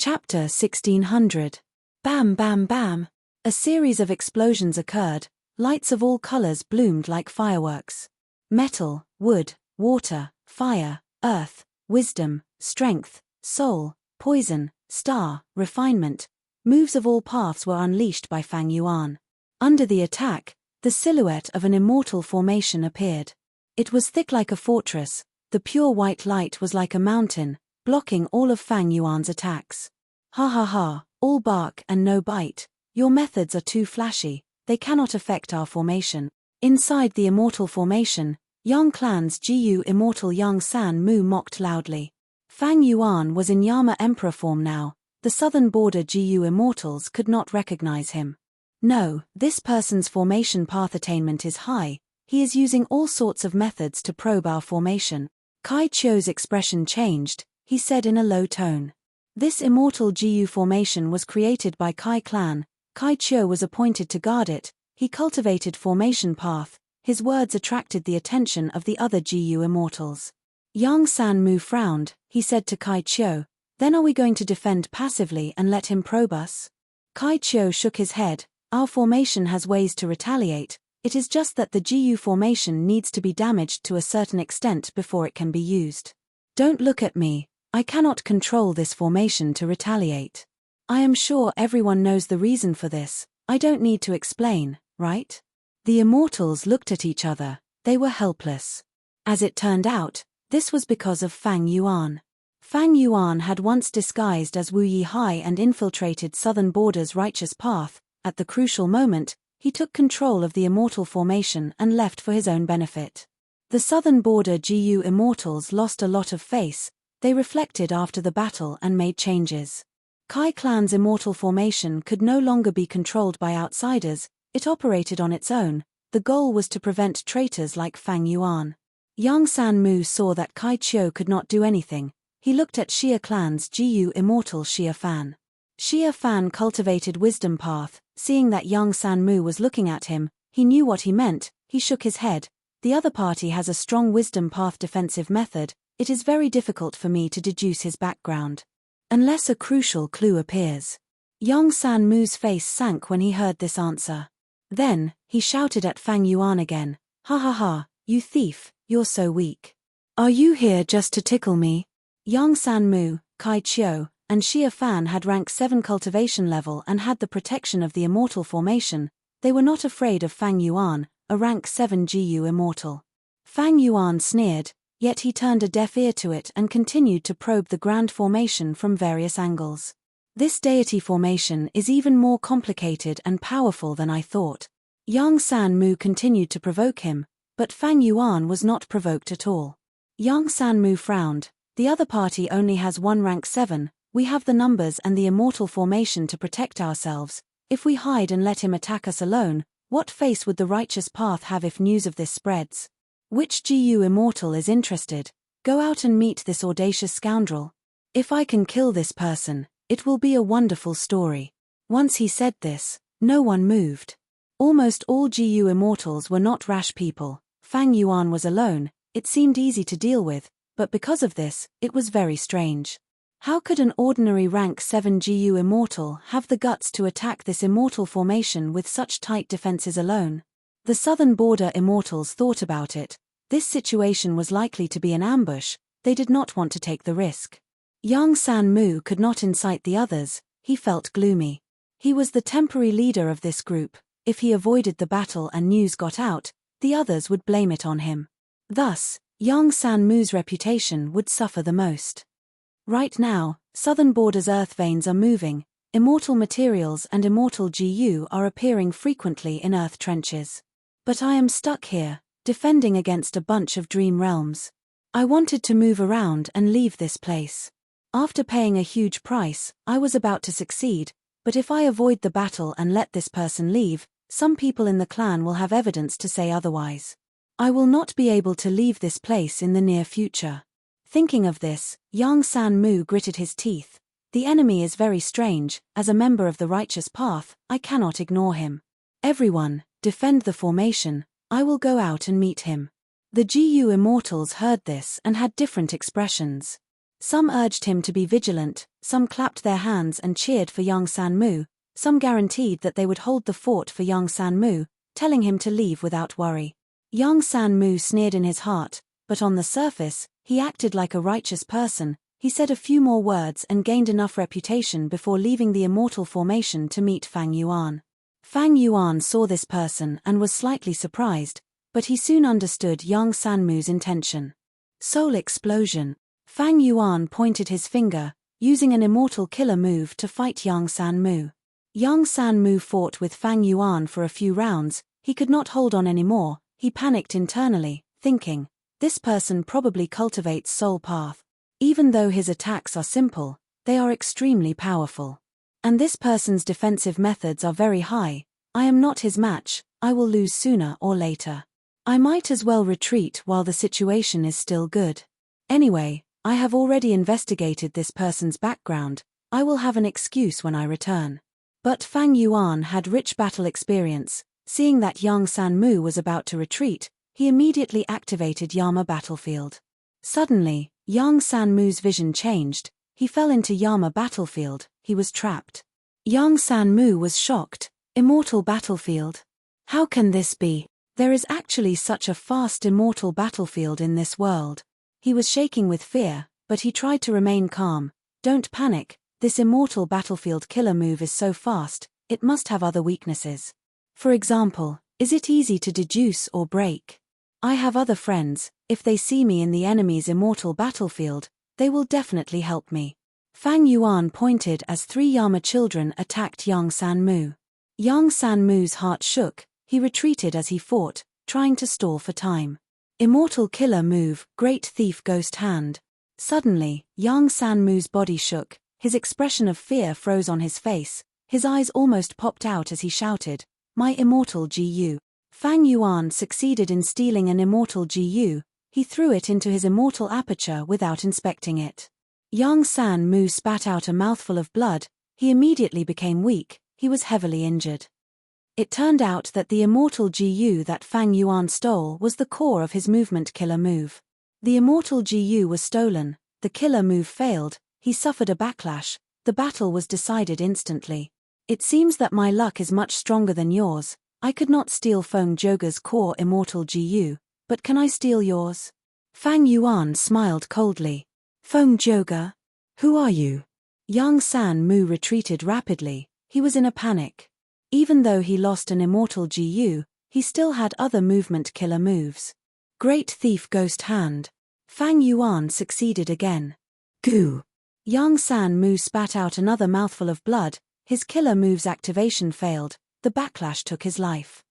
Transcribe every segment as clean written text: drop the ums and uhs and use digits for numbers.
Chapter 1600. Bam bam bam. A series of explosions occurred, lights of all colors bloomed like fireworks. Metal, wood, water, fire, earth, wisdom, strength, soul, poison, star, refinement, moves of all paths were unleashed by Fang Yuan. Under the attack, the silhouette of an immortal formation appeared. It was thick like a fortress, the pure white light was like a mountain, blocking all of Fang Yuan's attacks. Ha ha ha, all bark and no bite, your methods are too flashy, they cannot affect our formation. Inside the immortal formation, Yang Clan's Jiyu immortal Yang San Mu mocked loudly. Fang Yuan was in Yama Emperor form now, the southern border Jiyu immortals could not recognize him. No, this person's formation path attainment is high, he is using all sorts of methods to probe our formation. Kai Chiu's expression changed, he said in a low tone. This immortal Jiyu formation was created by Kai Clan, Kai Chiu was appointed to guard it, he cultivated formation path, his words attracted the attention of the other Jiyu immortals. Yang San Mu frowned, he said to Kai Chiu, then are we going to defend passively and let him probe us? Kai Chiu shook his head, our formation has ways to retaliate, it is just that the Jiyu formation needs to be damaged to a certain extent before it can be used. Don't look at me, I cannot control this formation to retaliate. I am sure everyone knows the reason for this, I don't need to explain, right? The immortals looked at each other, they were helpless. As it turned out, this was because of Fang Yuan. Fang Yuan had once disguised as Wu Yihai and infiltrated southern border's righteous path. At the crucial moment, he took control of the immortal formation and left for his own benefit. The southern border Jiyu immortals lost a lot of face, they reflected after the battle and made changes. Kai Clan's immortal formation could no longer be controlled by outsiders, it operated on its own, the goal was to prevent traitors like Fang Yuan. Yang San Mu saw that Kai Chiu could not do anything, he looked at Xia Clan's Jiyu immortal Xia Fan. Xia Fan cultivated wisdom path, seeing that Yang San Mu was looking at him, he knew what he meant, he shook his head, the other party has a strong wisdom path defensive method, it is very difficult for me to deduce his background. Unless a crucial clue appears. Yang San Mu's face sank when he heard this answer. Then, he shouted at Fang Yuan again, ha ha ha, you thief, you're so weak. Are you here just to tickle me? Yang San Mu, Kai Chiu, and Xia Fan had rank 7 cultivation level and had the protection of the immortal formation, they were not afraid of Fang Yuan, a rank 7 Jiyu immortal. Fang Yuan sneered, yet he turned a deaf ear to it and continued to probe the grand formation from various angles. This deity formation is even more complicated and powerful than I thought. Yang San Mu continued to provoke him, but Fang Yuan was not provoked at all. Yang San Mu frowned, the other party only has one rank 7, we have the numbers and the immortal formation to protect ourselves, if we hide and let him attack us alone, what face would the righteous path have if news of this spreads? Which Jiyu immortal is interested? Go out and meet this audacious scoundrel. If I can kill this person, it will be a wonderful story. Once he said this, no one moved. Almost all Jiyu immortals were not rash people, Fang Yuan was alone, it seemed easy to deal with, but because of this, it was very strange. How could an ordinary rank 7 Jiyu immortal have the guts to attack this immortal formation with such tight defenses alone? The southern border immortals thought about it, this situation was likely to be an ambush, they did not want to take the risk. Yang San Mu could not incite the others, he felt gloomy. He was the temporary leader of this group, if he avoided the battle and news got out, the others would blame it on him. Thus, Yang San Mu's reputation would suffer the most. Right now, southern border's earth veins are moving, immortal materials and immortal Jiyu are appearing frequently in earth trenches. But I am stuck here, defending against a bunch of dream realms. I wanted to move around and leave this place. After paying a huge price, I was about to succeed, but if I avoid the battle and let this person leave, some people in the clan will have evidence to say otherwise. I will not be able to leave this place in the near future. Thinking of this, Yang San Mu gritted his teeth. The enemy is very strange, as a member of the righteous path, I cannot ignore him. Everyone, defend the formation, I will go out and meet him. The Jiyu immortals heard this and had different expressions. Some urged him to be vigilant, some clapped their hands and cheered for young Sanmu, some guaranteed that they would hold the fort for young Sanmu, telling him to leave without worry. Young Sanmu sneered in his heart, but on the surface, he acted like a righteous person. He said a few more words and gained enough reputation before leaving the immortal formation to meet Fang Yuan. Fang Yuan saw this person and was slightly surprised, but he soon understood young Sanmu's intention. Soul explosion. Fang Yuan pointed his finger, using an immortal killer move to fight young Sanmu. Young Sanmu fought with Fang Yuan for a few rounds. He could not hold on anymore. He panicked internally, thinking, this person probably cultivates soul path. Even though his attacks are simple, they are extremely powerful. And this person's defensive methods are very high. I am not his match. I will lose sooner or later. I might as well retreat while the situation is still good. Anyway, I have already investigated this person's background. I will have an excuse when I return. But Fang Yuan had rich battle experience. Seeing that young Sanmu was about to retreat, he immediately activated Yama Battlefield. Suddenly, young Sanmu's vision changed. He fell into Yama Battlefield. He was trapped. Young Sanmu was shocked. Immortal Battlefield. How can this be? There is actually such a fast immortal battlefield in this world. He was shaking with fear, but he tried to remain calm. Don't panic. This immortal battlefield killer move is so fast, it must have other weaknesses. For example, is it easy to deduce or break? I have other friends. If they see me in the enemy's immortal battlefield, they will definitely help me. Fang Yuan pointed as 3 Yama children attacked young Sanmu. Young Sanmu's heart shook. He retreated as he fought, trying to stall for time. Immortal killer move, Great Thief Ghost Hand. Suddenly, young Sanmu's body shook. His expression of fear froze on his face. His eyes almost popped out as he shouted, "My immortal GU." Fang Yuan succeeded in stealing an immortal GU. He threw it into his immortal aperture without inspecting it. Young Sanmu spat out a mouthful of blood. He immediately became weak. He was heavily injured. It turned out that the immortal GU that Fang Yuan stole was the core of his movement killer move. The immortal GU was stolen. The killer move failed. He suffered a backlash. The battle was decided instantly. It seems that my luck is much stronger than yours. I could not steal Feng Joga's core immortal GU, but can I steal yours? Fang Yuan smiled coldly. Feng Joga? Who are you? Young Sanmu retreated rapidly. He was in a panic. Even though he lost an immortal GU, he still had other movement killer moves. Great Thief Ghost Hand. Fang Yuan succeeded again. Goo. Young Sanmu spat out another mouthful of blood. His killer move's activation failed. The backlash took his life.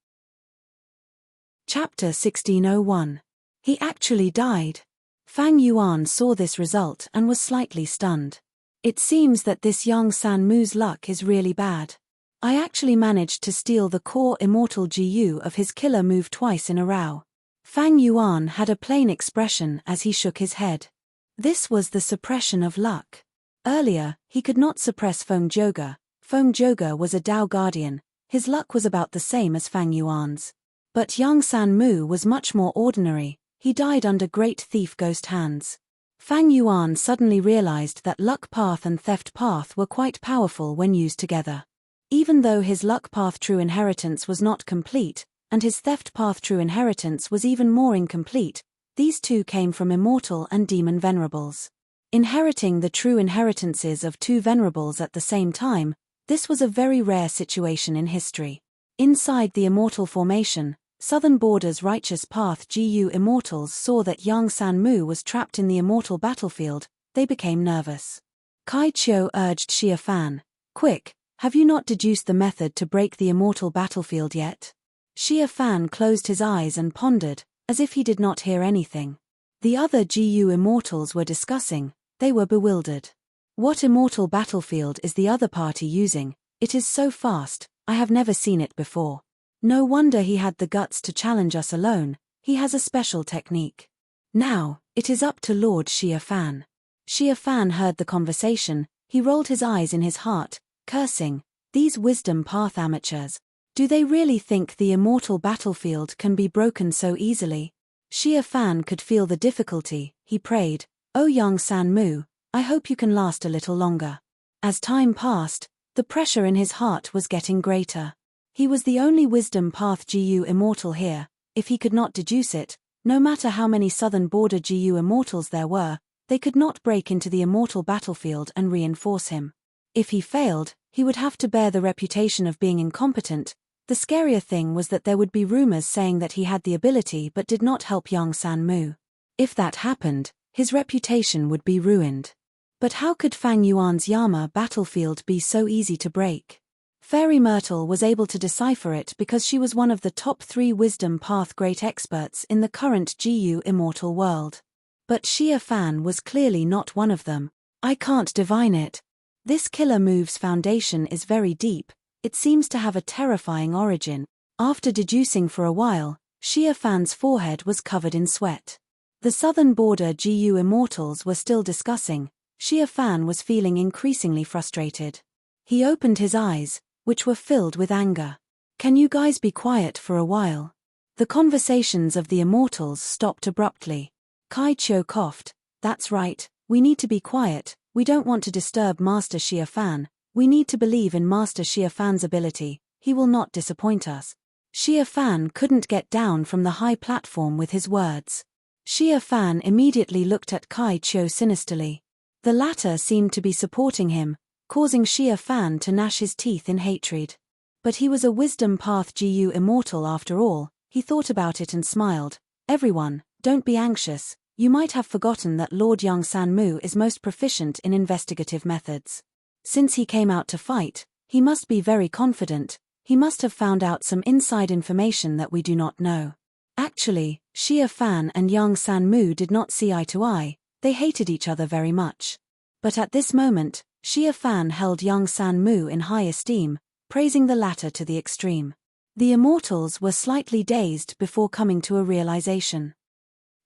Chapter 1601. He actually died. Fang Yuan saw this result and was slightly stunned. It seems that this young Sanmu's luck is really bad. I actually managed to steal the core immortal GU of his killer move twice in a row. Fang Yuan had a plain expression as he shook his head. This was the suppression of luck. Earlier, he could not suppress Feng Joga. Feng Joga was a Dao guardian. His luck was about the same as Fang Yuan's. But young Sanmu was much more ordinary. He died under Great Thief Ghost Hands. Fang Yuan suddenly realized that luck path and theft path were quite powerful when used together. Even though his luck path true inheritance was not complete, and his theft path true inheritance was even more incomplete, these two came from immortal and demon venerables. Inheriting the true inheritances of 2 venerables at the same time, this was a very rare situation in history. Inside the immortal formation, Southern Border's Righteous Path GU immortals saw that young Sanmu was trapped in the immortal battlefield. They became nervous. Kai Chiu urged Xia Fan, "Quick, have you not deduced the method to break the immortal battlefield yet?" Xia Fan closed his eyes and pondered, as if he did not hear anything. The other GU immortals were discussing. They were bewildered. What immortal battlefield is the other party using? It is so fast, I have never seen it before. No wonder he had the guts to challenge us alone. He has a special technique. Now, it is up to Lord Xia Fan. Xia Fan heard the conversation. He rolled his eyes in his heart, cursing, "These wisdom path amateurs. Do they really think the immortal battlefield can be broken so easily?" Xia Fan could feel the difficulty. He prayed, "O young Sanmu, I hope you can last a little longer. As time passed, the pressure in his heart was getting greater. He was the only wisdom path GU immortal here. If he could not deduce it, no matter how many southern border GU immortals there were, they could not break into the immortal battlefield and reinforce him. If he failed, he would have to bear the reputation of being incompetent. The scarier thing was that there would be rumors saying that he had the ability but did not help Yang San-mu. If that happened, his reputation would be ruined. But how could Fang Yuan's Yama battlefield be so easy to break? Fairy Myrtle was able to decipher it because she was one of the top 3 wisdom path great experts in the current GU immortal world. But Xia Fan was clearly not one of them. I can't divine it. This killer move's foundation is very deep. It seems to have a terrifying origin. After deducing for a while, Xia Fan's forehead was covered in sweat. The southern border GU immortals were still discussing. Xia Fan was feeling increasingly frustrated. He opened his eyes, which were filled with anger. Can you guys be quiet for a while? The conversations of the immortals stopped abruptly. Kai Chiu coughed. That's right, we need to be quiet. We don't want to disturb Master Xia Fan. We need to believe in Master Xia Fan's ability. He will not disappoint us. Xia Fan couldn't get down from the high platform with his words. Xia Fan immediately looked at Kai Chiu sinisterly. The latter seemed to be supporting him, causing Xia Fan to gnash his teeth in hatred. But he was a wisdom path GU immortal after all. He thought about it and smiled. Everyone, don't be anxious. You might have forgotten that Lord Yang San-mu is most proficient in investigative methods. Since he came out to fight, he must be very confident. He must have found out some inside information that we do not know. Actually, Xia Fan and Yang San-mu did not see eye to eye. They hated each other very much. But at this moment, Xia Fan held Yang San-mu in high esteem, praising the latter to the extreme. The immortals were slightly dazed before coming to a realization.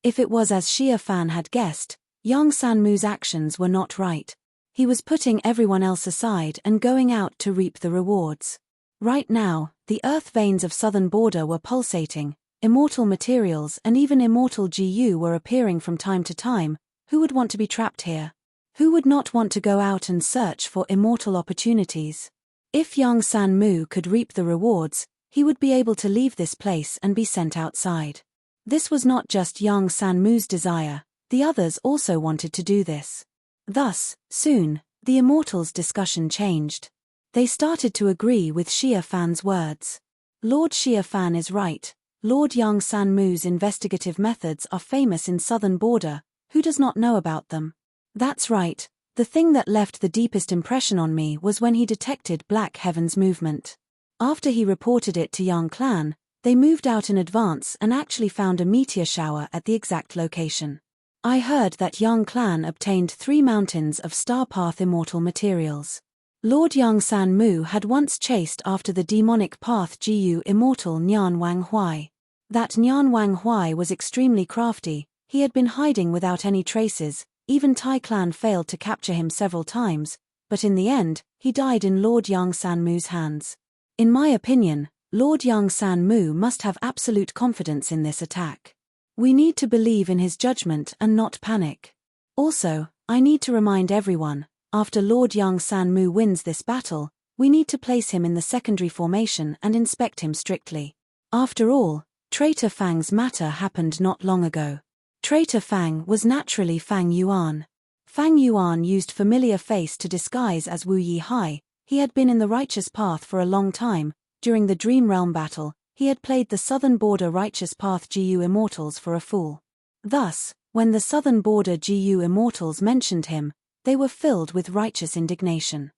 If it was as Xia Fan had guessed, Yang San-mu's actions were not right. He was putting everyone else aside and going out to reap the rewards. Right now, the earth veins of southern border were pulsating, immortal materials and even immortal GU were appearing from time to time. Who would want to be trapped here? Who would not want to go out and search for immortal opportunities? If Yang San-mu could reap the rewards, he would be able to leave this place and be sent outside. This was not just Yang San-mu's desire, the others also wanted to do this. Thus, soon, the immortals' discussion changed. They started to agree with Xia Fan's words. Lord Xia Fan is right. Lord Yang San-mu's investigative methods are famous in southern border. Who does not know about them? That's right. The thing that left the deepest impression on me was when he detected Black Heaven's movement. After he reported it to Yang Clan, they moved out in advance and actually found a meteor shower at the exact location. I heard that Yang Clan obtained 3 mountains of Star Path immortal materials. Lord Yang San-mu had once chased after the demonic path GU immortal Nyan Wang Huai. That Nyan Wang Huai was extremely crafty. He had been hiding without any traces. Even Tai Clan failed to capture him several times, but in the end, he died in Lord Yang San-mu's hands. In my opinion, Lord Yang San-mu must have absolute confidence in this attack. We need to believe in his judgment and not panic. Also, I need to remind everyone, after Lord Yang San-mu wins this battle, we need to place him in the secondary formation and inspect him strictly. After all, Traitor Fang's matter happened not long ago. Traitor Fang was naturally Fang Yuan. Fang Yuan used familiar face to disguise as Wu Yihai. He had been in the righteous path for a long time. During the Dream Realm battle, he had played the Southern Border Righteous Path GU Immortals for a fool. Thus, when the Southern Border GU Immortals mentioned him, they were filled with righteous indignation.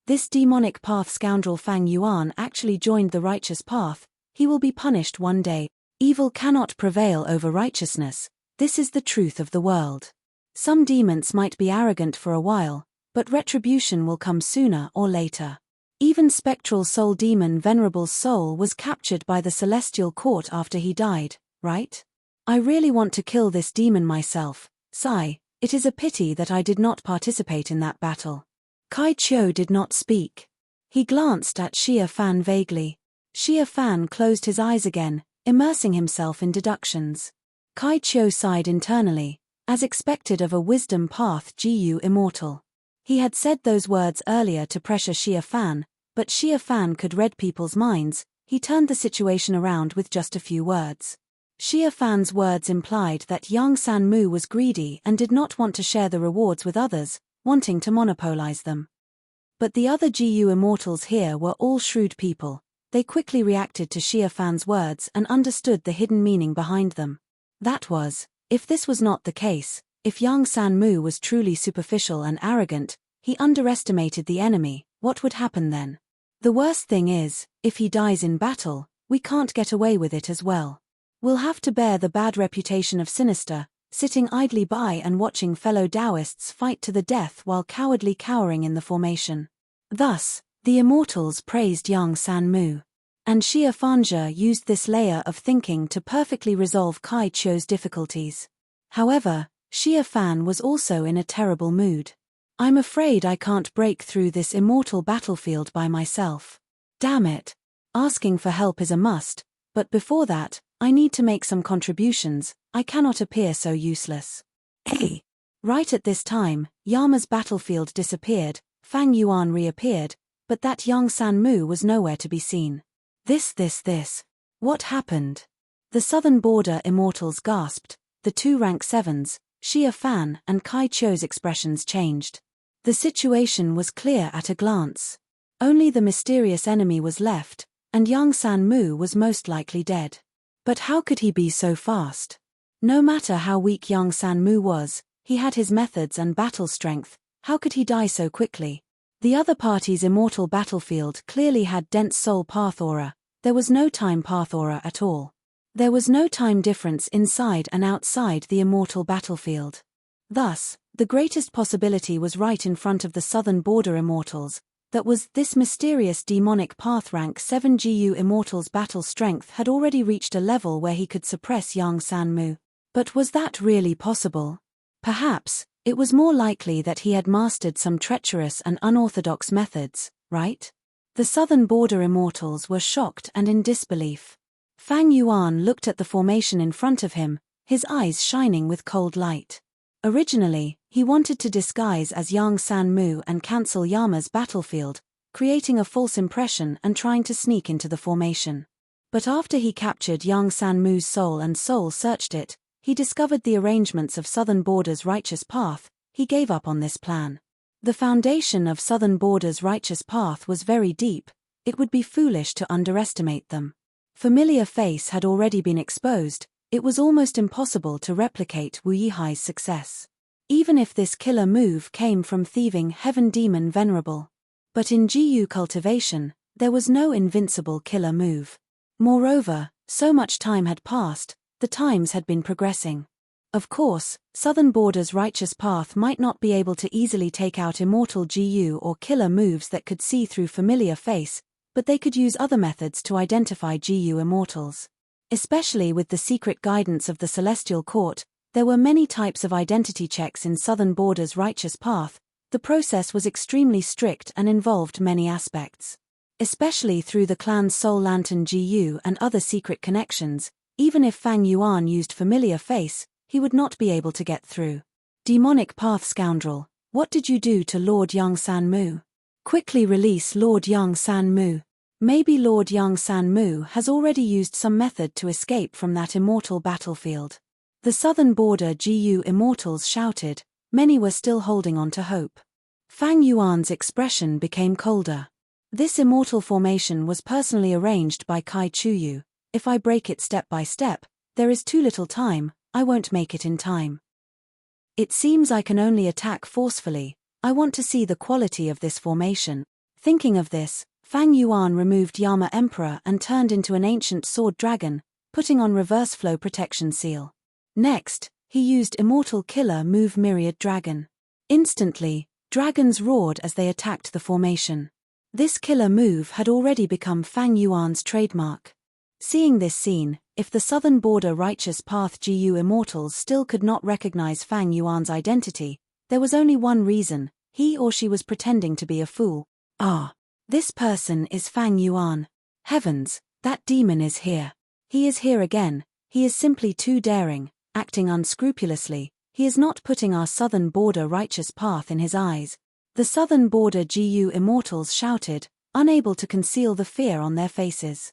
This demonic path scoundrel Fang Yuan actually joined the righteous path. He will be punished one day. Evil cannot prevail over righteousness. This is the truth of the world. Some demons might be arrogant for a while, but retribution will come sooner or later. Even spectral soul demon Venerable's soul was captured by the celestial court after he died, right? I really want to kill this demon myself. Sigh, it is a pity that I did not participate in that battle. Kai Chiu did not speak. He glanced at Xia Fan vaguely. Xia Fan closed his eyes again, immersing himself in deductions. Kai Chiu sighed internally. As expected of a wisdom path GU immortal. He had said those words earlier to pressure Xia Fan, but Xia Fan could read people's minds. He turned the situation around with just a few words. Xia Fan's words implied that Yang Sanmu was greedy and did not want to share the rewards with others, wanting to monopolize them. But the other GU immortals here were all shrewd people. They quickly reacted to Xia Fan's words and understood the hidden meaning behind them. That was, if this was not the case, if Yang Sanmu was truly superficial and arrogant, he underestimated the enemy, what would happen then? The worst thing is, if he dies in battle, we can't get away with it as well. We'll have to bear the bad reputation of sinister, sitting idly by and watching fellow Taoists fight to the death while cowardly cowering in the formation. Thus, the immortals praised Yang Sanmu. And Xia Fanja used this layer of thinking to perfectly resolve Kai Chu's difficulties. However, Xia Fan was also in a terrible mood. I'm afraid I can't break through this immortal battlefield by myself. Damn it. Asking for help is a must, but before that, I need to make some contributions. I cannot appear so useless. Hey! Right at this time, Yama's battlefield disappeared, Fang Yuan reappeared, but that Yang Sanmu was nowhere to be seen. This. What happened? The southern border immortals gasped. The two rank 7s, Xia Fan and Kai Chu's expressions changed. The situation was clear at a glance. Only the mysterious enemy was left, and Yang Sanmu was most likely dead. But how could he be so fast? No matter how weak Yang Sanmu was, he had his methods and battle strength. How could he die so quickly? The other party's immortal battlefield clearly had dense soul path aura. There was no time path aura at all. There was no time difference inside and outside the immortal battlefield. Thus, the greatest possibility was right in front of the southern border immortals. That was, this mysterious demonic path rank 7 GU immortal's battle strength had already reached a level where he could suppress Yang Sanmu. But was that really possible? Perhaps, it was more likely that he had mastered some treacherous and unorthodox methods, right? The southern border immortals were shocked and in disbelief. Fang Yuan looked at the formation in front of him, his eyes shining with cold light. Originally, he wanted to disguise as Yang Sanmu and cancel Yama's battlefield, creating a false impression and trying to sneak into the formation. But after he captured Yang Sanmu's soul and soul searched it, he discovered the arrangements of Southern Border's righteous path. He gave up on this plan. The foundation of Southern Border's righteous path was very deep. It would be foolish to underestimate them. Familiar face had already been exposed. It was almost impossible to replicate Wu Yihai's success. Even if this killer move came from thieving heaven demon Venerable. But in GU cultivation, there was no invincible killer move. Moreover, so much time had passed, the times had been progressing. Of course, Southern Border's righteous path might not be able to easily take out immortal GU or killer moves that could see through familiar face, but they could use other methods to identify GU immortals. Especially with the secret guidance of the Celestial Court, there were many types of identity checks in Southern Border's righteous path. The process was extremely strict and involved many aspects. Especially through the clan's Soul Lantern GU and other secret connections, even if Fang Yuan used familiar face, he would not be able to get through. Demonic path scoundrel, what did you do to Lord Yang Sanmu? Quickly release Lord Yang Sanmu. Maybe Lord Yang Sanmu has already used some method to escape from that immortal battlefield. The Southern Border GU immortals shouted. Many were still holding on to hope. Fang Yuan's expression became colder. This immortal formation was personally arranged by Kai Chuyu. If I break it step by step, there is too little time, I won't make it in time. It seems I can only attack forcefully. I want to see the quality of this formation. Thinking of this, Fang Yuan removed Yama Emperor and turned into an ancient sword dragon, putting on reverse flow protection seal. Next, he used immortal killer move Myriad Dragon. Instantly, dragons roared as they attacked the formation. This killer move had already become Fang Yuan's trademark. Seeing this scene, if the Southern Border Righteous Path GU immortals still could not recognize Fang Yuan's identity, there was only one reason: he or she was pretending to be a fool. This person is Fang Yuan. Heavens, that demon is here. He is here again. He is simply too daring, acting unscrupulously. he is not putting our southern border righteous path in his eyes. The southern border GU immortals shouted, unable to conceal the fear on their faces.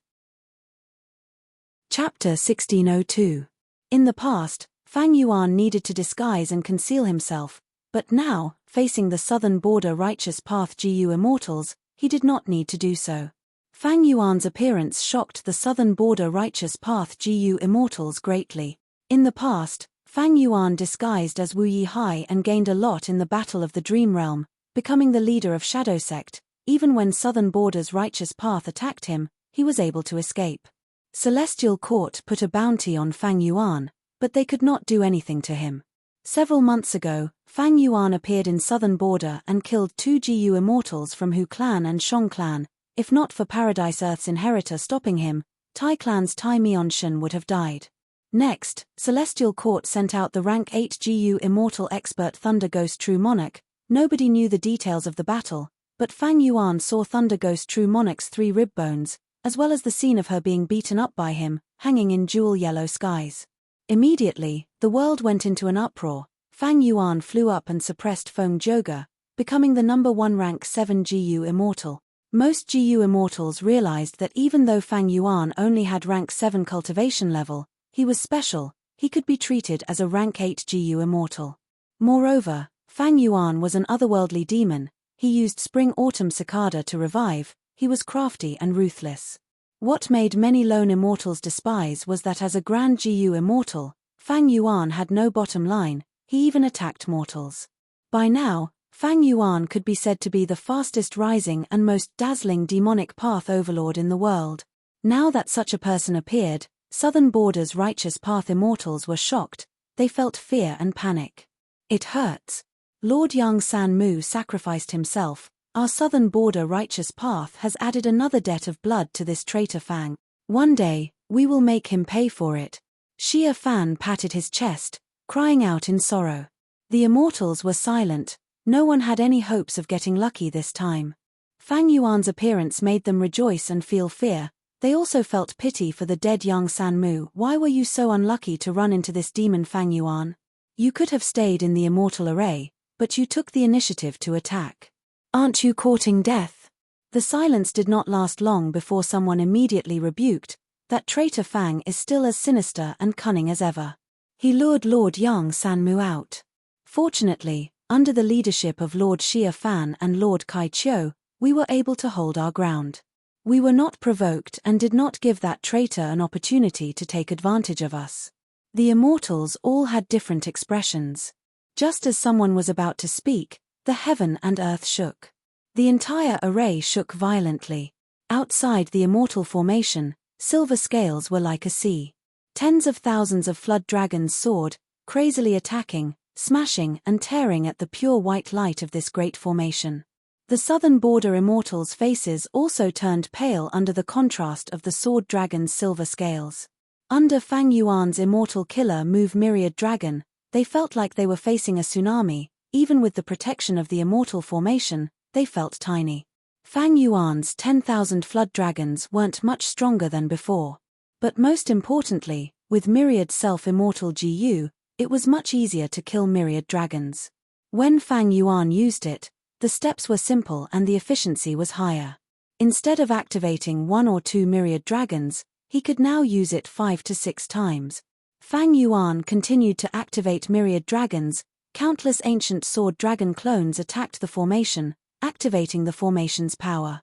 Chapter 1602. In the past, Fang Yuan needed to disguise and conceal himself, but now, facing the southern border righteous path GU immortals, he did not need to do so. Fang Yuan's appearance shocked the southern border righteous path GU immortals greatly. In the past, Fang Yuan disguised as Wu Yihai and gained a lot in the Battle of the Dream Realm, becoming the leader of Shadow Sect. Even when Southern Border's righteous path attacked him, he was able to escape. Celestial Court put a bounty on Fang Yuan, but they could not do anything to him. Several months ago, Fang Yuan appeared in Southern Border and killed 2 GU immortals from Hu clan and Shang clan. If not for Paradise Earth's inheritor stopping him, Tai clan's Tai Mionshan would have died. Next, Celestial Court sent out the rank 8 GU immortal expert Thunder Ghost True Monarch. Nobody knew the details of the battle, but Fang Yuan saw Thunder Ghost True Monarch's 3 rib bones, as well as the scene of her being beaten up by him, hanging in jewel yellow skies. Immediately, the world went into an uproar. Fang Yuan flew up and suppressed Feng Joga, becoming the number 1 rank 7 GU immortal. Most GU immortals realized that even though Fang Yuan only had rank 7 cultivation level, he was special. He could be treated as a rank 8 GU immortal. Moreover, Fang Yuan was an otherworldly demon. He used spring-autumn cicada to revive. He was crafty and ruthless. What made many lone immortals despise was that as a grand GU immortal, Fang Yuan had no bottom line. He even attacked mortals. By now, Fang Yuan could be said to be the fastest rising and most dazzling demonic path overlord in the world. Now that such a person appeared, Southern Border's righteous path immortals were shocked. They felt fear and panic. It hurts. Lord Yang San Mu sacrificed himself. Our Southern Border righteous path has added another debt of blood to this traitor Fang. One day, we will make him pay for it. Xia Fan patted his chest, crying out in sorrow. The immortals were silent. No one had any hopes of getting lucky this time. Fang Yuan's appearance made them rejoice and feel fear. They also felt pity for the dead Yang San Mu. Why were you so unlucky to run into this demon Fang Yuan? You could have stayed in the immortal array, but you took the initiative to attack. Aren't you courting death? The silence did not last long before someone immediately rebuked. That traitor Fang is still as sinister and cunning as ever. He lured Lord Yang San Mu out. Fortunately, under the leadership of Lord Xia Fan and Lord Kai Chiu, we were able to hold our ground. We were not provoked and did not give that traitor an opportunity to take advantage of us. The immortals all had different expressions. Just as someone was about to speak, the heaven and earth shook. The entire array shook violently. Outside the immortal formation, silver scales were like a sea. Tens of thousands of flood dragons soared, crazily attacking, smashing and tearing at the pure white light of this great formation. The Southern Border immortals' faces also turned pale under the contrast of the sword dragon's silver scales. Under Fang Yuan's immortal killer move Myriad Dragon, they felt like they were facing a tsunami. Even with the protection of the immortal formation, they felt tiny. Fang Yuan's 10,000 flood dragons weren't much stronger than before. But most importantly, with Myriad self-immortal GU, it was much easier to kill Myriad dragons. When Fang Yuan used it, the steps were simple and the efficiency was higher. Instead of activating 1 or 2 Myriad dragons, he could now use it 5 to 6 times. Fang Yuan continued to activate Myriad dragons. Countless ancient sword dragon clones attacked the formation, activating the formation's power.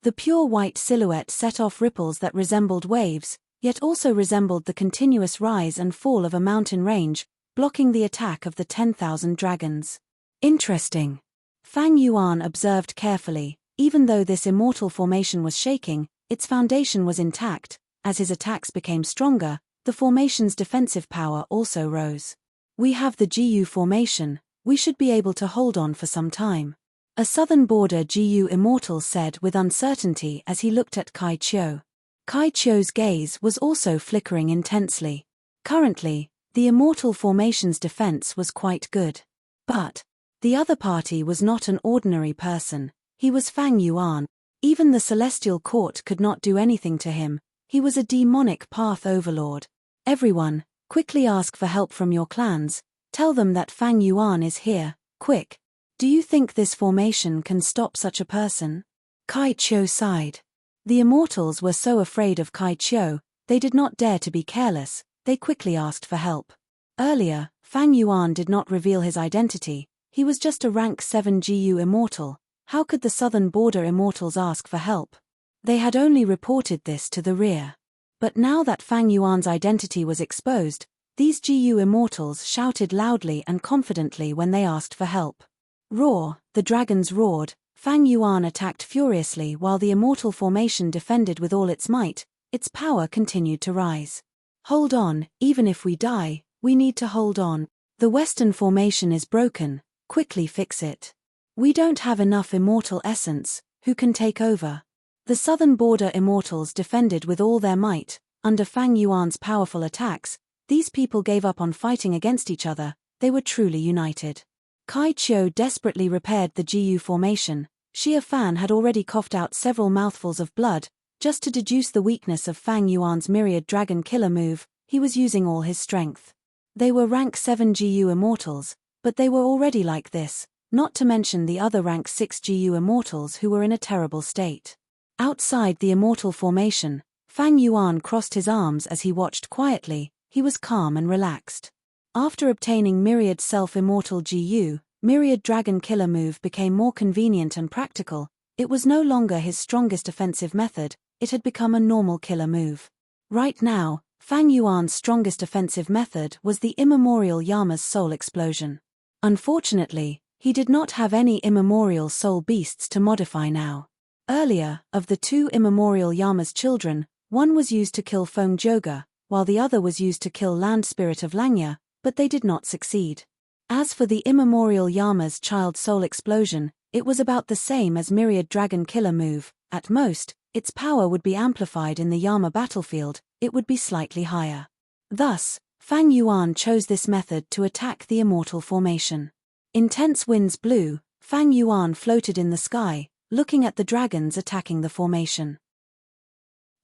The pure white silhouette set off ripples that resembled waves, yet also resembled the continuous rise and fall of a mountain range, blocking the attack of the 10,000 dragons. Interesting. Fang Yuan observed carefully. Even though this immortal formation was shaking, its foundation was intact. As his attacks became stronger, the formation's defensive power also rose. We have the GU formation, we should be able to hold on for some time. A Southern Border GU immortal said with uncertainty as he looked at Kai Chiu. Kai Chiu's gaze was also flickering intensely. Currently, the immortal formation's defense was quite good. But the other party was not an ordinary person. He was Fang Yuan. Even the Celestial Court could not do anything to him. He was a demonic path overlord. Everyone, quickly ask for help from your clans. Tell them that Fang Yuan is here, quick. Do you think this formation can stop such a person? Kai Chiu sighed. The immortals were so afraid of Kai Chiu, they did not dare to be careless, they quickly asked for help. Earlier, Fang Yuan did not reveal his identity, he was just a rank 7 GU immortal. How could the southern border immortals ask for help? They had only reported this to the rear. But now that Fang Yuan's identity was exposed, these GU immortals shouted loudly and confidently when they asked for help. Roar, the dragons roared, Fang Yuan attacked furiously while the immortal formation defended with all its might, its power continued to rise. Hold on, even if we die, we need to hold on. The western formation is broken, quickly fix it. We don't have enough immortal essence, who can take over? The southern border immortals defended with all their might, under Fang Yuan's powerful attacks. These people gave up on fighting against each other, they were truly united. Kai Chiu desperately repaired the GU formation. Xia Fan had already coughed out several mouthfuls of blood, just to deduce the weakness of Fang Yuan's myriad dragon killer move. He was using all his strength. They were rank 7 GU immortals, but they were already like this, not to mention the other rank 6 GU immortals who were in a terrible state. Outside the immortal formation, Fang Yuan crossed his arms as he watched quietly. He was calm and relaxed. After obtaining myriad self-immortal GU, myriad dragon killer move became more convenient and practical. It was no longer his strongest offensive method, it had become a normal killer move. Right now, Fang Yuan's strongest offensive method was the immemorial Yama's soul explosion. Unfortunately, he did not have any immemorial soul beasts to modify now. Earlier, of the two immemorial Yama's children, one was used to kill Feng Joga, while the other was used to kill Land Spirit of Langya, but they did not succeed. As for the immemorial Yama's child soul explosion, it was about the same as myriad dragon killer move. At most, its power would be amplified in the Yama battlefield, it would be slightly higher. Thus, Fang Yuan chose this method to attack the immortal formation. Intense winds blew, Fang Yuan floated in the sky, looking at the dragons attacking the formation.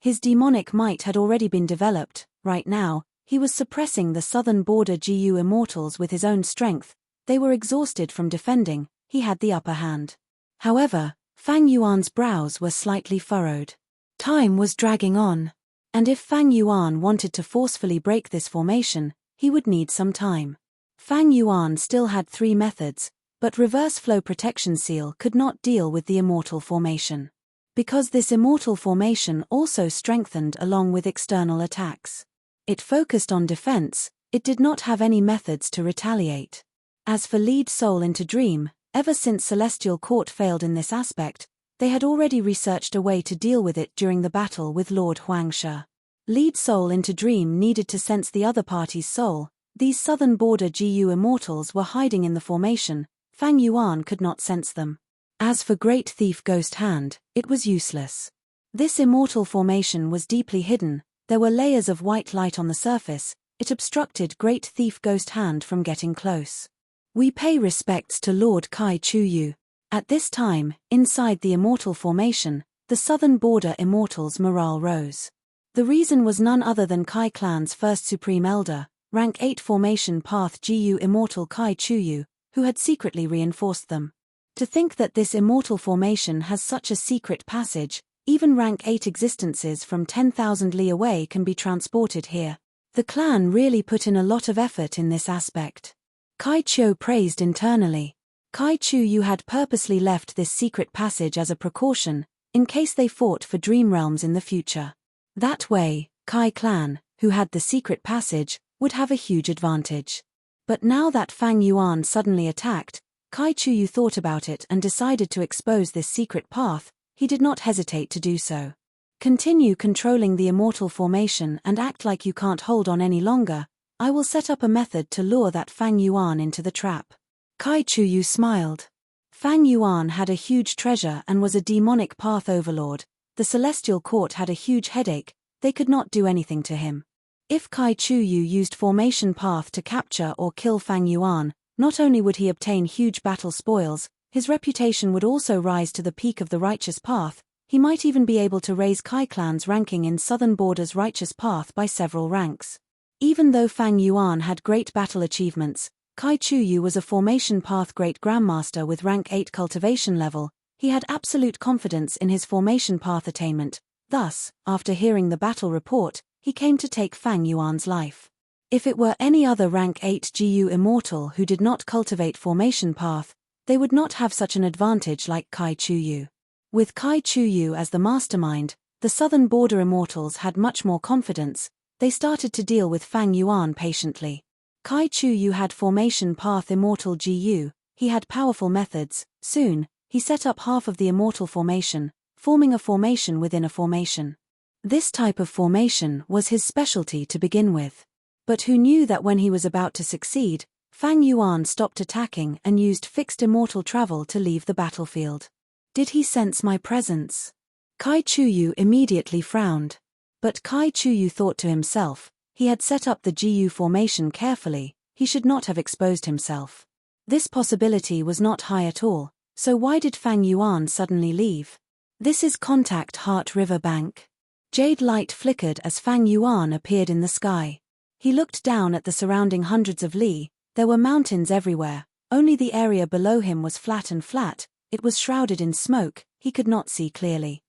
His demonic might had already been developed. Right now, he was suppressing the southern border GU immortals with his own strength. They were exhausted from defending, he had the upper hand. However, Fang Yuan's brows were slightly furrowed. Time was dragging on. And if Fang Yuan wanted to forcefully break this formation, he would need some time. Fang Yuan still had 3 methods, but reverse flow protection seal could not deal with the immortal formation. Because this immortal formation also strengthened along with external attacks. It focused on defense, it did not have any methods to retaliate. As for lead soul into dream, ever since Celestial Court failed in this aspect, they had already researched a way to deal with it during the battle with Lord Huangshe. Lead soul into dream needed to sense the other party's soul. These southern border GU immortals were hiding in the formation, Fang Yuan could not sense them. As for Great Thief Ghost Hand, it was useless. This immortal formation was deeply hidden, there were layers of white light on the surface, it obstructed Great Thief Ghost Hand from getting close. We pay respects to Lord Kai Chu. At this time, inside the immortal formation, the southern border immortals' morale rose. The reason was none other than Kai clan's first supreme elder, rank 8 formation path GU immortal Kai Chu, who had secretly reinforced them. To think that this immortal formation has such a secret passage, even rank 8 existences from 10,000 li away can be transported here. The clan really put in a lot of effort in this aspect. Kai Chiu praised internally. Kai Chu had purposely left this secret passage as a precaution, in case they fought for dream realms in the future. That way, Kai clan, who had the secret passage, would have a huge advantage. But now that Fang Yuan suddenly attacked, Kai Chu thought about it and decided to expose this secret path. He did not hesitate to do so. Continue controlling the immortal formation and act like you can't hold on any longer. I will set up a method to lure that Fang Yuan into the trap. Kai Chu smiled. Fang Yuan had a huge treasure and was a demonic path overlord. The Celestial Court had a huge headache, they could not do anything to him. If Kai Chu used formation path to capture or kill Fang Yuan, not only would he obtain huge battle spoils, his reputation would also rise to the peak of the righteous path. He might even be able to raise Kai clan's ranking in southern border's righteous path by several ranks. Even though Fang Yuan had great battle achievements, Kai Chuyu was a formation path great grandmaster with rank 8 cultivation level. He had absolute confidence in his formation path attainment. Thus, after hearing the battle report, he came to take Fang Yuan's life. If it were any other rank 8 GU immortal who did not cultivate formation path, they would not have such an advantage like Kai Chuyu. With Kai Chuyu as the mastermind, the southern border immortals had much more confidence. They started to deal with Fang Yuan patiently. Kai Chuyu had formation path immortal GU, he had powerful methods. Soon, he set up half of the immortal formation, forming a formation within a formation. This type of formation was his specialty to begin with. But who knew that when he was about to succeed, Fang Yuan stopped attacking and used fixed immortal travel to leave the battlefield. Did he sense my presence? Kai Chuyu immediately frowned. But Kai Chuyu thought to himself, he had set up the GU formation carefully, he should not have exposed himself. This possibility was not high at all, so why did Fang Yuan suddenly leave? This is Contact Heart River Bank. Jade light flickered as Fang Yuan appeared in the sky. He looked down at the surrounding hundreds of li. There were mountains everywhere, only the area below him was flat, it was shrouded in smoke, he could not see clearly.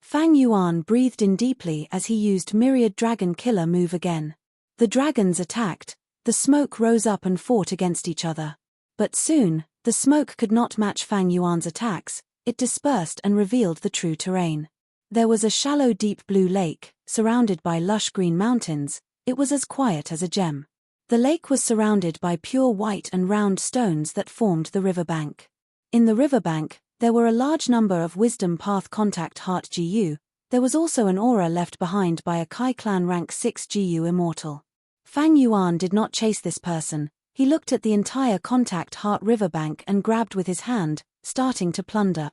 Fang Yuan breathed in deeply as he used Myriad Dragon Killer move again. The dragons attacked, the smoke rose up and fought against each other. But soon, the smoke could not match Fang Yuan's attacks, it dispersed and revealed the true terrain. There was a shallow deep blue lake, surrounded by lush green mountains, it was as quiet as a gem. The lake was surrounded by pure white and round stones that formed the riverbank. In the riverbank, there were a large number of Wisdom Path Contact Heart GU, there was also an aura left behind by a Kai Clan rank 6 GU immortal. Fang Yuan did not chase this person, he looked at the entire Contact Heart riverbank and grabbed with his hand, starting to plunder.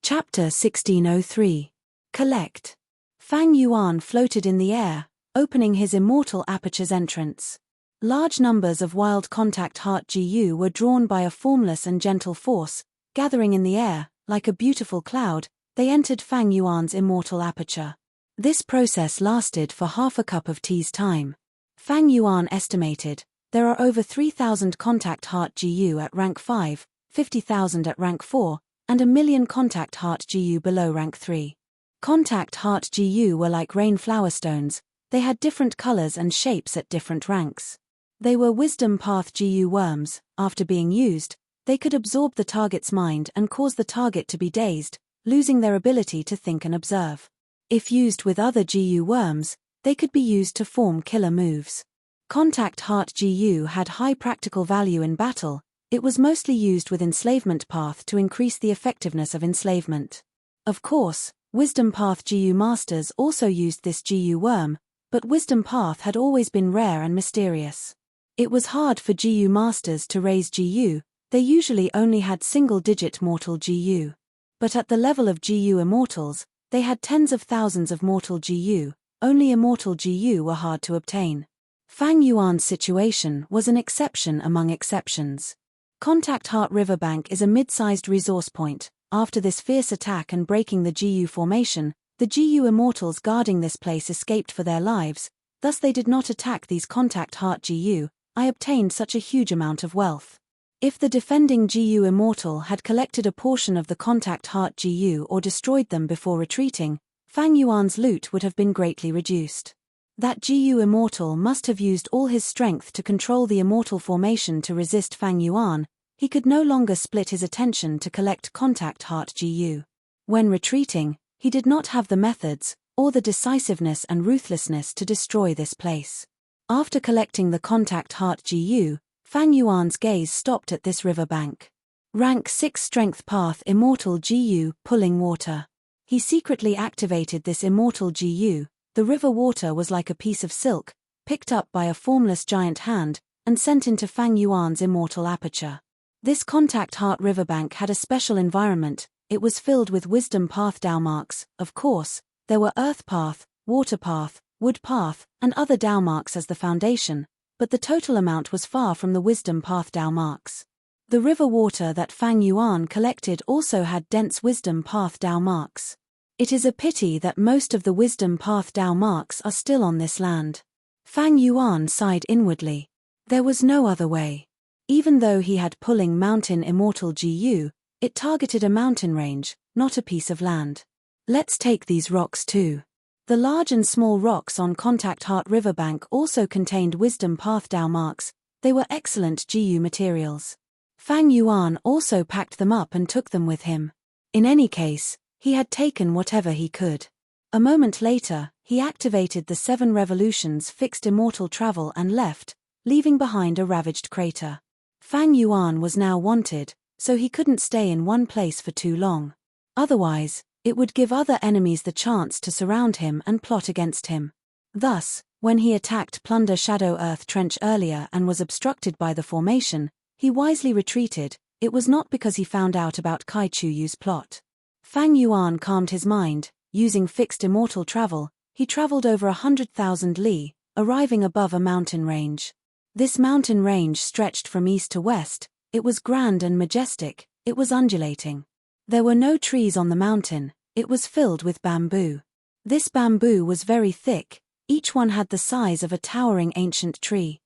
Chapter 1603. Collect. Fang Yuan floated in the air, opening his immortal aperture's entrance. Large numbers of wild Contact Heart GU were drawn by a formless and gentle force, gathering in the air, like a beautiful cloud, they entered Fang Yuan's immortal aperture. This process lasted for half a cup of tea's time. Fang Yuan estimated, there are over 3,000 Contact Heart GU at rank 5, 50,000 at rank 4, and 1,000,000 Contact Heart GU below rank 3. Contact Heart GU were like rain flower stones, they had different colors and shapes at different ranks. They were Wisdom Path GU worms, after being used, they could absorb the target's mind and cause the target to be dazed, losing their ability to think and observe. If used with other GU worms, they could be used to form killer moves. Contact Heart GU had high practical value in battle, it was mostly used with Enslavement Path to increase the effectiveness of enslavement. Of course, Wisdom Path GU masters also used this GU worm, but Wisdom Path had always been rare and mysterious. It was hard for GU masters to raise GU, they usually only had single-digit mortal GU. But at the level of GU immortals, they had tens of thousands of mortal GU, only immortal GU were hard to obtain. Fang Yuan's situation was an exception among exceptions. Contact Heart Riverbank is a mid-sized resource point. After this fierce attack and breaking the GU formation, the GU immortals guarding this place escaped for their lives, thus they did not attack these Contact Heart GU. I obtained such a huge amount of wealth. If the defending GU immortal had collected a portion of the Contact Heart GU or destroyed them before retreating, Fang Yuan's loot would have been greatly reduced. That GU immortal must have used all his strength to control the immortal formation to resist Fang Yuan, he could no longer split his attention to collect Contact Heart GU. When retreating, he did not have the methods, or the decisiveness and ruthlessness to destroy this place. After collecting the Contact Heart GU, Fang Yuan's gaze stopped at this riverbank. Rank 6 Strength Path Immortal GU Pulling Water. He secretly activated this immortal GU, the river water was like a piece of silk, picked up by a formless giant hand, and sent into Fang Yuan's immortal aperture. This Contact Heart riverbank had a special environment, it was filled with Wisdom Path Dao marks, of course, there were Earth Path, Water Path, Wood Path, and other Dao marks as the foundation, but the total amount was far from the Wisdom Path Dao marks. The river water that Fang Yuan collected also had dense Wisdom Path Dao marks. It is a pity that most of the Wisdom Path Dao marks are still on this land. Fang Yuan sighed inwardly. There was no other way. Even though he had pulling mountain immortal GU, it targeted a mountain range, not a piece of land. Let's take these rocks too. The large and small rocks on Contact Heart Riverbank also contained Wisdom Path Dao marks. They were excellent GU materials. Fang Yuan also packed them up and took them with him. In any case, he had taken whatever he could. A moment later, he activated the 7 revolutions fixed immortal travel and left, leaving behind a ravaged crater. Fang Yuan was now wanted, so he couldn't stay in one place for too long. Otherwise, it would give other enemies the chance to surround him and plot against him. Thus, when he attacked Plunder Shadow Earth Trench earlier and was obstructed by the formation, he wisely retreated. It was not because he found out about Kai Chuyu's plot. Fang Yuan calmed his mind. Using fixed immortal travel, he traveled over 100,000 li, arriving above a mountain range. This mountain range stretched from east to west. It was grand and majestic. It was undulating. There were no trees on the mountain. It was filled with bamboo. This bamboo was very thick. Each one had the size of a towering ancient tree.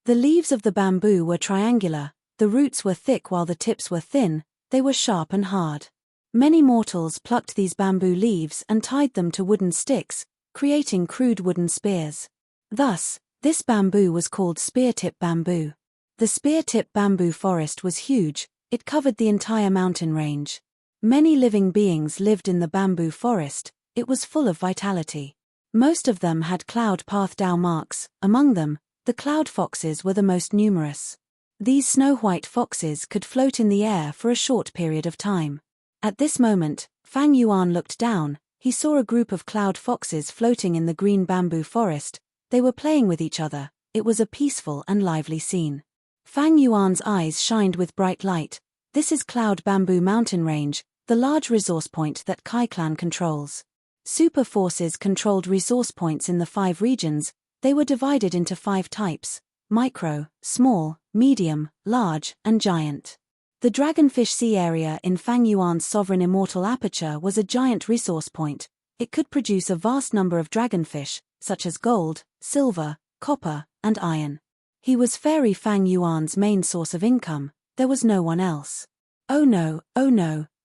The leaves of the bamboo were triangular. The roots were thick while the tips were thin. They were sharp and hard. Many mortals plucked these bamboo leaves and tied them to wooden sticks, creating crude wooden spears. Thus, this bamboo was called spear-tip bamboo. The spear-tip bamboo forest was huge. It covered the entire mountain range. Many living beings lived in the bamboo forest. It was full of vitality. Most of them had cloud path Dao marks. Among them, the cloud foxes were the most numerous. These snow-white foxes could float in the air for a short period of time. At this moment, Fang Yuan looked down. He saw a group of cloud foxes floating in the green bamboo forest. They were playing with each other. It was a peaceful and lively scene. Fang Yuan's eyes shined with bright light. This is Cloud Bamboo Mountain Range, the large resource point that Kai Clan controls. Super forces controlled resource points in the 5 regions. They were divided into 5 types: micro, small, medium, large, and giant. The Dragonfish Sea area in Fang Yuan's sovereign immortal aperture was a giant resource point. It could produce a vast number of dragonfish, such as gold, silver, copper, and iron. He was Fairy Fang Yuan's main source of income. There was no one else. Oh no,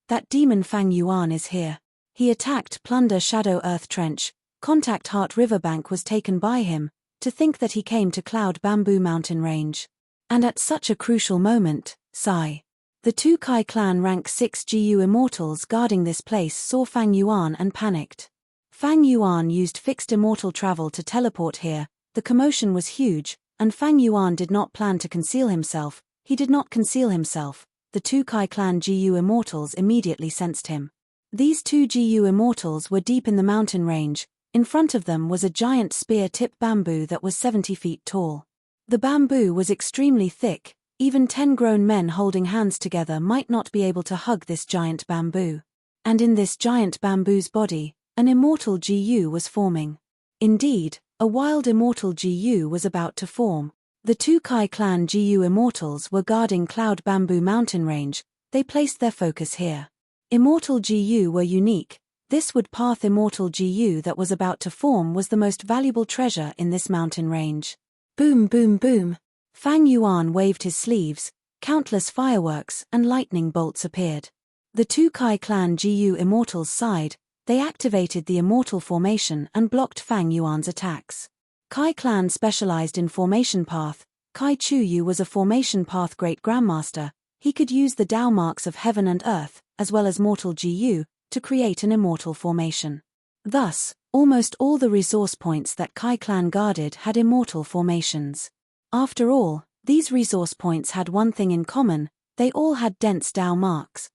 that demon Fang Yuan is here. He attacked Plunder Shadow Earth Trench. Contact Heart Riverbank was taken by him. To think that he came to Cloud Bamboo Mountain Range. And at such a crucial moment, sigh. The 2 Kai Clan rank 6 GU immortals guarding this place saw Fang Yuan and panicked. Fang Yuan used fixed immortal travel to teleport here. The commotion was huge, and Fang Yuan did not plan to conceal himself. He did not conceal himself. The 2 Kai Clan GU immortals immediately sensed him. These 2 GU immortals were deep in the mountain range. In front of them was a giant spear-tip bamboo that was 70 feet tall. The bamboo was extremely thick. Even 10 grown men holding hands together might not be able to hug this giant bamboo. And in this giant bamboo's body, an immortal GU was forming. Indeed, a wild immortal GU was about to form. The 2 Kai Clan GU immortals were guarding Cloud Bamboo Mountain Range. They placed their focus here. Immortal GU were unique. This wood path immortal GU that was about to form was the most valuable treasure in this mountain range. Boom boom boom. Fang Yuan waved his sleeves. Countless fireworks and lightning bolts appeared. The 2 Kai Clan GU immortals sighed. They activated the immortal formation and blocked Fang Yuan's attacks. Kai Clan specialized in formation path. Kai Chuyu was a formation path great grandmaster. He could use the Dao marks of heaven and earth, as well as mortal GU, to create an immortal formation. Thus, almost all the resource points that Kai Clan guarded had immortal formations. After all, these resource points had one thing in common: they all had dense Dao marks.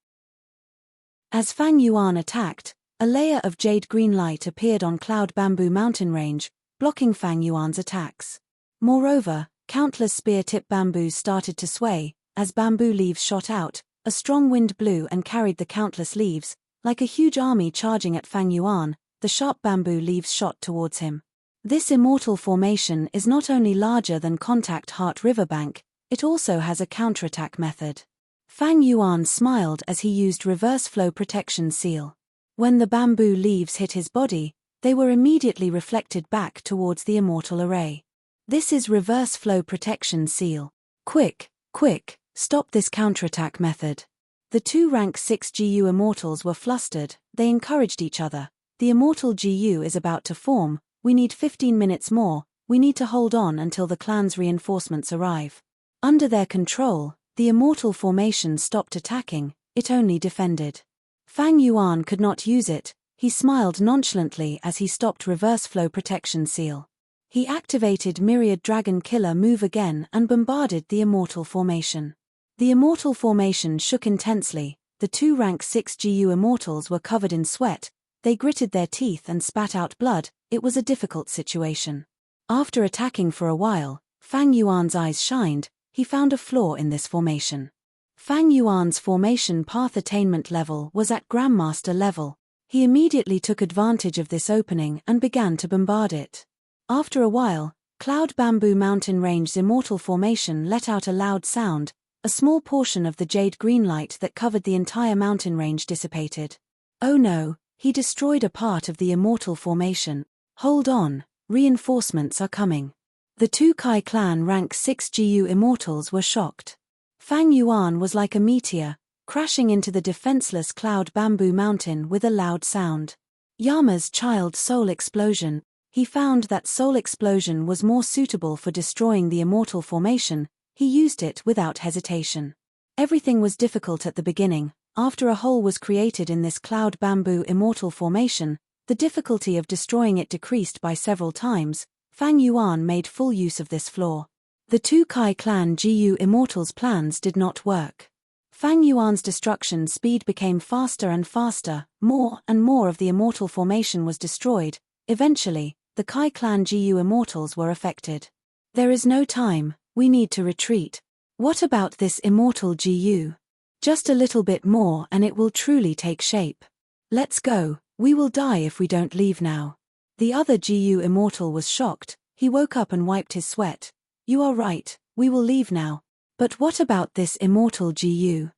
As Fang Yuan attacked, a layer of jade green light appeared on Cloud Bamboo Mountain Range, blocking Fang Yuan's attacks. Moreover, countless spear-tip bamboos started to sway. As bamboo leaves shot out, a strong wind blew and carried the countless leaves. Like a huge army charging at Fang Yuan, the sharp bamboo leaves shot towards him. This immortal formation is not only larger than Contact Heart Riverbank, it also has a counterattack method. Fang Yuan smiled as he used reverse flow protection seal. When the bamboo leaves hit his body, They were immediately reflected back towards the immortal array. This is reverse flow protection seal. Quick, quick, stop this counterattack method. The two rank 6 GU immortals were flustered. They encouraged each other. The immortal GU is about to form. We need 15 minutes more. We need to hold on until the clan's reinforcements arrive. Under their control, the immortal formation stopped attacking. It only defended. Fang Yuan could not use it. He smiled nonchalantly as he stopped reverse flow protection seal. He activated Myriad Dragon Killer move again and bombarded the immortal formation. The immortal formation shook intensely. The two rank 6 GU immortals were covered in sweat. They gritted their teeth and spat out blood. It was a difficult situation. After attacking for a while, Fang Yuan's eyes shined. He found a flaw in this formation. Fang Yuan's formation path attainment level was at Grandmaster level. He immediately took advantage of this opening and began to bombard it. After a while, Cloud Bamboo Mountain Range's immortal formation let out a loud sound. A small portion of the jade green light that covered the entire mountain range dissipated. Oh no, he destroyed a part of the immortal formation. Hold on, reinforcements are coming. The two Kai clan rank 6 GU immortals were shocked. Fang Yuan was like a meteor, crashing into the defenseless Cloud Bamboo Mountain with a loud sound. Yama's child soul explosion. He found that soul explosion was more suitable for destroying the immortal formation. He used it without hesitation. Everything was difficult at the beginning. After a hole was created in this Cloud Bamboo immortal formation, the difficulty of destroying it decreased by several times. Fang Yuan made full use of this flaw. The two Kai clan GU immortals' plans did not work. Fang Yuan's destruction speed became faster and faster. More and more of the immortal formation was destroyed. Eventually, the Kai clan GU immortals were affected. There is no time. We need to retreat. What about this immortal GU? Just a little bit more and it will truly take shape. Let's go. We will die if we don't leave now. The other GU immortal was shocked. He woke up and wiped his sweat. You are right, we will leave now. But what about this immortal GU?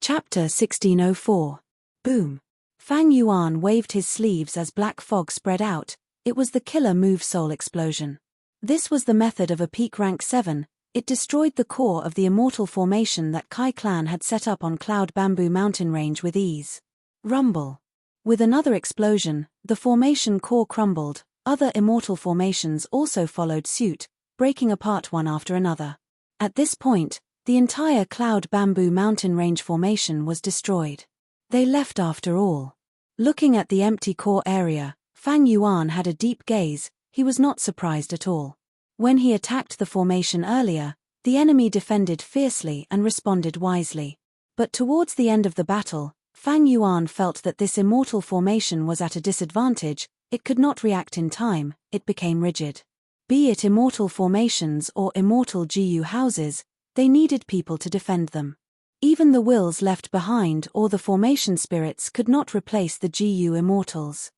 Chapter 1604. Boom. Fang Yuan waved his sleeves as black fog spread out. It was the killer move soul explosion. This was the method of a peak rank 7. It destroyed the core of the immortal formation that Kai clan had set up on Cloud Bamboo Mountain Range with ease. Rumble. With another explosion, the formation core crumbled. Other immortal formations also followed suit, breaking apart one after another. At this point, the entire Cloud Bamboo Mountain Range formation was destroyed. They left after all. Looking at the empty core area, Fang Yuan had a deep gaze. He was not surprised at all. When he attacked the formation earlier, the enemy defended fiercely and responded wisely. But towards the end of the battle, Fang Yuan felt that this immortal formation was at a disadvantage. It could not react in time. It became rigid. Be it immortal formations or immortal GU houses, they needed people to defend them. Even the wills left behind or the formation spirits could not replace the GU immortals.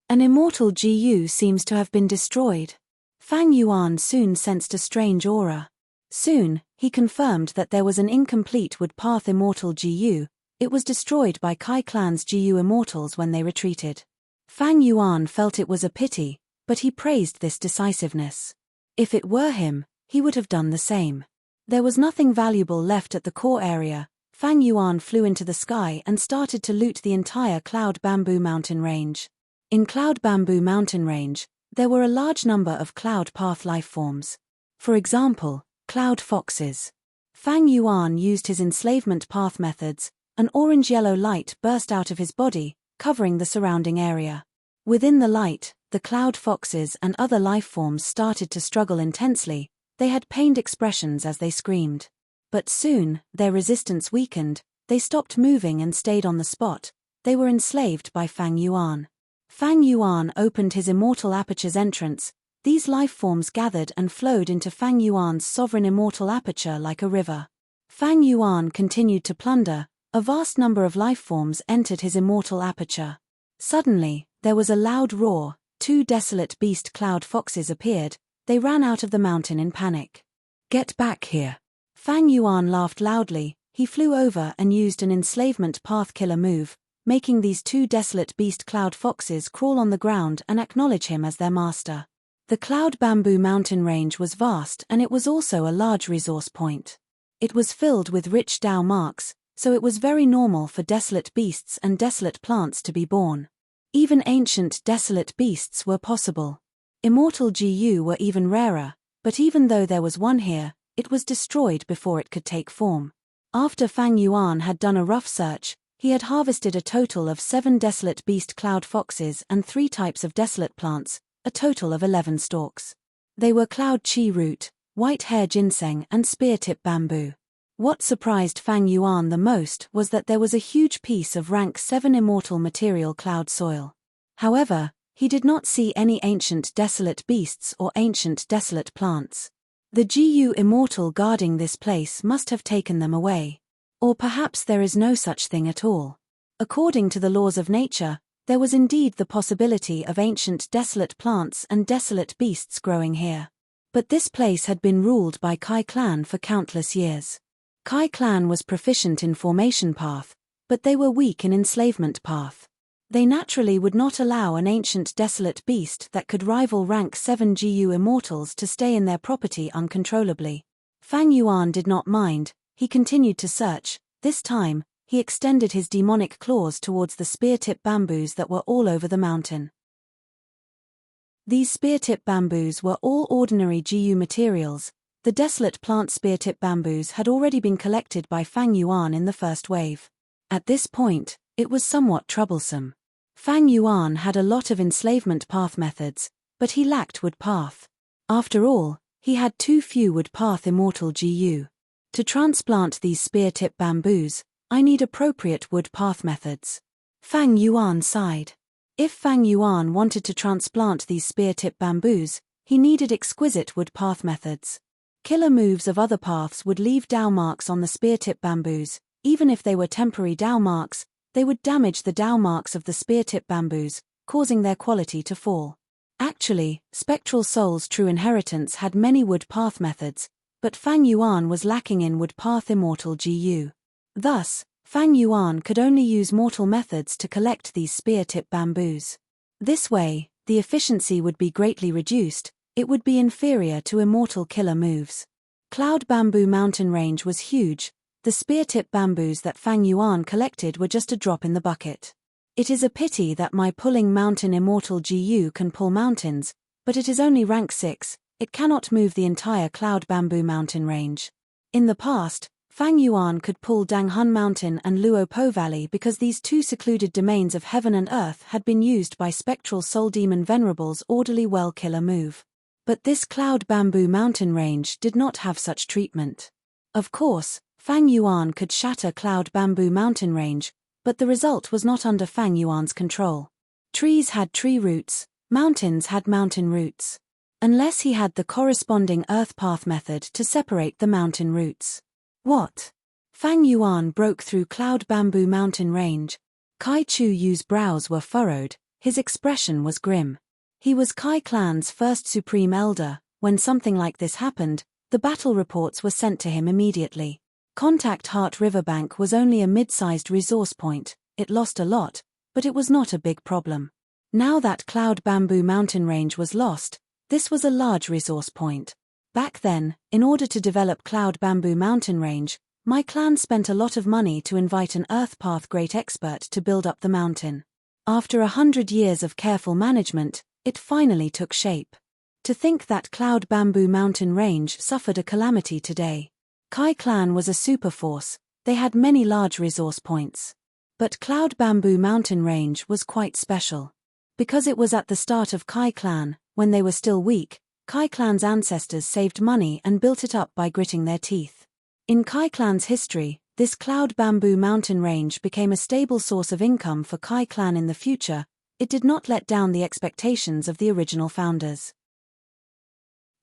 An immortal GU seems to have been destroyed. Fang Yuan soon sensed a strange aura. Soon, he confirmed that there was an incomplete wood path immortal GU. It was destroyed by Kai clan's GU immortals when they retreated. Fang Yuan felt it was a pity, but he praised this decisiveness. If it were him, he would have done the same. There was nothing valuable left at the core area. Fang Yuan flew into the sky and started to loot the entire Cloud Bamboo Mountain Range. In Cloud Bamboo Mountain Range, there were a large number of cloud path lifeforms. For example, cloud foxes. Fang Yuan used his enslavement path methods. An orange-yellow light burst out of his body, covering the surrounding area. Within the light, the cloud foxes and other lifeforms started to struggle intensely. They had pained expressions as they screamed. But soon, their resistance weakened. They stopped moving and stayed on the spot. They were enslaved by Fang Yuan. Fang Yuan opened his immortal aperture's entrance. These lifeforms gathered and flowed into Fang Yuan's sovereign immortal aperture like a river. Fang Yuan continued to plunder. A vast number of lifeforms entered his immortal aperture. Suddenly, there was a loud roar. Two desolate beast cloud foxes appeared. They ran out of the mountain in panic. Get back here. Fang Yuan laughed loudly. He flew over and used an enslavement path killer move. making these two desolate beast cloud foxes crawl on the ground and acknowledge him as their master. The Cloud Bamboo mountain range was vast, and it was also a large resource point. It was filled with rich Tao marks, so it was very normal for desolate beasts and desolate plants to be born. Even ancient desolate beasts were possible. Immortal GU were even rarer, but even though there was one here, it was destroyed before it could take form. After Fang Yuan had done a rough search, he had harvested a total of 7 desolate beast cloud foxes and 3 types of desolate plants, a total of 11 stalks. They were cloud chi root, white hair ginseng and spear-tip bamboo. What surprised Fang Yuan the most was that there was a huge piece of rank 7 immortal material cloud soil. However, he did not see any ancient desolate beasts or ancient desolate plants. The GU immortal guarding this place must have taken them away. Or perhaps there is no such thing at all. According to the laws of nature, there was indeed the possibility of ancient desolate plants and desolate beasts growing here. But this place had been ruled by Kai clan for countless years. Kai clan was proficient in formation path, but they were weak in enslavement path. They naturally would not allow an ancient desolate beast that could rival rank 7 GU immortals to stay in their property uncontrollably. Fang Yuan did not mind. He continued to search. This time, he extended his demonic claws towards the spear-tip bamboos that were all over the mountain. These spear-tip bamboos were all ordinary GU materials. The desolate plant spear-tip bamboos had already been collected by Fang Yuan in the first wave. At this point, it was somewhat troublesome. Fang Yuan had a lot of enslavement path methods, but he lacked wood path. After all, he had too few wood path immortal GU. To transplant these spear-tip bamboos, I need appropriate wood path methods. Fang Yuan sighed. If Fang Yuan wanted to transplant these spear-tip bamboos, he needed exquisite wood path methods. Killer moves of other paths would leave Tao marks on the spear-tip bamboos. Even if they were temporary Tao marks, they would damage the Tao marks of the spear-tip bamboos, causing their quality to fall. Actually, Spectral Soul's true inheritance had many wood path methods, but Fang Yuan was lacking in wood path immortal GU. Thus, Fang Yuan could only use mortal methods to collect these spear-tip bamboos. This way, the efficiency would be greatly reduced. It would be inferior to immortal killer moves. Cloud Bamboo mountain range was huge. The spear-tip bamboos that Fang Yuan collected were just a drop in the bucket. It is a pity that my pulling mountain immortal GU can pull mountains, but it is only rank 6, it cannot move the entire Cloud Bamboo mountain range. In the past, Fang Yuan could pull Danghun Mountain and Luo Po Valley because these two secluded domains of heaven and earth had been used by Spectral Soul Demon Venerable's orderly well killer move. But this Cloud Bamboo mountain range did not have such treatment. Of course, Fang Yuan could shatter Cloud Bamboo mountain range, but the result was not under Fang Yuan's control. Trees had tree roots, mountains had mountain roots. Unless he had the corresponding earth path method to separate the mountain roots. What? Fang Yuan broke through Cloud Bamboo mountain range. Kai Chu Yu's brows were furrowed, his expression was grim. He was Kai clan's first supreme elder. When something like this happened, the battle reports were sent to him immediately. Contact Heart Riverbank was only a mid-sized resource point. It lost a lot, but it was not a big problem. Now that Cloud Bamboo mountain range was lost, this was a large resource point. Back then, in order to develop Cloud Bamboo mountain range, my clan spent a lot of money to invite an Earth Path great expert to build up the mountain. After 100 years of careful management, it finally took shape. To think that Cloud Bamboo mountain range suffered a calamity today. Kai clan was a superforce, they had many large resource points. But Cloud Bamboo mountain range was quite special. Because it was at the start of Kai clan, when they were still weak, Kai clan's ancestors saved money and built it up by gritting their teeth. In Kai clan's history, this Cloud Bamboo mountain range became a stable source of income for Kai clan in the future. It did not let down the expectations of the original founders.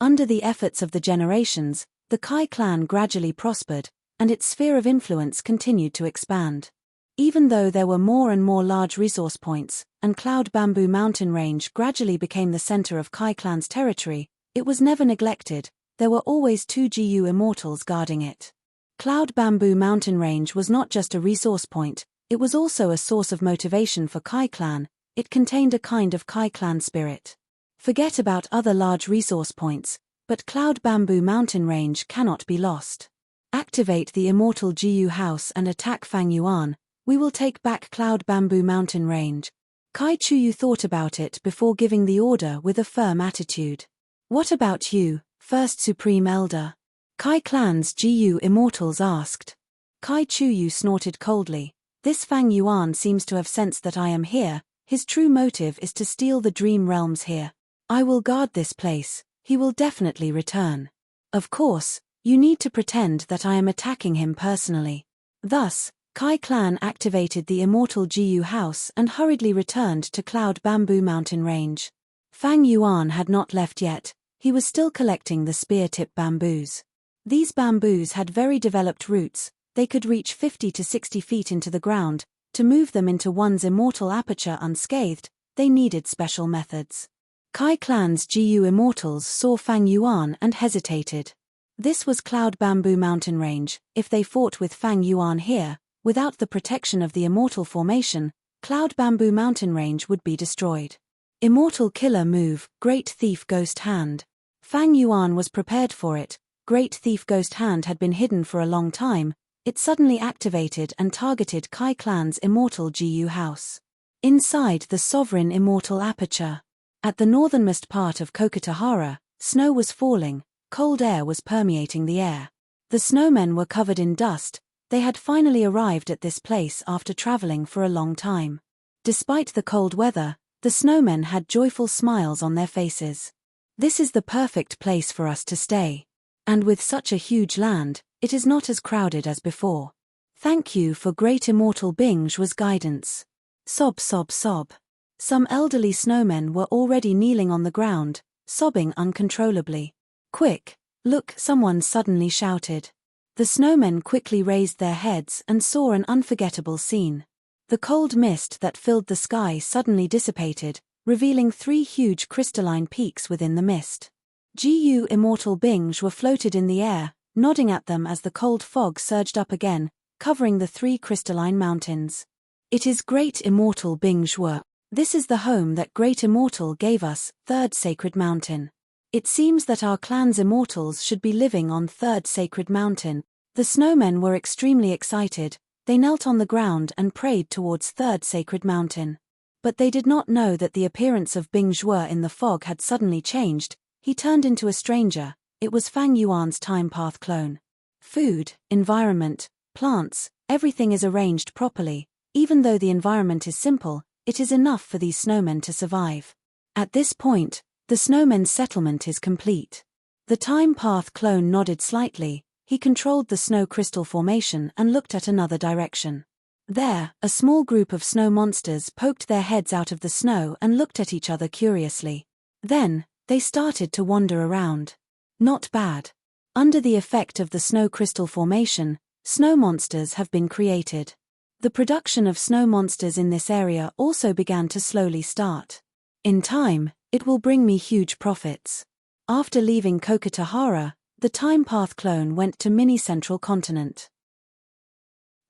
Under the efforts of the generations, the Kai clan gradually prospered, and its sphere of influence continued to expand. Even though there were more and more large resource points, and Cloud Bamboo mountain range gradually became the center of Kai clan's territory, it was never neglected. There were always 2 GU immortals guarding it. Cloud Bamboo mountain range was not just a resource point, It was also a source of motivation for Kai Clan. It contained a kind of Kai Clan spirit. Forget about other large resource points, but Cloud Bamboo Mountain Range cannot be lost. Activate the Immortal Jiyu House and attack Fang Yuan. We will take back Cloud Bamboo Mountain Range. Kai Chuyu thought about it before giving the order with a firm attitude. What about you, First Supreme Elder? Kai Clan's Jiyu Immortals asked. Kai Chuyu snorted coldly. This Fang Yuan seems to have sensed that I am here. His true motive is to steal the Dream Realms here. I will guard this place. He will definitely return. Of course, you need to pretend that I am attacking him personally. Thus, Kai Clan activated the Immortal Jiyu House and hurriedly returned to Cloud Bamboo Mountain Range. Fang Yuan had not left yet. He was still collecting the spear-tip bamboos. These bamboos had very developed roots. They could reach 50 to 60 feet into the ground. To move them into one's immortal aperture unscathed, they needed special methods. Kai Clan's Jiyu Immortals saw Fang Yuan and hesitated. This was Cloud Bamboo Mountain Range. If they fought with Fang Yuan here, without the protection of the Immortal Formation, Cloud Bamboo Mountain Range would be destroyed. Immortal Killer Move, Great Thief Ghost Hand. Fang Yuan was prepared for it. Great Thief Ghost Hand had been hidden for a long time. It suddenly activated and targeted Kai Clan's Immortal Jiyu House. Inside the Sovereign Immortal Aperture. At the northernmost part of Kokotahara, snow was falling, cold air was permeating the air. The snowmen were covered in dust. They had finally arrived at this place after traveling for a long time. Despite the cold weather, the snowmen had joyful smiles on their faces. This is the perfect place for us to stay. And with such a huge land, it is not as crowded as before. Thank you for Great Immortal Bingju's guidance. Sob, sob, sob. Some elderly snowmen were already kneeling on the ground, sobbing uncontrollably. Quick, look, someone suddenly shouted. The snowmen quickly raised their heads and saw an unforgettable scene. The cold mist that filled the sky suddenly dissipated, revealing 3 huge crystalline peaks within the mist. Jiyu Immortal Bingju floated in the air, nodding at them as the cold fog surged up again, covering the 3 crystalline mountains. It is Great Immortal Bingju. This is the home that Great Immortal gave us, 3rd Sacred Mountain. It seems that our clan's immortals should be living on 3rd Sacred Mountain. The snowmen were extremely excited. They knelt on the ground and prayed towards 3rd Sacred Mountain. But they did not know that the appearance of Bingju in the fog had suddenly changed. He turned into a stranger. It was Fang Yuan's Time Path clone. Food, environment, plants, everything is arranged properly. Even though the environment is simple, it is enough for these snowmen to survive. At this point, the snowmen's settlement is complete. The Time Path clone nodded slightly. He controlled the snow crystal formation and looked at another direction. There, a small group of snow monsters poked their heads out of the snow and looked at each other curiously. Then, they started to wander around. Not bad. Under the effect of the snow crystal formation, snow monsters have been created. The production of snow monsters in this area also began to slowly start. In time, it will bring me huge profits. After leaving Kokotahara, the Time Path clone went to Mini Central Continent.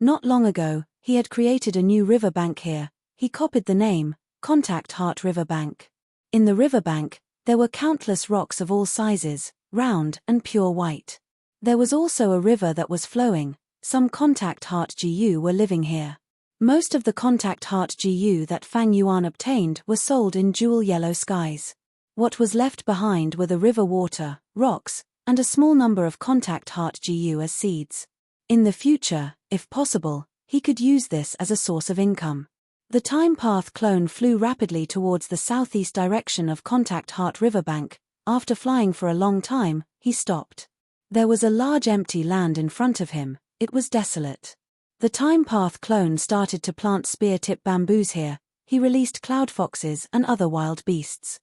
Not long ago, he had created a new riverbank here. He copied the name, Contact Heart Riverbank. In the riverbank, there were countless rocks of all sizes, round and pure white. There was also a river that was flowing. Some Contact Heart GU were living here. Most of the Contact Heart GU that Fang Yuan obtained were sold in jewel yellow skies. What was left behind were the river water, rocks, and a small number of Contact Heart GU as seeds. In the future, if possible, he could use this as a source of income. The Time Path clone flew rapidly towards the southeast direction of Contact Heart Riverbank. After flying for a long time, he stopped. There was a large empty land in front of him. It was desolate. The Time Path clone started to plant spear-tip bamboos here. He released cloud foxes and other wild beasts.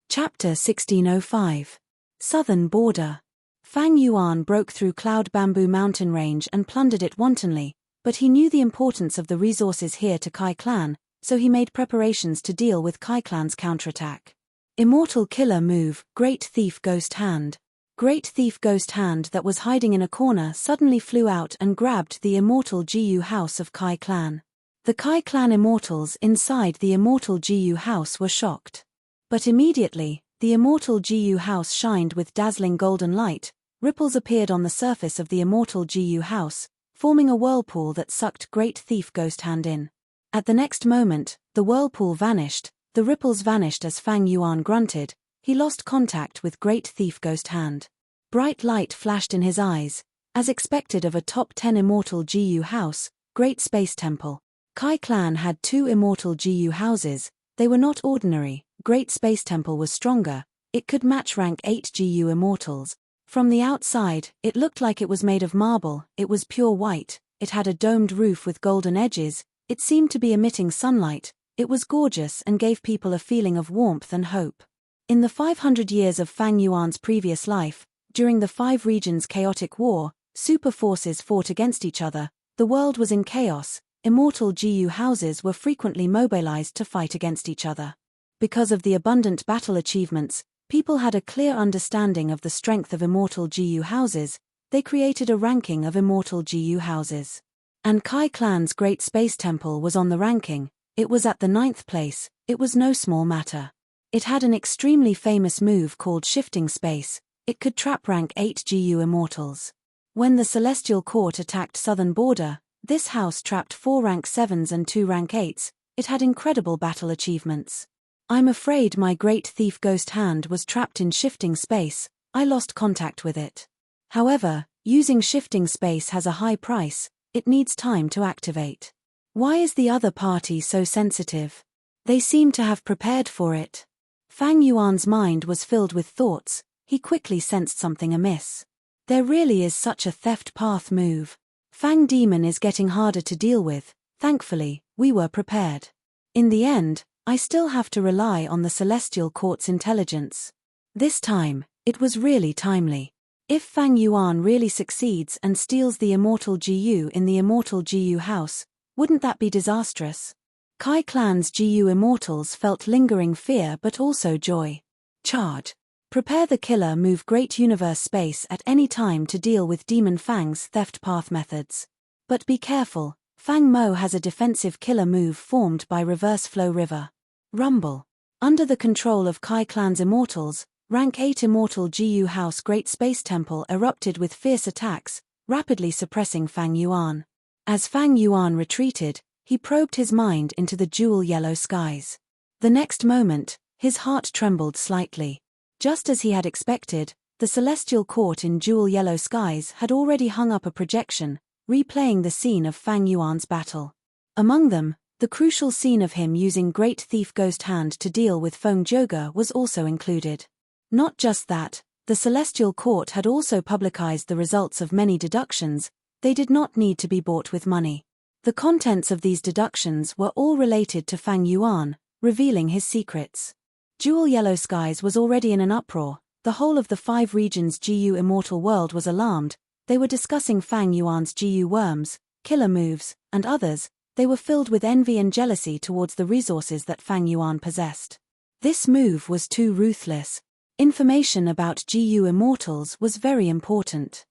Chapter 1605. Southern Border. Fang Yuan broke through Cloud Bamboo Mountain Range and plundered it wantonly, but he knew the importance of the resources here to Kai Clan, so he made preparations to deal with Kai Clan's counterattack. Immortal Killer Move, Great Thief Ghost Hand. Great Thief Ghost Hand that was hiding in a corner suddenly flew out and grabbed the immortal Gu house of Kai clan. The Kai clan immortals inside the immortal Gu house were shocked. But immediately, the immortal Gu house shined with dazzling golden light. Ripples appeared on the surface of the immortal Gu house, forming a whirlpool that sucked Great Thief Ghost Hand in. At the next moment, the whirlpool vanished, the ripples vanished as Fang Yuan grunted. He lost contact with Great Thief Ghost Hand. Bright light flashed in his eyes, as expected of a top 10 immortal Gu house, Great Space Temple. Kai clan had 2 immortal Gu houses. They were not ordinary. Great Space Temple was stronger. It could match rank 8 Gu immortals. From the outside, it looked like it was made of marble. It was pure white. It had a domed roof with golden edges. It seemed to be emitting sunlight. It was gorgeous and gave people a feeling of warmth and hope. In the 500 years of Fang Yuan's previous life, during the 5 regions' chaotic war, super forces fought against each other. The world was in chaos. Immortal Gu houses were frequently mobilized to fight against each other. Because of the abundant battle achievements, people had a clear understanding of the strength of immortal Gu houses. They created a ranking of immortal Gu houses. And Kai clan's Great Space Temple was on the ranking. It was at the 9th place. It was no small matter. It had an extremely famous move called Shifting Space. It could trap rank 8 Gu immortals. When the Celestial Court attacked Southern Border, this house trapped 4 rank 7s and 2 rank 8s. It had incredible battle achievements. I'm afraid my Great Thief Ghost Hand was trapped in Shifting Space. I lost contact with it. However, using Shifting Space has a high price. It needs time to activate. Why is the other party so sensitive? They seem to have prepared for it. Fang Yuan's mind was filled with thoughts. He quickly sensed something amiss. There really is such a theft path move. Fang Demon is getting harder to deal with. Thankfully, we were prepared. In the end, I still have to rely on the Celestial Court's intelligence. This time, it was really timely. If Fang Yuan really succeeds and steals the immortal Gu in the immortal Gu house, wouldn't that be disastrous? Kai clan's Gu immortals felt lingering fear but also joy. Charge. Prepare the killer move Great Universe Space at any time to deal with Demon Fang's theft path methods. But be careful, Fang Mo has a defensive killer move formed by Reverse Flow River. Rumble. Under the control of Kai clan's immortals, rank 8 immortal Gu house Great Space Temple erupted with fierce attacks, rapidly suppressing Fang Yuan. As Fang Yuan retreated, he probed his mind into the jewel yellow skies. The next moment, his heart trembled slightly. Just as he had expected, the Celestial Court in jewel yellow skies had already hung up a projection, replaying the scene of Fang Yuan's battle. Among them, the crucial scene of him using Great Thief Ghost Hand to deal with Feng Joga was also included. Not just that, the Celestial Court had also publicized the results of many deductions. They did not need to be bought with money. The contents of these deductions were all related to Fang Yuan, revealing his secrets. Jewel Yellow Skies was already in an uproar. The whole of the 5 regions' Gu immortal world was alarmed. They were discussing Fang Yuan's Gu worms, killer moves, and others. They were filled with envy and jealousy towards the resources that Fang Yuan possessed. This move was too ruthless. Information about Gu immortals was very important.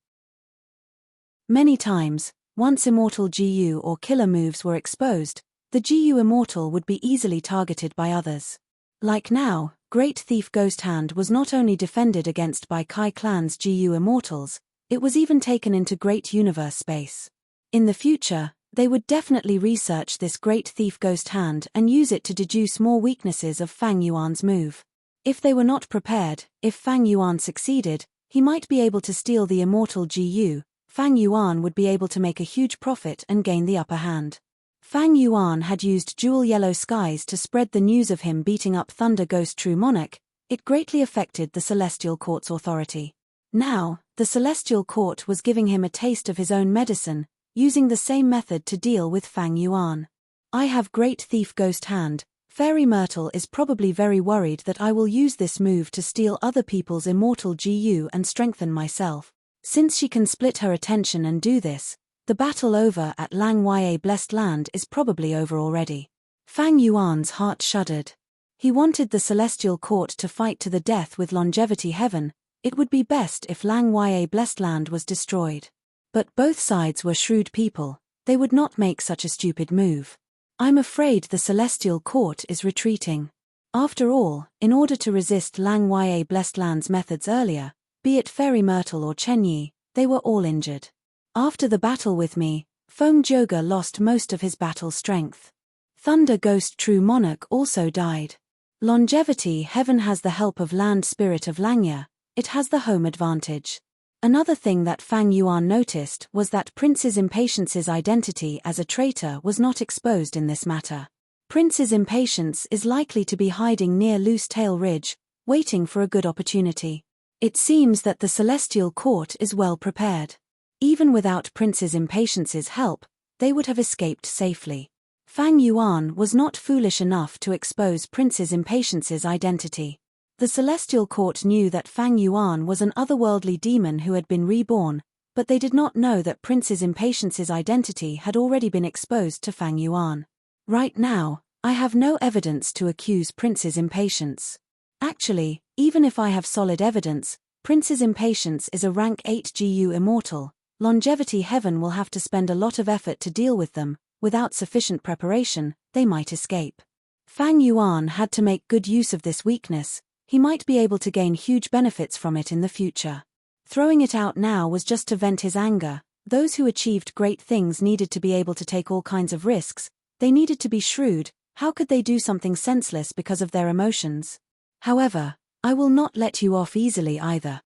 Many times, once immortal Gu or killer moves were exposed, the Gu immortal would be easily targeted by others. Like now, Great Thief Ghost Hand was not only defended against by Kai clan's Gu immortals, it was even taken into Great Universe Space. In the future, they would definitely research this Great Thief Ghost Hand and use it to deduce more weaknesses of Fang Yuan's move. If they were not prepared, if Fang Yuan succeeded, he might be able to steal the immortal Gu. Fang Yuan would be able to make a huge profit and gain the upper hand. Fang Yuan had used Jewel Yellow Skies to spread the news of him beating up Thunder Ghost True Monarch. It greatly affected the Celestial Court's authority. Now, the Celestial Court was giving him a taste of his own medicine, using the same method to deal with Fang Yuan. I have Great Thief Ghost Hand. Fairy Myrtle is probably very worried that I will use this move to steal other people's immortal Gu and strengthen myself. Since she can split her attention and do this, the battle over at Lang Ya Blessed Land is probably over already. Fang Yuan's heart shuddered. He wanted the Celestial Court to fight to the death with Longevity Heaven. It would be best if Lang Ya Blessed Land was destroyed. But both sides were shrewd people, they would not make such a stupid move. I'm afraid the Celestial Court is retreating. After all, in order to resist Lang Ya Blessed Land's methods earlier, be it Fairy Myrtle or Chenyi, they were all injured. After the battle with me, Feng Joga lost most of his battle strength. Thunder Ghost True Monarch also died. Longevity Heaven has the help of Land Spirit of Langya, it has the home advantage. Another thing that Fang Yuan noticed was that Prince's Impatience's identity as a traitor was not exposed in this matter. Prince's Impatience is likely to be hiding near Loose Tail Ridge, waiting for a good opportunity. It seems that the Celestial Court is well prepared. Even without Prince's Impatience's help, they would have escaped safely. Fang Yuan was not foolish enough to expose Prince's Impatience's identity. The Celestial Court knew that Fang Yuan was an otherworldly demon who had been reborn, but they did not know that Prince's Impatience's identity had already been exposed to Fang Yuan. Right now, I have no evidence to accuse Prince's Impatience. Actually, even if I have solid evidence, Prince's Impatience is a rank 8 GU immortal. Longevity Heaven will have to spend a lot of effort to deal with them. Without sufficient preparation, they might escape. Fang Yuan had to make good use of this weakness. He might be able to gain huge benefits from it in the future. Throwing it out now was just to vent his anger. Those who achieved great things needed to be able to take all kinds of risks. They needed to be shrewd. How could they do something senseless because of their emotions? However, I will not let you off easily either.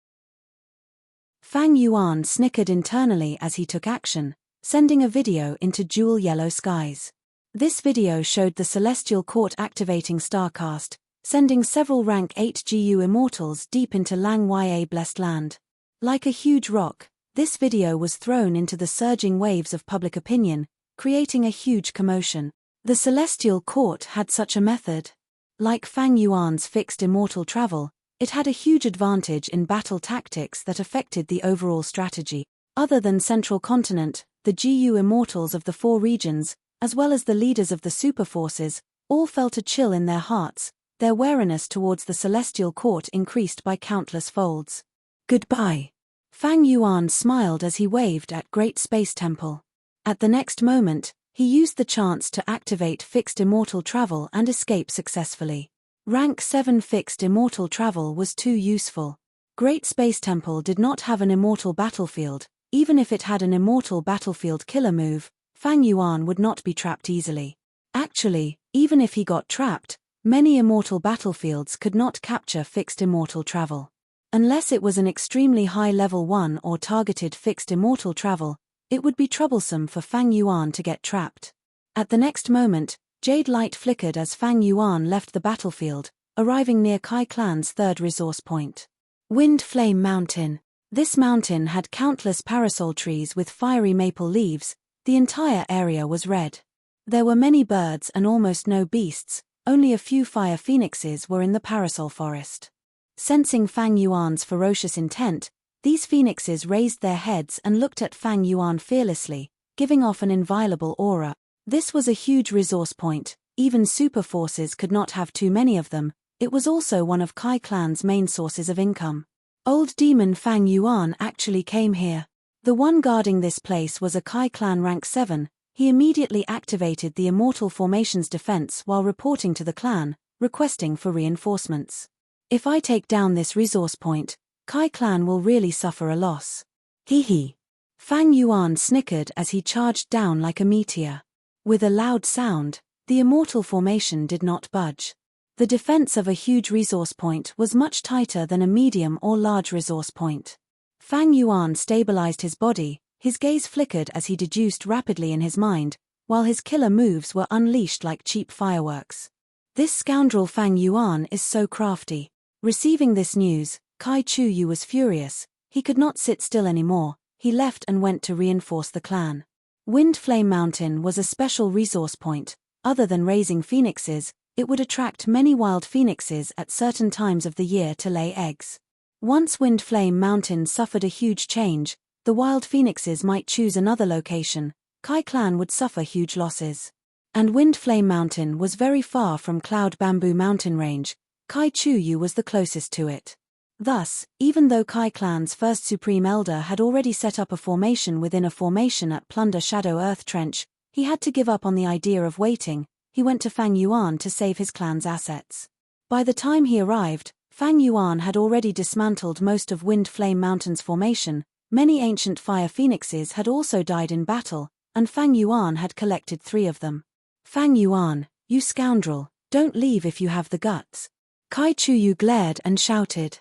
Fang Yuan snickered internally as he took action, sending a video into jewel yellow skies. This video showed the Celestial Court activating Starcast, sending several rank 8 GU immortals deep into Lang Ya Blessed Land. Like a huge rock, this video was thrown into the surging waves of public opinion, creating a huge commotion. The Celestial Court had such a method. Like Fang Yuan's fixed immortal travel, it had a huge advantage in battle tactics that affected the overall strategy. Other than Central Continent, the GU immortals of the 4 regions, as well as the leaders of the superforces, all felt a chill in their hearts. Their wariness towards the Celestial Court increased by countless folds. Goodbye. Fang Yuan smiled as he waved at Great Space Temple. At the next moment, he used the chance to activate Fixed Immortal Travel and escape successfully. Rank 7 Fixed Immortal Travel was too useful. Great Space Temple did not have an immortal battlefield. Even if it had an immortal battlefield killer move, Fang Yuan would not be trapped easily. Actually, even if he got trapped, many immortal battlefields could not capture Fixed Immortal Travel. Unless it was an extremely high level 1 or targeted Fixed Immortal Travel, it would be troublesome for Fang Yuan to get trapped. At the next moment, jade light flickered as Fang Yuan left the battlefield, arriving near Kai Clan's 3rd resource point. Wind Flame Mountain. This mountain had countless parasol trees with fiery maple leaves. The entire area was red. There were many birds and almost no beasts. Only a few fire phoenixes were in the parasol forest. Sensing Fang Yuan's ferocious intent, these phoenixes raised their heads and looked at Fang Yuan fearlessly, giving off an inviolable aura. This was a huge resource point. Even super forces could not have too many of them. It was also one of Kai Clan's main sources of income. Old demon Fang Yuan actually came here. The one guarding this place was a Kai Clan rank 7. He immediately activated the Immortal Formation's defense while reporting to the clan, requesting for reinforcements. If I take down this resource point, Kai Clan will really suffer a loss. Hee. Fang Yuan snickered as he charged down like a meteor. With a loud sound, the Immortal Formation did not budge. The defense of a huge resource point was much tighter than a medium or large resource point. Fang Yuan stabilized his body. His gaze flickered as he deduced rapidly in his mind, while his killer moves were unleashed like cheap fireworks. This scoundrel Fang Yuan is so crafty. Receiving this news, Kai Chu Yu was furious. He could not sit still anymore. He left and went to reinforce the clan. Wind Flame Mountain was a special resource point. Other than raising phoenixes, it would attract many wild phoenixes at certain times of the year to lay eggs. Once Wind Flame Mountain suffered a huge change, the wild phoenixes might choose another location. Kai Clan would suffer huge losses. And Wind Flame Mountain was very far from Cloud Bamboo Mountain Range. Kai Chu Yu was the closest to it. Thus, even though Kai Clan's first Supreme Elder had already set up a formation within a formation at Plunder Shadow Earth Trench, he had to give up on the idea of waiting. He went to Fang Yuan to save his clan's assets. By the time he arrived, Fang Yuan had already dismantled most of Wind Flame Mountain's formation, many ancient fire phoenixes had also died in battle, and Fang Yuan had collected 3 of them. Fang Yuan, you scoundrel, don't leave if you have the guts. Kai Chuyu glared and shouted.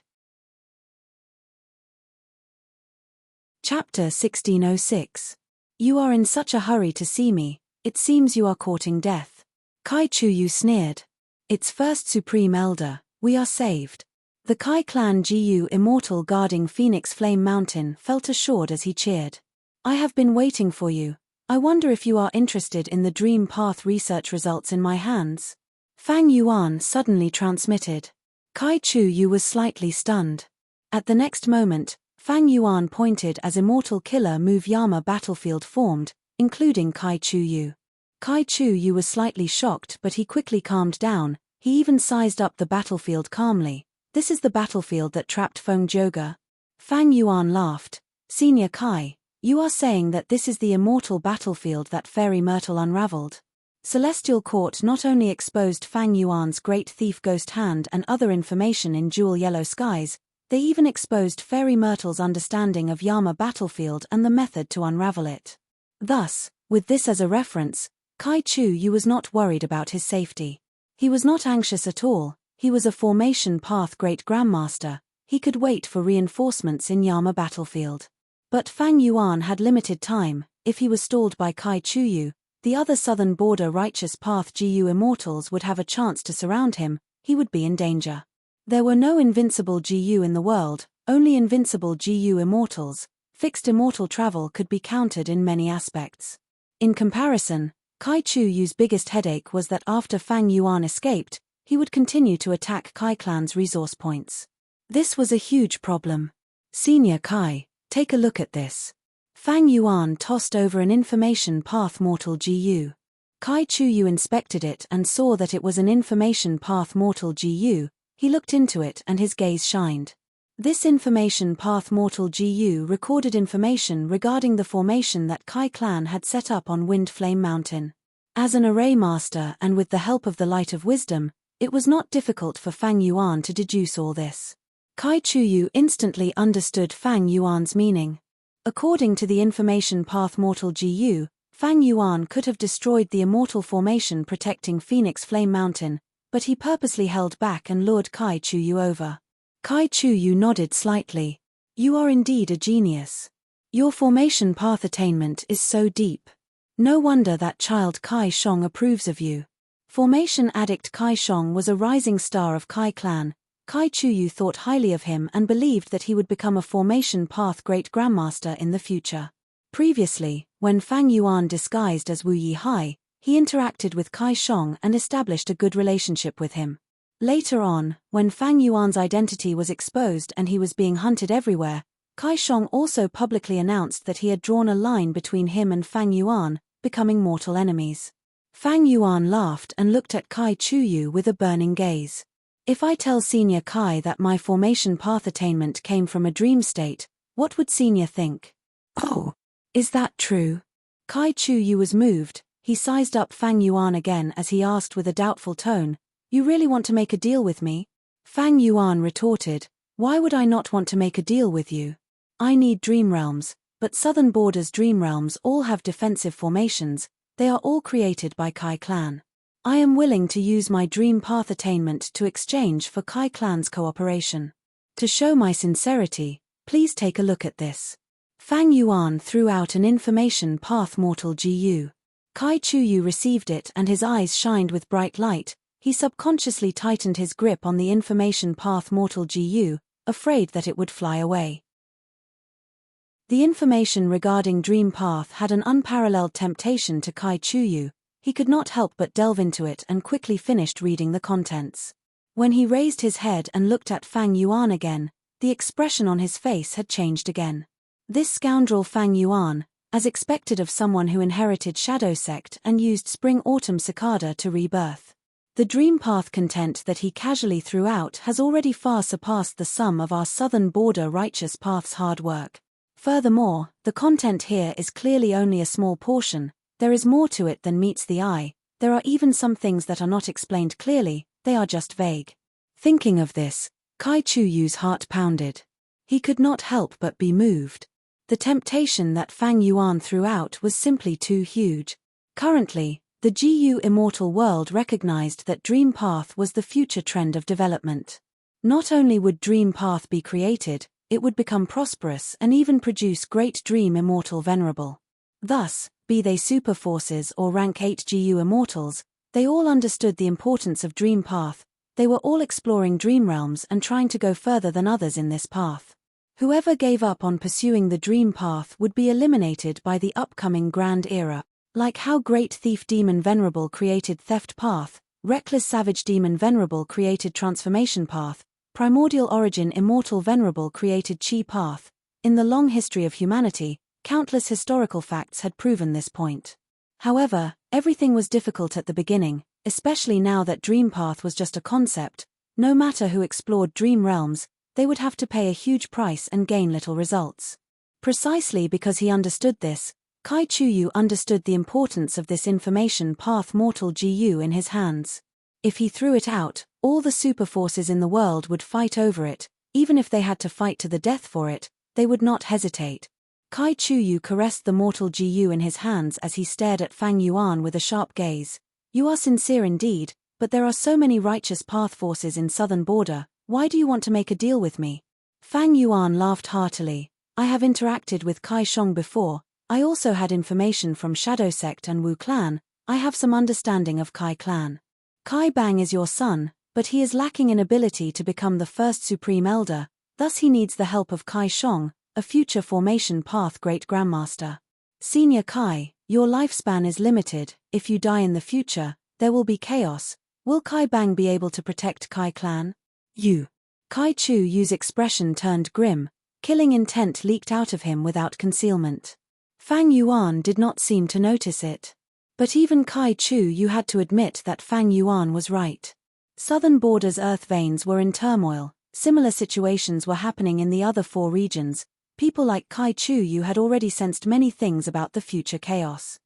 Chapter 1606. You are in such a hurry to see me, it seems you are courting death. Kai Chuyu sneered. Its first Supreme Elder, we are saved. The Kai Clan Gu immortal guarding Phoenix Flame Mountain felt assured as he cheered. I have been waiting for you. I wonder if you are interested in the Dream Path research results in my hands. Fang Yuan suddenly transmitted. Kai Chuyu was slightly stunned. At the next moment, Fang Yuan pointed as Immortal Killer Move Yama battlefield formed, including Kai Chuyu. Kai Chuyu was slightly shocked, but he quickly calmed down. He even sized up the battlefield calmly. This is the battlefield that trapped Feng Joga. Fang Yuan laughed. Senior Kai, you are saying that this is the immortal battlefield that Fairy Myrtle unraveled. Celestial Court not only exposed Fang Yuan's Great Thief Ghost Hand and other information in Jewel Yellow Skies, they even exposed Fairy Myrtle's understanding of Yama battlefield and the method to unravel it. Thus, with this as a reference, Kai Chuyu was not worried about his safety. He was not anxious at all. He was a Formation Path Great Grandmaster. He could wait for reinforcements in Yama battlefield. But Fang Yuan had limited time. If he was stalled by Kai Chuyu, the other Southern Border Righteous Path GU Immortals would have a chance to surround him. He would be in danger. There were no invincible GU in the world, only invincible GU Immortals. Fixed immortal travel could be countered in many aspects. In comparison, Kai Chuyu's biggest headache was that after Fang Yuan escaped, he would continue to attack Kai Clan's resource points. This was a huge problem. Senior Kai, take a look at this. Fang Yuan tossed over an information path mortal GU. Kai Chuyu inspected it and saw that it was an information path mortal GU. He looked into it and his gaze shined. This information path mortal GU recorded information regarding the formation that Kai Clan had set up on Wind Flame Mountain. As an array master and with the help of the Light of Wisdom, it was not difficult for Fang Yuan to deduce all this. Kai Chuyu instantly understood Fang Yuan's meaning. According to the information path mortal GU, Fang Yuan could have destroyed the immortal formation protecting Phoenix Flame Mountain, but he purposely held back and lured Kai Chuyu over. Kai Chuyu nodded slightly. You are indeed a genius. Your formation path attainment is so deep. No wonder that child Kai Shong approves of you. Formation addict Kai Shong was a rising star of Kai Clan. Kai Chuyu thought highly of him and believed that he would become a formation path great grandmaster in the future. Previously, when Fang Yuan disguised as Wu Yihai, he interacted with Kai Shong and established a good relationship with him. Later on, when Fang Yuan's identity was exposed and he was being hunted everywhere, Kai Shong also publicly announced that he had drawn a line between him and Fang Yuan, becoming mortal enemies. Fang Yuan laughed and looked at Kai Chuyu with a burning gaze. If I tell Senior Kai that my formation path attainment came from a dream state, what would Senior think? Oh, is that true? Kai Chuyu was moved. He sized up Fang Yuan again as he asked with a doubtful tone, You really want to make a deal with me? Fang Yuan retorted, Why would I not want to make a deal with you? I need dream realms, but Southern Border's dream realms all have defensive formations. They are all created by Kai Clan. I am willing to use my dream path attainment to exchange for Kai Clan's cooperation. To show my sincerity, please take a look at this. Fang Yuan threw out an information path mortal GU. Kai Chuyu received it and his eyes shined with bright light. He subconsciously tightened his grip on the information path mortal GU, afraid that it would fly away. The information regarding Dream Path had an unparalleled temptation to Kai Chuyu. He could not help but delve into it and quickly finished reading the contents. When he raised his head and looked at Fang Yuan again, the expression on his face had changed again. This scoundrel Fang Yuan, as expected of someone who inherited Shadow Sect and used Spring-Autumn Cicada to rebirth. The dream path content that he casually threw out has already far surpassed the sum of our southern border righteous path's hard work. Furthermore, the content here is clearly only a small portion. There is more to it than meets the eye. There are even some things that are not explained clearly, they are just vague. Thinking of this, Kai Chu-yu's heart pounded. He could not help but be moved. The temptation that Fang Yuan threw out was simply too huge. Currently, the GU Immortal world recognized that Dream Path was the future trend of development. Not only would Dream Path be created, it would become prosperous and even produce great Dream Immortal Venerable. Thus, be they super forces or rank 8 GU Immortals, they all understood the importance of Dream Path. They were all exploring dream realms and trying to go further than others in this path. Whoever gave up on pursuing the Dream Path would be eliminated by the upcoming Grand Era. Like how Great Thief Demon Venerable created Theft Path, Reckless Savage Demon Venerable created Transformation Path, Primordial Origin Immortal Venerable created Chi Path. In the long history of humanity, countless historical facts had proven this point. However, everything was difficult at the beginning, especially now that Dream Path was just a concept. No matter who explored dream realms, they would have to pay a huge price and gain little results. Precisely because he understood this, Kai Chu-yu understood the importance of this information path mortal GU in his hands. If he threw it out, all the super forces in the world would fight over it. Even if they had to fight to the death for it, they would not hesitate. Kai Chu-yu caressed the mortal GU in his hands as he stared at Fang Yuan with a sharp gaze. You are sincere indeed, but there are so many righteous path forces in southern border, why do you want to make a deal with me? Fang Yuan laughed heartily. I have interacted with Kai Shong before. I also had information from Shadow Sect and Wu Clan. I have some understanding of Kai Clan. Kai Bang is your son, but he is lacking in ability to become the first Supreme Elder, thus he needs the help of Kai Shong, a future formation path Great Grandmaster. Senior Kai, your lifespan is limited. If you die in the future, there will be chaos. Will Kai Bang be able to protect Kai Clan? You. Kai Chu-yu's expression turned grim. Killing intent leaked out of him without concealment. Fang Yuan did not seem to notice it. But even Kai Chu-yu had to admit that Fang Yuan was right. Southern border's earth veins were in turmoil. Similar situations were happening in the other 4 regions. People like Kai Chu-yu had already sensed many things about the future chaos.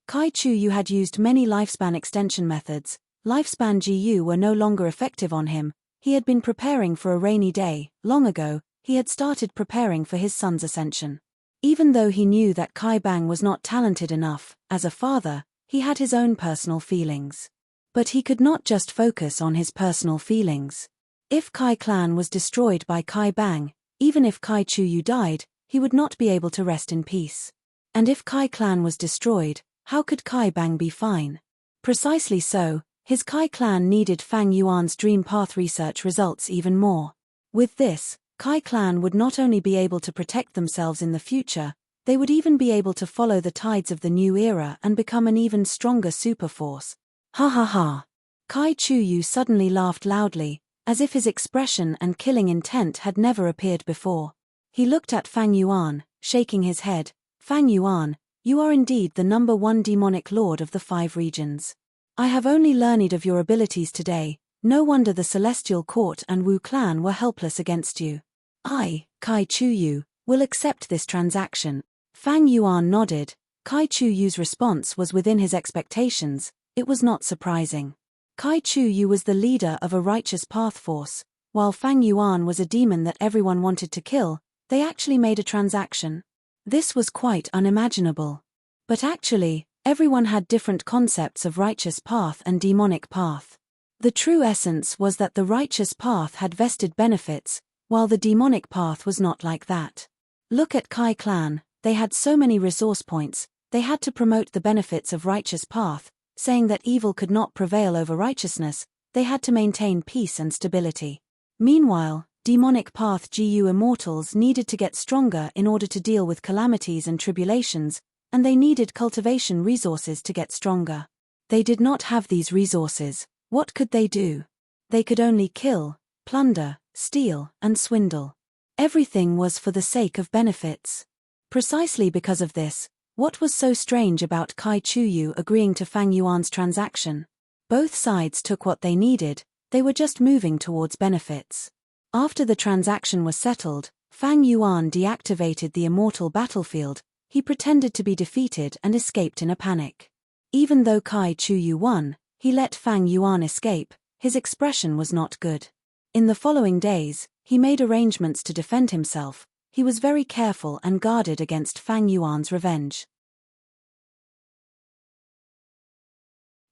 Kai Chu-yu had used many lifespan extension methods. Lifespan GU were no longer effective on him. He had been preparing for a rainy day. Long ago, he had started preparing for his son's ascension. Even though he knew that Kai Bang was not talented enough, as a father, he had his own personal feelings. But he could not just focus on his personal feelings. If Kai Clan was destroyed by Kai Bang, even if Kai Chu-yu died, he would not be able to rest in peace. And if Kai Clan was destroyed, how could Kai Bang be fine? Precisely so, his Kai Clan needed Fang Yuan's Dream Path research results even more. With this, Kai Clan would not only be able to protect themselves in the future, they would even be able to follow the tides of the new era and become an even stronger superforce. Ha ha ha. Kai Chu-yu suddenly laughed loudly, as if his expression and killing intent had never appeared before. He looked at Fang Yuan, shaking his head. Fang Yuan, you are indeed the number 1 demonic lord of the 5 regions. I have only learned of your abilities today. No wonder the Celestial Court and Wu Clan were helpless against you. I, Kai Chu-yu, will accept this transaction. Fang Yuan nodded. Kai Chu-yu's response was within his expectations. It was not surprising. Kai Chu-yu was the leader of a righteous path force, while Fang Yuan was a demon that everyone wanted to kill. They actually made a transaction. This was quite unimaginable. But actually, everyone had different concepts of righteous path and demonic path. The true essence was that the righteous path had vested benefits, while the demonic path was not like that. Look at Kai Clan, they had so many resource points, they had to promote the benefits of righteous path, saying that evil could not prevail over righteousness, they had to maintain peace and stability. Meanwhile, demonic path GU immortals needed to get stronger in order to deal with calamities and tribulations, and they needed cultivation resources to get stronger. They did not have these resources. What could they do? They could only kill, plunder, steal, and swindle. Everything was for the sake of benefits. Precisely because of this, what was so strange about Kai Chu-yu agreeing to Fang Yuan's transaction? Both sides took what they needed, they were just moving towards benefits. After the transaction was settled, Fang Yuan deactivated the immortal battlefield. He pretended to be defeated and escaped in a panic. Even though Kai Chuyu won, he let Fang Yuan escape. His expression was not good. In the following days, he made arrangements to defend himself. He was very careful and guarded against Fang Yuan's revenge.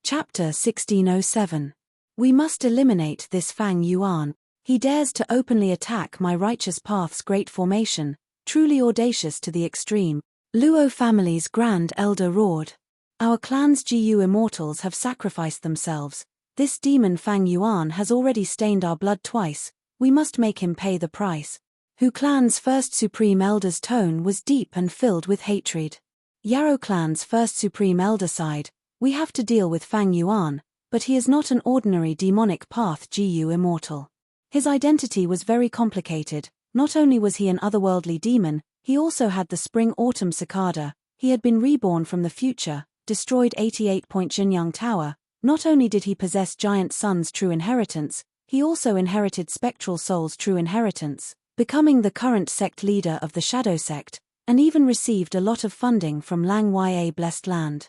Chapter 1607. We must eliminate this Fang Yuan. He dares to openly attack my righteous path's great formation, truly audacious to the extreme. Luo family's grand elder roared. Our clan's Gu immortals have sacrificed themselves. This demon Fang Yuan has already stained our blood twice. We must make him pay the price. Hu clan's first supreme elder's tone was deep and filled with hatred. Yarrow clan's first supreme elder sighed. We have to deal with Fang Yuan, but he is not an ordinary demonic path Gu immortal. His identity was very complicated. Not only was he an otherworldly demon, he also had the spring-autumn cicada. He had been reborn from the future, destroyed 88-point Jinyang Tower. Not only did he possess Giant Sun's true inheritance, he also inherited Spectral Soul's true inheritance, becoming the current sect leader of the Shadow Sect, and even received a lot of funding from Lang Ya Blessed Land.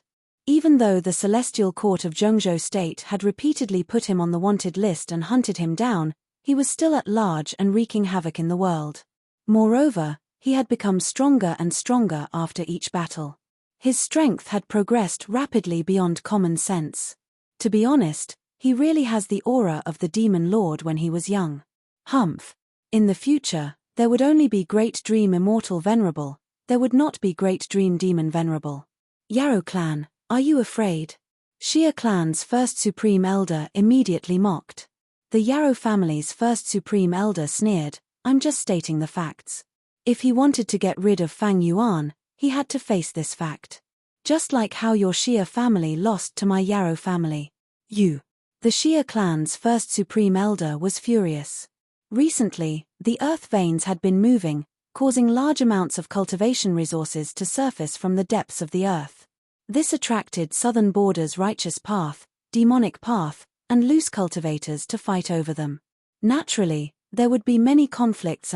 Even though the Celestial Court of Zhengzhou State had repeatedly put him on the wanted list and hunted him down, he was still at large and wreaking havoc in the world. Moreover, he had become stronger and stronger after each battle. His strength had progressed rapidly beyond common sense. To be honest, he really has the aura of the Demon Lord when he was young. Humph. In the future, there would only be Great Dream Immortal Venerable, there would not be Great Dream Demon Venerable. Yarrow clan, are you afraid? Xia clan's first supreme elder immediately mocked. The Yarrow family's first supreme elder sneered, I'm just stating the facts. If he wanted to get rid of Fang Yuan, he had to face this fact. Just like how your Xia family lost to my Yarrow family. The Xia clan's first supreme elder was furious. Recently, the earth veins had been moving, causing large amounts of cultivation resources to surface from the depths of the earth. This attracted Southern Border's righteous path, demonic path, and loose cultivators to fight over them. Naturally, there would be many conflicts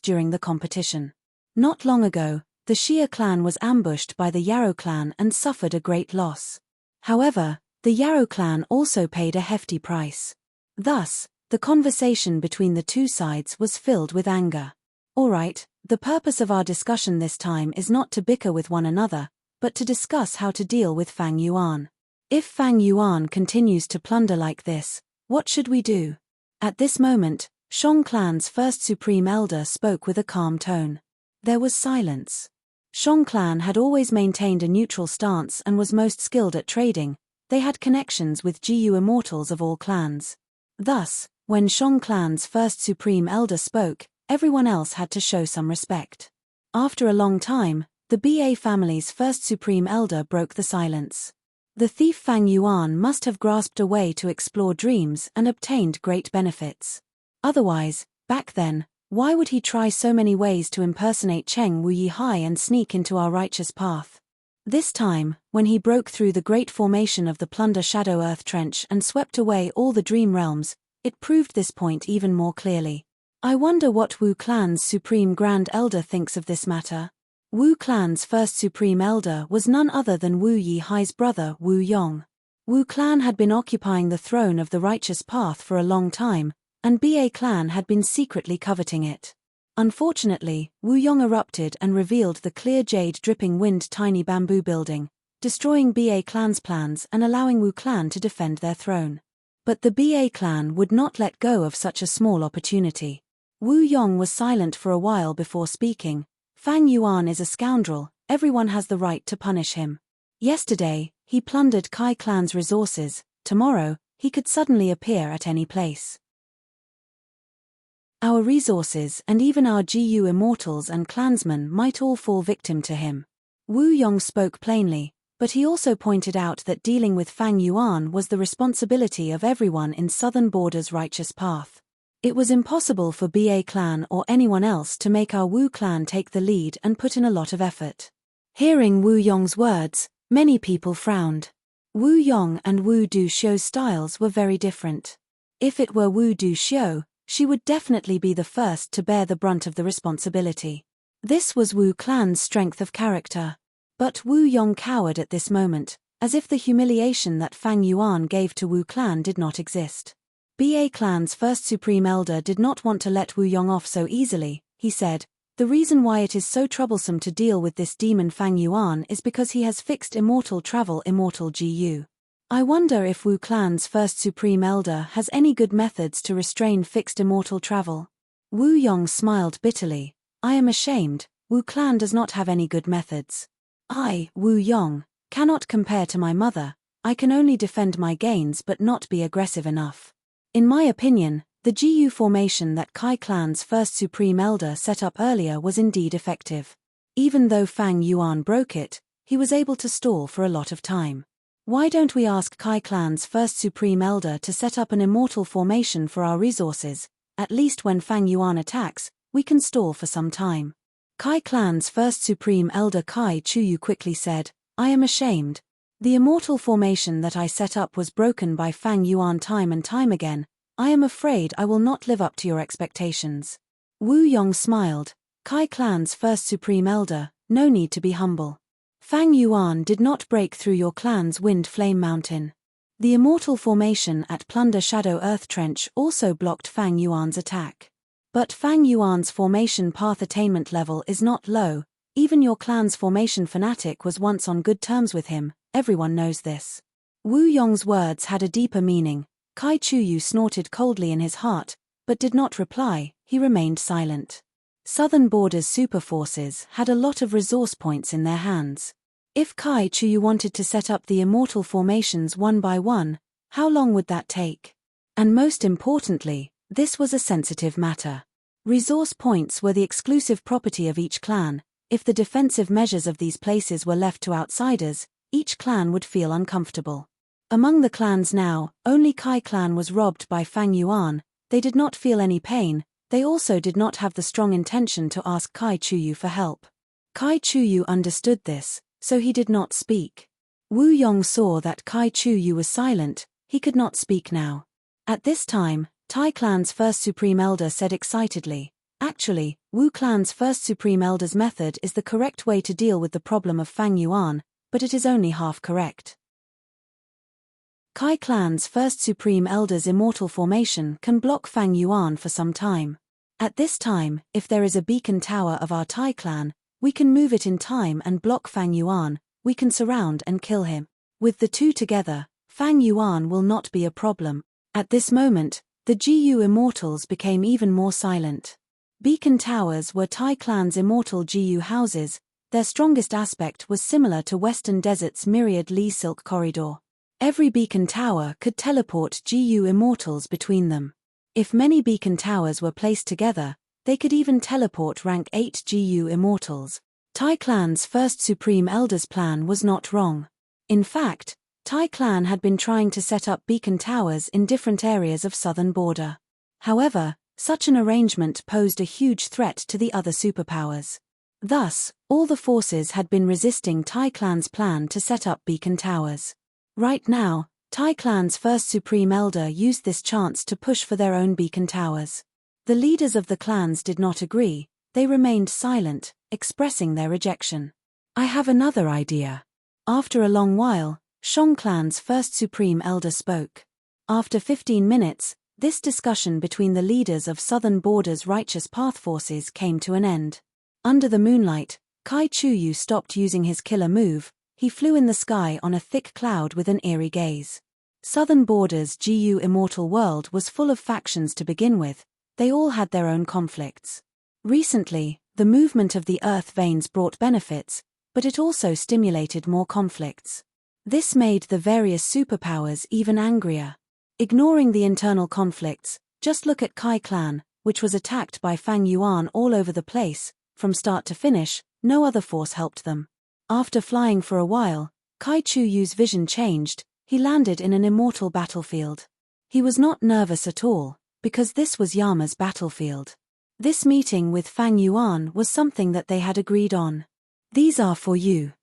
during the competition. Not long ago, the Xia clan was ambushed by the Yarrow clan and suffered a great loss. However, the Yarrow clan also paid a hefty price. Thus, the conversation between the two sides was filled with anger. Alright, the purpose of our discussion this time is not to bicker with one another, but to discuss how to deal with Fang Yuan. If Fang Yuan continues to plunder like this, what should we do? At this moment, Shong clan's first supreme elder spoke with a calm tone. There was silence. Shong clan had always maintained a neutral stance and was most skilled at trading. They had connections with Gu immortals of all clans. Thus, when Shong clan's first supreme elder spoke, everyone else had to show some respect. After a long time, the Ba family's first supreme elder broke the silence. The thief Fang Yuan must have grasped a way to explore dreams and obtained great benefits. Otherwise, back then, why would he try so many ways to impersonate Cheng Wu Yihai and sneak into our righteous path? This time, when he broke through the great formation of the Plunder Shadow Earth Trench and swept away all the dream realms, it proved this point even more clearly. I wonder what Wu clan's Supreme Grand Elder thinks of this matter. Wu clan's first Supreme Elder was none other than Wu Yihai's brother Wu Yong. Wu clan had been occupying the throne of the righteous path for a long time, and Ba clan had been secretly coveting it. Unfortunately, Wu Yong erupted and revealed the clear jade dripping wind tiny bamboo building, destroying Ba clan's plans and allowing Wu clan to defend their throne. But the Ba clan would not let go of such a small opportunity. Wu Yong was silent for a while before speaking. Fang Yuan is a scoundrel, everyone has the right to punish him. Yesterday, he plundered Kai clan's resources, tomorrow, he could suddenly appear at any place. Our resources and even our Gu immortals and clansmen might all fall victim to him. Wu Yong spoke plainly, but he also pointed out that dealing with Fang Yuan was the responsibility of everyone in Southern Border's righteous path. It was impossible for Ba clan or anyone else to make our Wu clan take the lead and put in a lot of effort. Hearing Wu Yong's words, many people frowned. Wu Yong and Wu Duxiu's styles were very different. If it were Wu Duxiu, she would definitely be the first to bear the brunt of the responsibility. This was Wu Clan's strength of character. But Wu Yong cowered at this moment, as if the humiliation that Fang Yuan gave to Wu Clan did not exist. Ba Clan's first supreme elder did not want to let Wu Yong off so easily, he said. The reason why it is so troublesome to deal with this demon Fang Yuan is because he has fixed immortal travel immortal GU. I wonder if Wu Clan's first supreme elder has any good methods to restrain fixed immortal travel. Wu Yong smiled bitterly. I am ashamed, Wu Clan does not have any good methods. I, Wu Yong, cannot compare to my mother. I can only defend my gains but not be aggressive enough. In my opinion, the GU formation that Kai Clan's first supreme elder set up earlier was indeed effective. Even though Fang Yuan broke it, he was able to stall for a lot of time. Why don't we ask Kai Clan's first supreme elder to set up an immortal formation for our resources? At least when Fang Yuan attacks, we can stall for some time. Kai Clan's first supreme elder Kai Chuyu quickly said, I am ashamed. The immortal formation that I set up was broken by Fang Yuan time and time again. I am afraid I will not live up to your expectations. Wu Yong smiled. Kai Clan's first supreme elder, no need to be humble. Fang Yuan did not break through your clan's wind flame mountain. The immortal formation at Plunder Shadow Earth Trench also blocked Fang Yuan's attack. But Fang Yuan's formation path attainment level is not low. Even your clan's formation fanatic was once on good terms with him, everyone knows this. Wu Yong's words had a deeper meaning. Kai Chuyu snorted coldly in his heart, but did not reply, he remained silent. Southern Border's super forces had a lot of resource points in their hands. If Kai Chuyu wanted to set up the immortal formations one by one, how long would that take? And most importantly, this was a sensitive matter. Resource points were the exclusive property of each clan. If the defensive measures of these places were left to outsiders, each clan would feel uncomfortable. Among the clans now, only Kai Clan was robbed by Fang Yuan. They did not feel any pain. They also did not have the strong intention to ask Kai Chuyu for help. Kai Chuyu understood this, so he did not speak. Wu Yong saw that Kai Chuyu was silent. He could not speak now. At this time, Tai Clan's first supreme elder said excitedly, actually, Wu Clan's first supreme elder's method is the correct way to deal with the problem of Fang Yuan, but it is only half correct. Kai Clan's first supreme elder's immortal formation can block Fang Yuan for some time. At this time, if there is a beacon tower of our Tai Clan, we can move it in time and block Fang Yuan. We can surround and kill him. With the two together, Fang Yuan will not be a problem. At this moment, the GU immortals became even more silent. Beacon towers were Tai Clan's immortal GU houses. Their strongest aspect was similar to Western Desert's myriad Li Silk Corridor. Every beacon tower could teleport GU immortals between them. If many beacon towers were placed together, they could even teleport rank 8 GU immortals. Tai Clan's first supreme elder's plan was not wrong. In fact, Tai Clan had been trying to set up beacon towers in different areas of Southern Border. However, such an arrangement posed a huge threat to the other superpowers. Thus, all the forces had been resisting Tai Clan's plan to set up beacon towers. Right now, Tai Clan's first supreme elder used this chance to push for their own beacon towers. The leaders of the clans did not agree. They remained silent, expressing their rejection. I have another idea. After a long while, Shang Clan's first supreme elder spoke. After 15 minutes, this discussion between the leaders of Southern Border's righteous path forces came to an end. Under the moonlight, Kai Chuyu stopped using his killer move. He flew in the sky on a thick cloud with an eerie gaze. Southern Border's GU immortal world was full of factions to begin with. They all had their own conflicts. Recently, the movement of the earth veins brought benefits, but it also stimulated more conflicts. This made the various superpowers even angrier. Ignoring the internal conflicts, just look at Kai Clan, which was attacked by Fang Yuan all over the place. From start to finish, no other force helped them. After flying for a while, Kai Chuyu's vision changed. He landed in an immortal battlefield. He was not nervous at all, because this was Yama's battlefield. This meeting with Fang Yuan was something that they had agreed on. These are for you.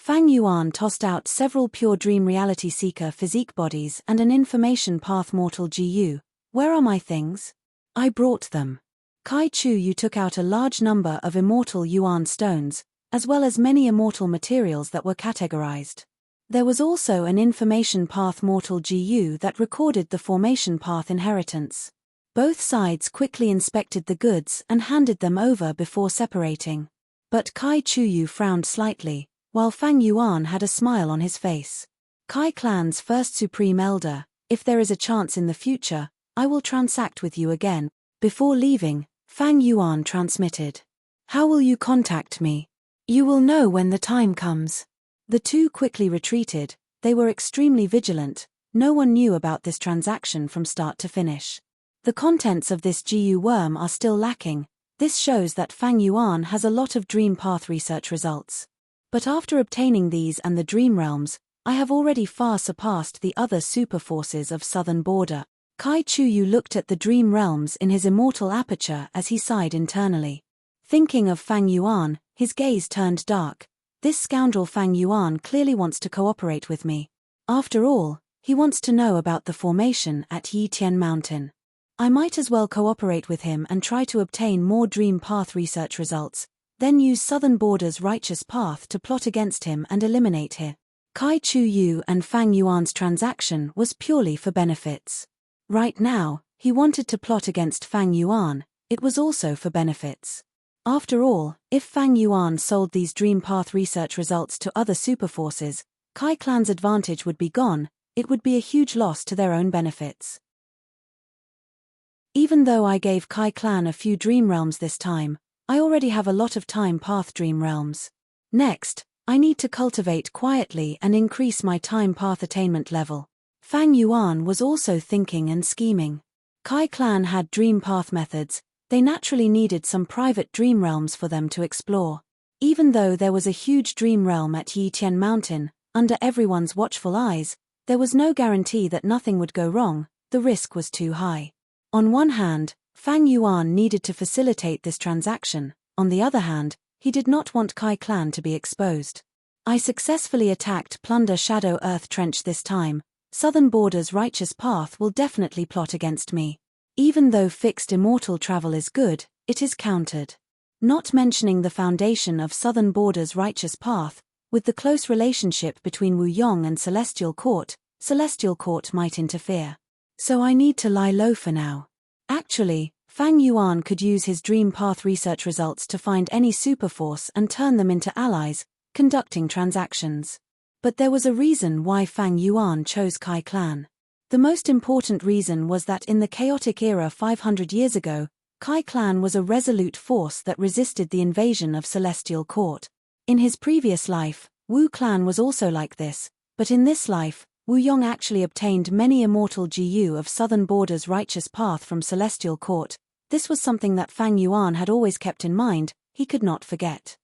Fang Yuan tossed out several pure dream reality seeker physique bodies and an information path mortal GU. Where are my things? I brought them. Kai Chu Yu took out a large number of immortal Yuan stones, as well as many immortal materials that were categorized. There was also an information path mortal GU that recorded the formation path inheritance. Both sides quickly inspected the goods and handed them over before separating. But Kai Chu Yu frowned slightly, while Fang Yuan had a smile on his face. Kai Clan's first Supreme Elder, if there is a chance in the future, I will transact with you again. Before leaving, Fang Yuan transmitted. How will you contact me? You will know when the time comes. The two quickly retreated. They were extremely vigilant. No one knew about this transaction from start to finish. The contents of this GU worm are still lacking. This shows that Fang Yuan has a lot of dream path research results. But after obtaining these and the dream realms, I have already far surpassed the other super forces of Southern Border. Kai Chu Yu looked at the dream realms in his immortal aperture as he sighed internally. Thinking of Fang Yuan, his gaze turned dark. This scoundrel Fang Yuan clearly wants to cooperate with me. After all, he wants to know about the formation at Yitian Mountain. I might as well cooperate with him and try to obtain more dream path research results, then use Southern Border's righteous path to plot against him and eliminate him. Kai Chu Yu and Fang Yuan's transaction was purely for benefits. Right now, he wanted to plot against Fang Yuan. It was also for benefits. After all, if Fang Yuan sold these dream path research results to other superforces, Kai Clan's advantage would be gone. It would be a huge loss to their own benefits. Even though I gave Kai Clan a few dream realms this time, I already have a lot of time path dream realms. Next, I need to cultivate quietly and increase my time path attainment level. Fang Yuan was also thinking and scheming. Kai Clan had dream path methods. They naturally needed some private dream realms for them to explore. Even though there was a huge dream realm at Yitian Mountain, under everyone's watchful eyes, there was no guarantee that nothing would go wrong. The risk was too high. On one hand, Fang Yuan needed to facilitate this transaction. On the other hand, he did not want Kai Clan to be exposed. I successfully attacked Plunder Shadow Earth Trench this time. Southern Border's righteous path will definitely plot against me. Even though fixed immortal travel is good, it is countered. Not mentioning the foundation of Southern Border's righteous path, with the close relationship between Wu Yong and Celestial Court might interfere. So I need to lie low for now. Actually, Fang Yuan could use his dream path research results to find any superforce and turn them into allies, conducting transactions. But there was a reason why Fang Yuan chose Kai Clan. The most important reason was that in the chaotic era 500 years ago, Kai Clan was a resolute force that resisted the invasion of Celestial Court. In his previous life, Wu Clan was also like this, but in this life, Wu Yong actually obtained many immortal GU of Southern Border's righteous path from Celestial Court. This was something that Fang Yuan had always kept in mind. He could not forget.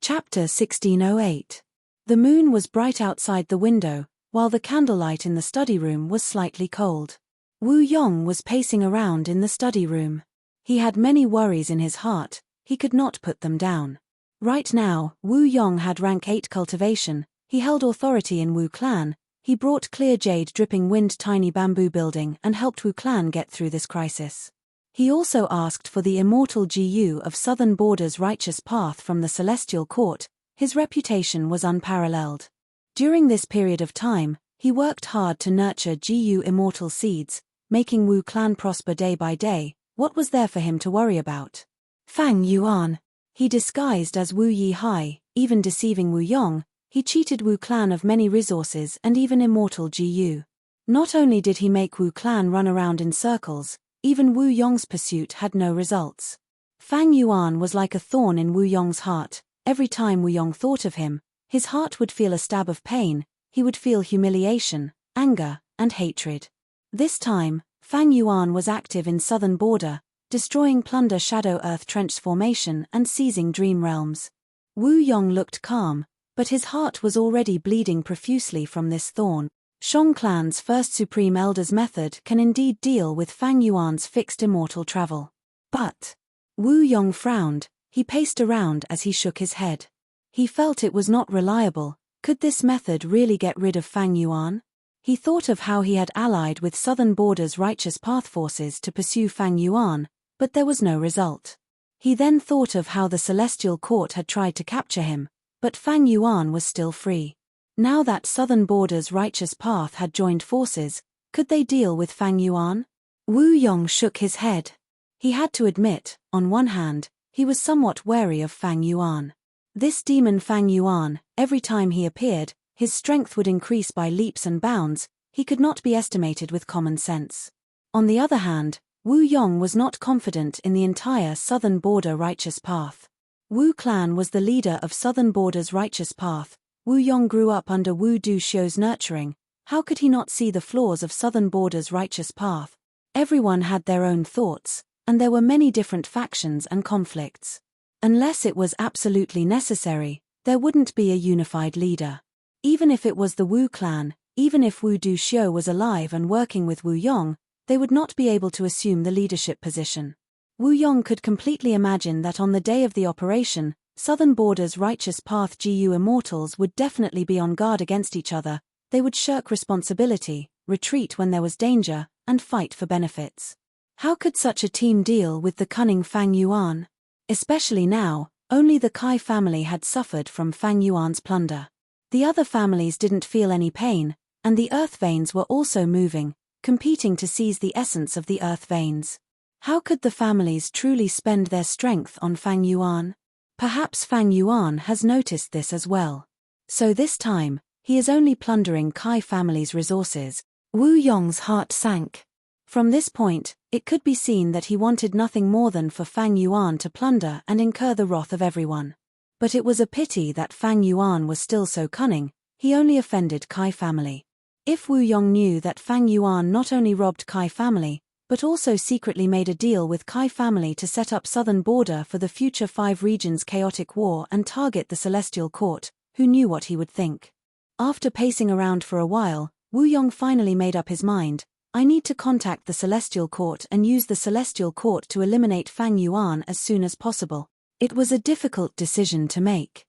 Chapter 1608. The moon was bright outside the window, while the candlelight in the study room was slightly cold. Wu Yong was pacing around in the study room. He had many worries in his heart. He could not put them down. Right now, Wu Yong had rank 8 cultivation. He held authority in Wu Clan. He brought clear jade dripping wind tiny bamboo building and helped Wu Clan get through this crisis. He also asked for the immortal GU of Southern Border's righteous path from the Celestial Court. His reputation was unparalleled. During this period of time, he worked hard to nurture GU immortal seeds, making Wu Clan prosper day by day. What was there for him to worry about? Fang Yuan. He disguised as Wu Yihai, even deceiving Wu Yong. He cheated Wu Clan of many resources and even immortal GU. Not only did he make Wu Clan run around in circles, even Wu Yong's pursuit had no results. Fang Yuan was like a thorn in Wu Yong's heart. Every time Wu Yong thought of him, his heart would feel a stab of pain. He would feel humiliation, anger, and hatred. This time, Fang Yuan was active in Southern Border, destroying Plunder Shadow Earth Trench formation and seizing dream realms. Wu Yong looked calm, but his heart was already bleeding profusely from this thorn. Shang Clan's first Supreme Elder's method can indeed deal with Fang Yuan's fixed immortal travel. But Wu Yong frowned. He paced around as he shook his head. He felt it was not reliable. Could this method really get rid of Fang Yuan? He thought of how he had allied with Southern Border's righteous path forces to pursue Fang Yuan, but there was no result. He then thought of how the Celestial Court had tried to capture him, but Fang Yuan was still free. Now that Southern Border's righteous path had joined forces, could they deal with Fang Yuan? Wu Yong shook his head. He had to admit, on one hand, he was somewhat wary of Fang Yuan. This demon Fang Yuan, every time he appeared, his strength would increase by leaps and bounds. He could not be estimated with common sense. On the other hand, Wu Yong was not confident in the entire Southern Border righteous path. Wu Clan was the leader of Southern Border's righteous path. Wu Yong grew up under Wu Du Xiu's nurturing. How could he not see the flaws of Southern Border's righteous path? Everyone had their own thoughts, and there were many different factions and conflicts. Unless it was absolutely necessary, there wouldn't be a unified leader. Even if it was the Wu Clan, even if Wu Du Xiu was alive and working with Wu Yong, they would not be able to assume the leadership position. Wu Yong could completely imagine that on the day of the operation, Southern Border's righteous path GU immortals would definitely be on guard against each other. They would shirk responsibility, retreat when there was danger, and fight for benefits. How could such a team deal with the cunning Fang Yuan? Especially now, only the Kai family had suffered from Fang Yuan's plunder. The other families didn't feel any pain, and the earth veins were also moving, competing to seize the essence of the earth veins. How could the families truly spend their strength on Fang Yuan? Perhaps Fang Yuan has noticed this as well. So this time, he is only plundering Kai family's resources. Wu Yong's heart sank. From this point, it could be seen that he wanted nothing more than for Fang Yuan to plunder and incur the wrath of everyone. But it was a pity that Fang Yuan was still so cunning. He only offended Kai family. If Wu Yong knew that Fang Yuan not only robbed Kai family, but also secretly made a deal with Kai family to set up Southern Border for the future 5 regions chaotic war and target the Celestial Court, who knew what he would think? After pacing around for a while, Wu Yong finally made up his mind. I need to contact the Celestial Court and use the Celestial Court to eliminate Fang Yuan as soon as possible. It was a difficult decision to make.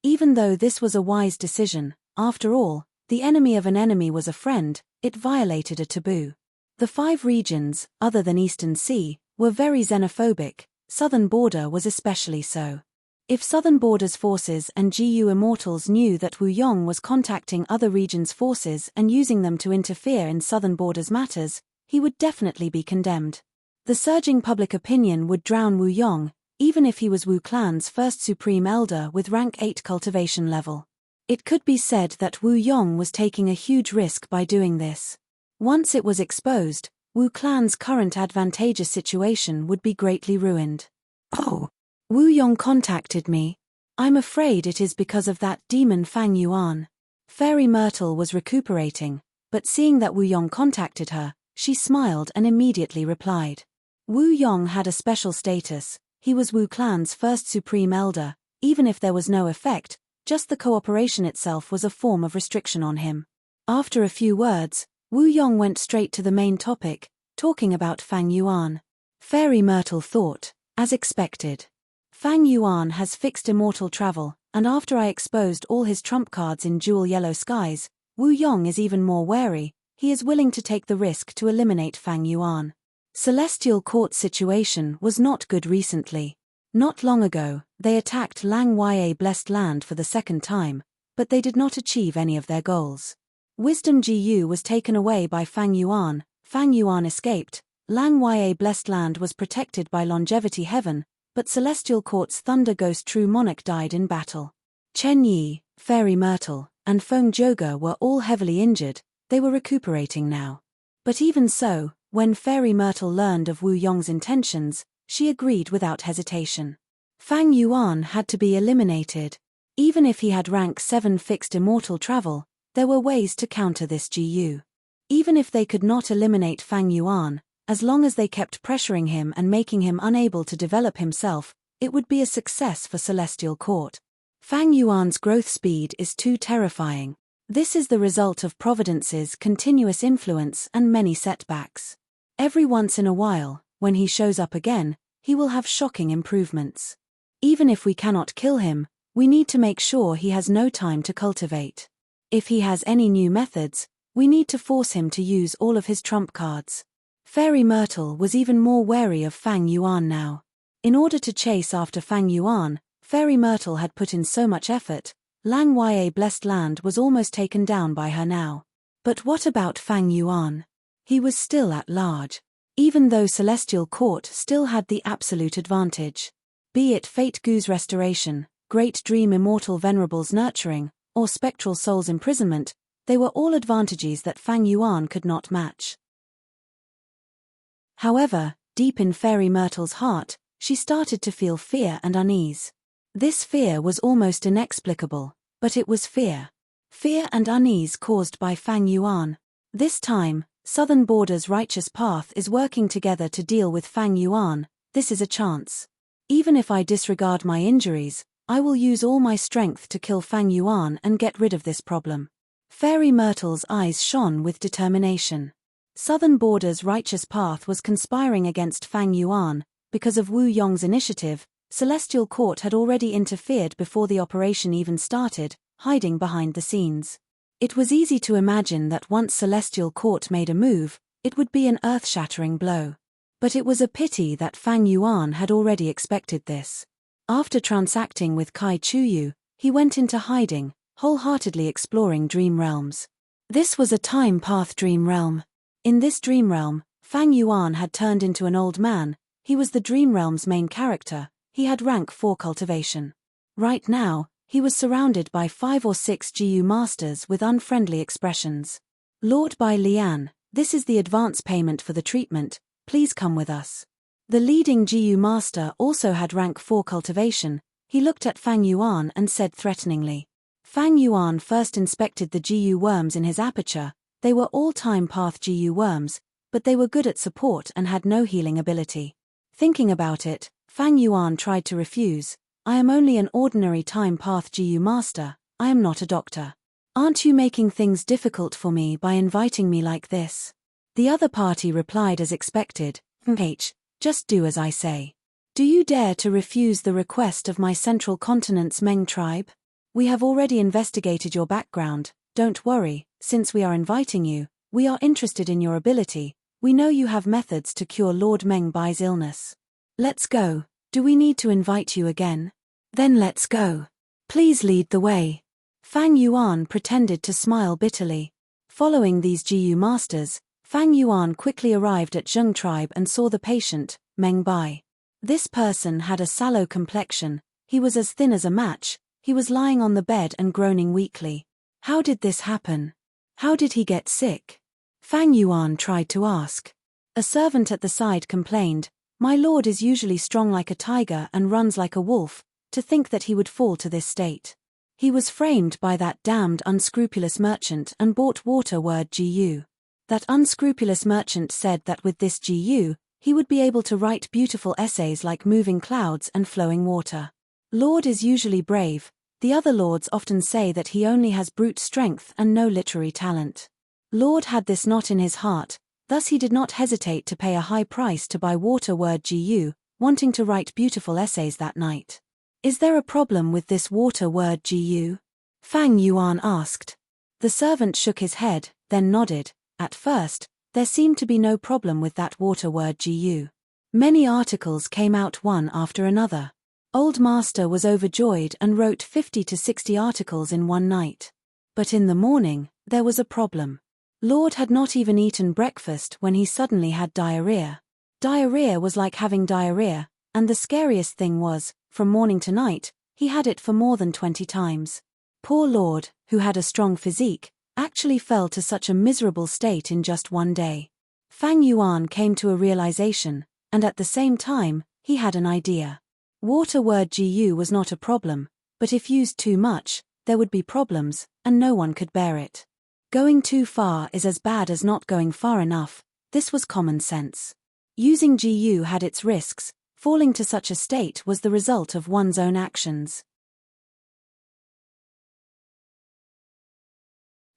Even though this was a wise decision, after all, the enemy of an enemy was a friend, it violated a taboo. The 5 regions, other than Eastern Sea, were very xenophobic. Southern Border was especially so. If Southern Border's forces and GU immortals knew that Wu Yong was contacting other regions' forces and using them to interfere in Southern Border's matters, he would definitely be condemned. The surging public opinion would drown Wu Yong, even if he was Wu Clan's first supreme elder with rank 8 cultivation level. It could be said that Wu Yong was taking a huge risk by doing this. Once it was exposed, Wu Clan's current advantageous situation would be greatly ruined. Oh! Wu Yong contacted me. I'm afraid it is because of that demon Fang Yuan. Fairy Myrtle was recuperating, but seeing that Wu Yong contacted her, she smiled and immediately replied. Wu Yong had a special status. He was Wu Clan's first supreme elder. Even if there was no effect, just the cooperation itself was a form of restriction on him. After a few words, Wu Yong went straight to the main topic, talking about Fang Yuan. Fairy Myrtle thought, as expected. Fang Yuan has fixed immortal travel, and after I exposed all his trump cards in Jewel Yellow Skies, Wu Yong is even more wary. He is willing to take the risk to eliminate Fang Yuan. Celestial Court's situation was not good recently. Not long ago, they attacked Lang Ya Blessed Land for the second time, but they did not achieve any of their goals. Wisdom GU was taken away by Fang Yuan. Fang Yuan escaped. Lang Ya Blessed Land was protected by Longevity Heaven, but Celestial Court's Thunder Ghost True Monarch died in battle. Chen Yi, Fairy Myrtle, and Feng Joga were all heavily injured. They were recuperating now. But even so, when Fairy Myrtle learned of Wu Yong's intentions, she agreed without hesitation. Fang Yuan had to be eliminated. Even if he had rank 7 fixed immortal travel, there were ways to counter this GU. Even if they could not eliminate Fang Yuan, as long as they kept pressuring him and making him unable to develop himself, it would be a success for Celestial Court. Fang Yuan's growth speed is too terrifying. This is the result of Providence's continuous influence and many setbacks. Every once in a while, when he shows up again, he will have shocking improvements. Even if we cannot kill him, we need to make sure he has no time to cultivate. If he has any new methods, we need to force him to use all of his trump cards. Fairy Myrtle was even more wary of Fang Yuan now. In order to chase after Fang Yuan, Fairy Myrtle had put in so much effort. Lang Ya Blessed Land was almost taken down by her now. But what about Fang Yuan? He was still at large. Even though Celestial Court still had the absolute advantage. Be it Fate Gu's restoration, Great Dream Immortal Venerable's nurturing, or Spectral Soul's imprisonment, they were all advantages that Fang Yuan could not match. However, deep in Fairy Myrtle's heart, she started to feel fear and unease. This fear was almost inexplicable, but it was fear. Fear and unease caused by Fang Yuan. This time, Southern Border's righteous path is working together to deal with Fang Yuan. This is a chance. Even if I disregard my injuries, I will use all my strength to kill Fang Yuan and get rid of this problem. Fairy Myrtle's eyes shone with determination. Southern Border's righteous path was conspiring against Fang Yuan. Because of Wu Yong's initiative, Celestial Court had already interfered before the operation even started, hiding behind the scenes. It was easy to imagine that once Celestial Court made a move, it would be an earth-shattering blow. But it was a pity that Fang Yuan had already expected this. After transacting with Kai Chuyu, he went into hiding, wholeheartedly exploring dream realms. This was a time path dream realm. In this dream realm, Fang Yuan had turned into an old man. He was the dream realm's main character. He had rank 4 cultivation. Right now, he was surrounded by 5 or 6 GU masters with unfriendly expressions. Lord Bai Lian, this is the advance payment for the treatment, please come with us. The leading GU master also had rank 4 cultivation. He looked at Fang Yuan and said threateningly. Fang Yuan first inspected the GU worms in his aperture. They were all time path GU worms, but they were good at support and had no healing ability. Thinking about it, Fang Yuan tried to refuse. I am only an ordinary time path GU master, I am not a doctor. Aren't you making things difficult for me by inviting me like this? The other party replied as expected, just do as I say. Do you dare to refuse the request of my Central Continent's Meng tribe? We have already investigated your background, don't worry, since we are inviting you, we are interested in your ability, we know you have methods to cure Lord Meng Bai's illness. Let's go. Do we need to invite you again? Then let's go. Please lead the way. Fang Yuan pretended to smile bitterly. Following these GU masters, Fang Yuan quickly arrived at Zheng tribe and saw the patient, Meng Bai. This person had a sallow complexion, he was as thin as a match, he was lying on the bed and groaning weakly. How did this happen? How did he get sick? Fang Yuan tried to ask. A servant at the side complained, my lord is usually strong like a tiger and runs like a wolf, to think that he would fall to this state. He was framed by that damned unscrupulous merchant and bought water word GU. That unscrupulous merchant said that with this GU, he would be able to write beautiful essays like moving clouds and flowing water. Lord is usually brave, the other lords often say that he only has brute strength and no literary talent. Lord had this not in his heart, thus he did not hesitate to pay a high price to buy water word GU, wanting to write beautiful essays that night. Is there a problem with this water word GU? Fang Yuan asked. The servant shook his head, then nodded. At first, there seemed to be no problem with that water word GU. Many articles came out one after another. Old Master was overjoyed and wrote 50 to 60 articles in one night. But in the morning, there was a problem. Lord had not even eaten breakfast when he suddenly had diarrhea. Diarrhea was like having diarrhea, and the scariest thing was, from morning to night, he had it for more than 20 times. Poor Lord, who had a strong physique, actually fell to such a miserable state in just one day. Fang Yuan came to a realization, and at the same time, he had an idea. Water word GU was not a problem, but if used too much, there would be problems, and no one could bear it. Going too far is as bad as not going far enough, this was common sense. Using GU had its risks, falling to such a state was the result of one's own actions.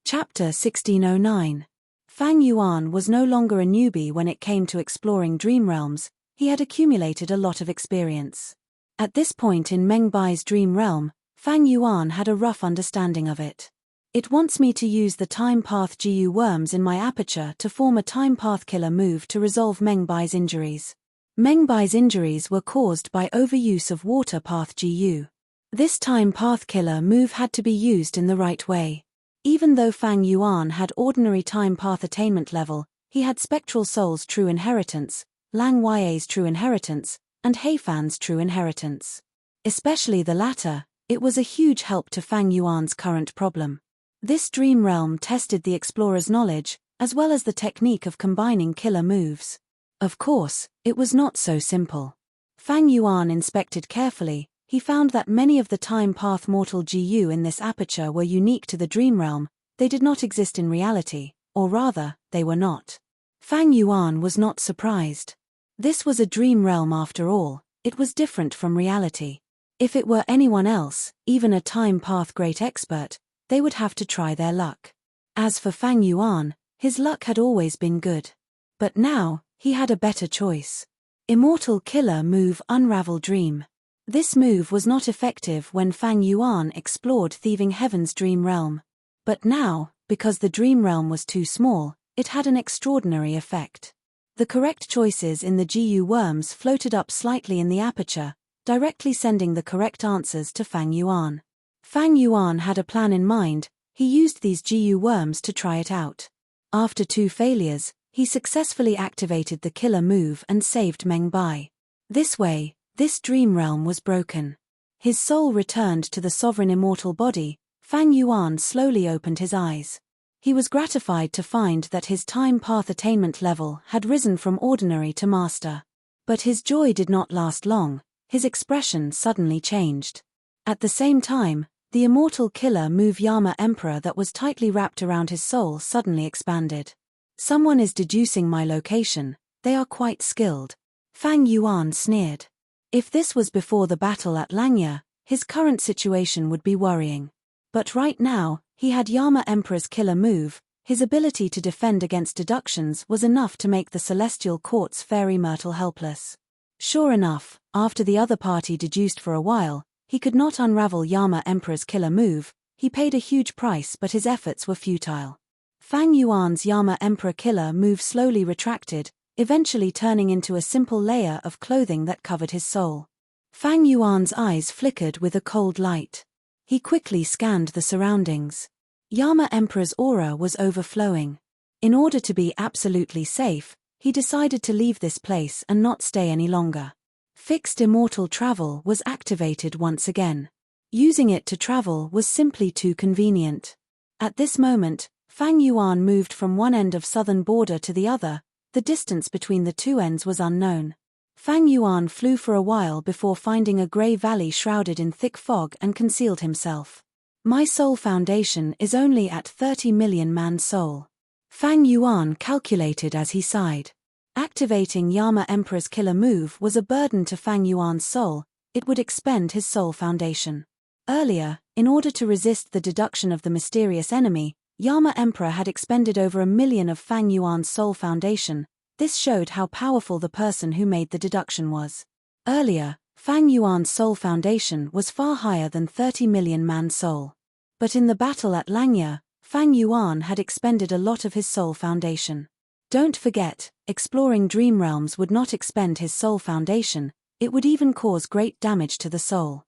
Chapter 1609. Fang Yuan was no longer a newbie when it came to exploring dream realms, He had accumulated a lot of experience. At this point in Meng Bai's dream realm, Fang Yuan had a rough understanding of it. It wants me to use the time path GU worms in my aperture to form a time path killer move to resolve Meng Bai's injuries. Meng Bai's injuries were caused by overuse of water path GU. This time path killer move had to be used in the right way. Even though Fang Yuan had ordinary time path attainment level, he had Spectral Soul's true inheritance, Lang Ya's true inheritance, and Heifan's true inheritance. Especially the latter, it was a huge help to Fang Yuan's current problem. This dream realm tested the explorer's knowledge, as well as the technique of combining killer moves. Of course, it was not so simple. Fang Yuan inspected carefully. He found that many of the time path mortal GU in this aperture were unique to the dream realm. They did not exist in reality, or rather, they were not. Fang Yuan was not surprised. This was a dream realm after all. It was different from reality. If it were anyone else, even a time path great expert, they would have to try their luck. As for Fang Yuan, his luck had always been good. But now, he had a better choice. Immortal Killer Move Unravel Dream. This move was not effective when Fang Yuan explored Thieving Heaven's dream realm. But now, because the dream realm was too small, it had an extraordinary effect. The correct choices in the GU worms floated up slightly in the aperture, directly sending the correct answers to Fang Yuan. Fang Yuan had a plan in mind. He used these GU worms to try it out. After 2 failures, he successfully activated the killer move and saved Meng Bai. This way, this dream realm was broken. His soul returned to the sovereign immortal body. Fang Yuan slowly opened his eyes. He was gratified to find that his time path attainment level had risen from ordinary to master. But his joy did not last long. His expression suddenly changed. At the same time, the immortal killer move Yama Emperor that was tightly wrapped around his soul suddenly expanded. Someone is deducing my location. They are quite skilled. Fang Yuan sneered. If this was before the battle at Langya, his current situation would be worrying. But right now, he had Yama Emperor's killer move. His ability to defend against deductions was enough to make the Celestial Court's Fairy Myrtle helpless. Sure enough, after the other party deduced for a while, he could not unravel Yama Emperor's killer move. He paid a huge price, but his efforts were futile. Fang Yuan's Yama Emperor killer move slowly retracted, eventually turning into a simple layer of clothing that covered his soul. Fang Yuan's eyes flickered with a cold light. He quickly scanned the surroundings. Yama Emperor's aura was overflowing. In order to be absolutely safe, he decided to leave this place and not stay any longer. Fixed immortal travel was activated once again. Using it to travel was simply too convenient. At this moment, Fang Yuan moved from one end of southern border to the other. The distance between the two ends was unknown. Fang Yuan flew for a while before finding a grey valley shrouded in thick fog and concealed himself. My soul foundation is only at 30 million man soul. Fang Yuan calculated as he sighed. Activating Yama Emperor's killer move was a burden to Fang Yuan's soul. It would expend his soul foundation. Earlier, in order to resist the deduction of the mysterious enemy, Yama Emperor had expended over 1 million of Fang Yuan's soul foundation. This showed how powerful the person who made the deduction was. Earlier, Fang Yuan's soul foundation was far higher than 30 million man soul. But in the battle at Langya, Fang Yuan had expended a lot of his soul foundation. Don't forget, exploring dream realms would not expend his soul foundation, it would even cause great damage to the soul.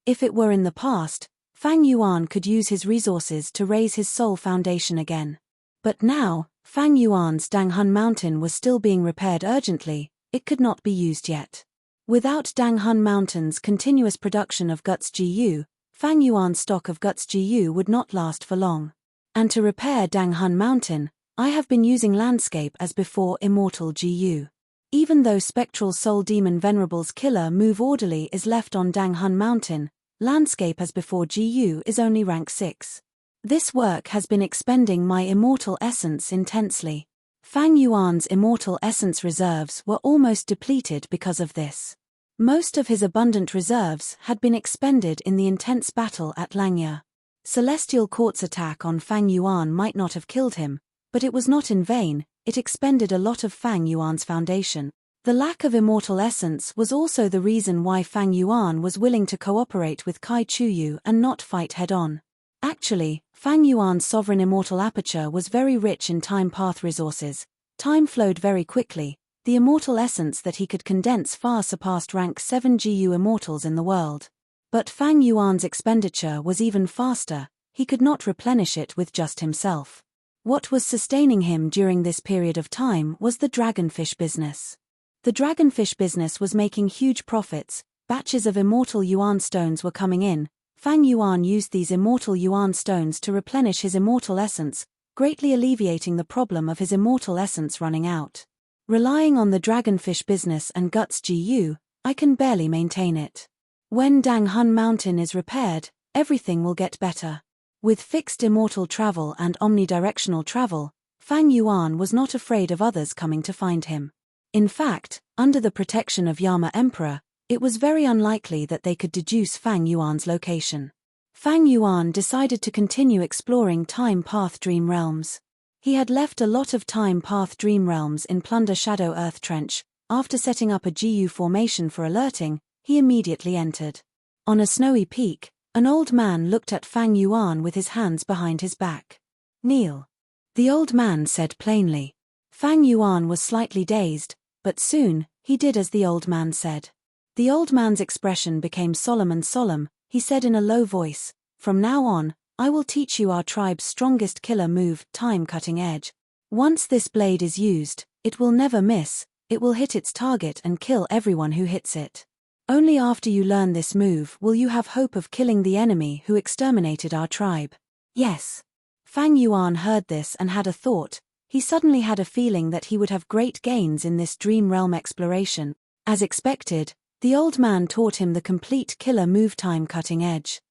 If it were in the past, Fang Yuan could use his resources to raise his soul foundation again. But now, Fang Yuan's Danghun Mountain was still being repaired urgently. It could not be used yet. Without Danghun Mountain's continuous production of Guts GU, Fang Yuan's stock of Guts GU would not last for long. And to repair Danghun Mountain, I have been using Landscape as before Immortal GU. Even though Spectral Soul Demon Venerable's killer move Orderly is left on Danghun Mountain, Landscape as before GU is only rank 6. This work has been expending my immortal essence intensely. Fang Yuan's immortal essence reserves were almost depleted because of this. Most of his abundant reserves had been expended in the intense battle at Langya. Celestial Court's attack on Fang Yuan might not have killed him, but it was not in vain. it expended a lot of Fang Yuan's foundation. The lack of immortal essence was also the reason why Fang Yuan was willing to cooperate with Kai Chuyu and not fight head-on. Actually, Fang Yuan's sovereign immortal aperture was very rich in time path resources. Time flowed very quickly. The immortal essence that he could condense far surpassed rank 7 GU immortals in the world. But Fang Yuan's expenditure was even faster. He could not replenish it with just himself. What was sustaining him during this period of time was the dragonfish business. The dragonfish business was making huge profits. Batches of immortal yuan stones were coming in. Fang Yuan used these immortal yuan stones to replenish his immortal essence, greatly alleviating the problem of his immortal essence running out. Relying on the dragonfish business and guts GU, I can barely maintain it. When Dang Hun Mountain is repaired, everything will get better. With fixed immortal travel and omnidirectional travel, Fang Yuan was not afraid of others coming to find him. In fact, under the protection of Yama Emperor, it was very unlikely that they could deduce Fang Yuan's location. Fang Yuan decided to continue exploring Time Path Dream Realms. He had left a lot of Time Path Dream Realms in Plunder Shadow Earth Trench. After setting up a GU formation for alerting, he immediately entered. On a snowy peak, an old man looked at Fang Yuan with his hands behind his back. "Kneel," the old man said plainly. Fang Yuan was slightly dazed, but soon, he did as the old man said. The old man's expression became solemn and solemn. He said in a low voice, "From now on, I will teach you our tribe's strongest killer move, Time Cutting Edge. Once this blade is used, it will never miss, it will hit its target and kill everyone who hits it. Only after you learn this move will you have hope of killing the enemy who exterminated our tribe." Yes. Fang Yuan heard this and had a thought. He suddenly had a feeling that he would have great gains in this dream realm exploration. As expected, the old man taught him the complete killer move, Time Cutting Edge.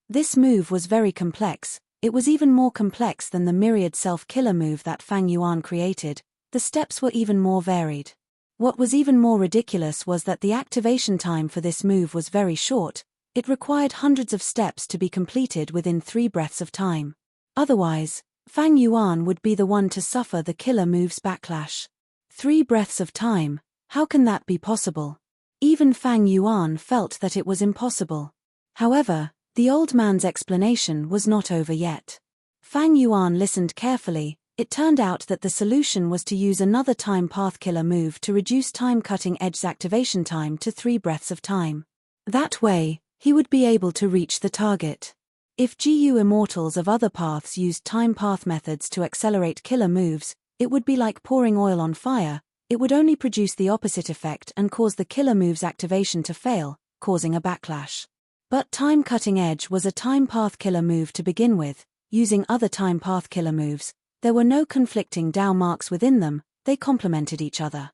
This move was very complex. It was even more complex than the myriad self-killer move that Fang Yuan created. The steps were even more varied. What was even more ridiculous was that the activation time for this move was very short. It required hundreds of steps to be completed within 3 breaths of time. Otherwise, Fang Yuan would be the one to suffer the killer move's backlash. 3 breaths of time, how can that be possible? Even Fang Yuan felt that it was impossible. However, the old man's explanation was not over yet. Fang Yuan listened carefully. It turned out that the solution was to use another time path killer move to reduce Time Cutting Edge's activation time to 3 breaths of time. That way, he would be able to reach the target. If GU immortals of other paths used time path methods to accelerate killer moves, it would be like pouring oil on fire. It would only produce the opposite effect and cause the killer move's activation to fail, causing a backlash. But Time Cutting Edge was a time path killer move to begin with. Using other time path killer moves, there were no conflicting Dao marks within them, they complemented each other.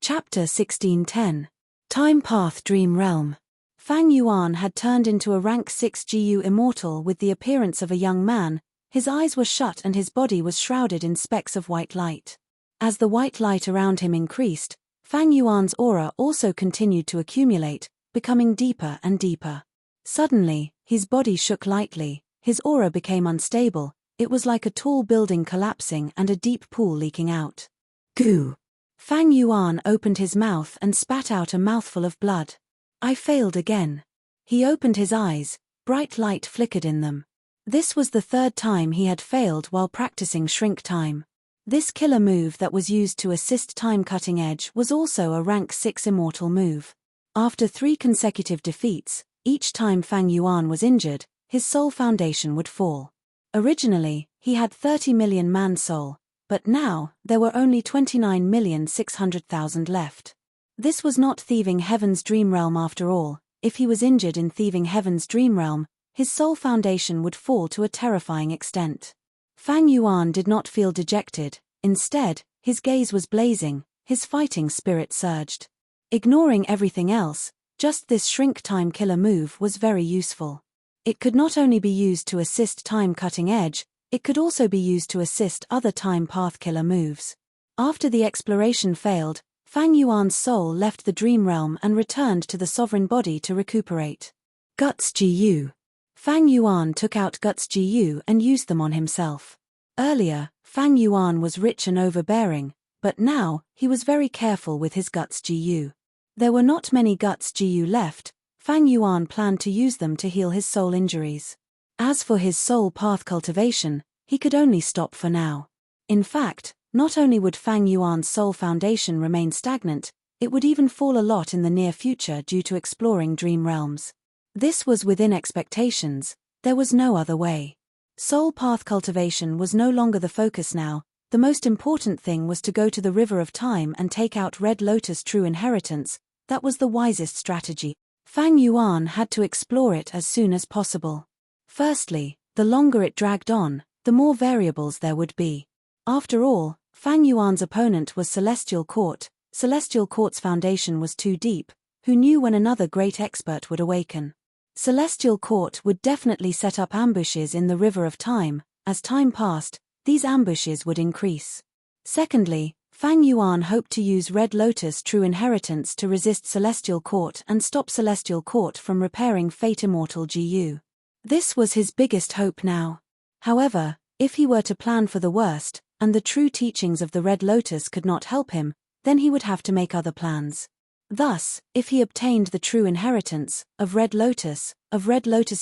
Chapter 1610. Time Path Dream Realm. Fang Yuan had turned into a rank 6 GU immortal with the appearance of a young man. His eyes were shut and his body was shrouded in specks of white light. As the white light around him increased, Fang Yuan's aura also continued to accumulate, becoming deeper and deeper. Suddenly, his body shook lightly, his aura became unstable. It was like a tall building collapsing and a deep pool leaking out. Goo! Fang Yuan opened his mouth and spat out a mouthful of blood. I failed again. He opened his eyes, bright light flickered in them. This was the 3rd time he had failed while practicing Shrink Time. This killer move that was used to assist Time Cutting Edge was also a rank 6 immortal move. After 3 consecutive defeats, each time Fang Yuan was injured, his soul foundation would fall. Originally, he had 30 million man soul, but now, there were only 29,600,000 left. This was not Thieving Heaven's Dream Realm after all. If he was injured in Thieving Heaven's Dream Realm, his soul foundation would fall to a terrifying extent. Fang Yuan did not feel dejected. Instead, his gaze was blazing, his fighting spirit surged. Ignoring everything else, just this Shrink Time killer move was very useful. It could not only be used to assist Time Cutting Edge, it could also be used to assist other time path killer moves. After the exploration failed, Fang Yuan's soul left the dream realm and returned to the sovereign body to recuperate. Guts GU. Fang Yuan took out Guts Gu and used them on himself. Earlier, Fang Yuan was rich and overbearing, but now, he was very careful with his Guts Gu. There were not many Guts Gu left. Fang Yuan planned to use them to heal his soul injuries. As for his soul path cultivation, he could only stop for now. In fact, not only would Fang Yuan's soul foundation remain stagnant, it would even fall a lot in the near future due to exploring dream realms. This was within expectations, there was no other way. Soul path cultivation was no longer the focus now. The most important thing was to go to the River of Time and take out Red Lotus True Inheritance. That was the wisest strategy. Fang Yuan had to explore it as soon as possible. Firstly, the longer it dragged on, the more variables there would be. After all, Fang Yuan's opponent was Celestial Court. Celestial Court's foundation was too deep. Who knew when another great expert would awaken? Celestial Court would definitely set up ambushes in the River of Time. As time passed, these ambushes would increase. Secondly, Fang Yuan hoped to use Red Lotus True Inheritance to resist Celestial Court and stop Celestial Court from repairing Fate Immortal Gu. This was his biggest hope now. However, if he were to plan for the worst, and the true teachings of the Red Lotus could not help him, then he would have to make other plans. Thus, if he obtained the true inheritance, of Red Lotus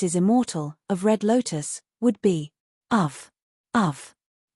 is immortal, of Red Lotus, would be, of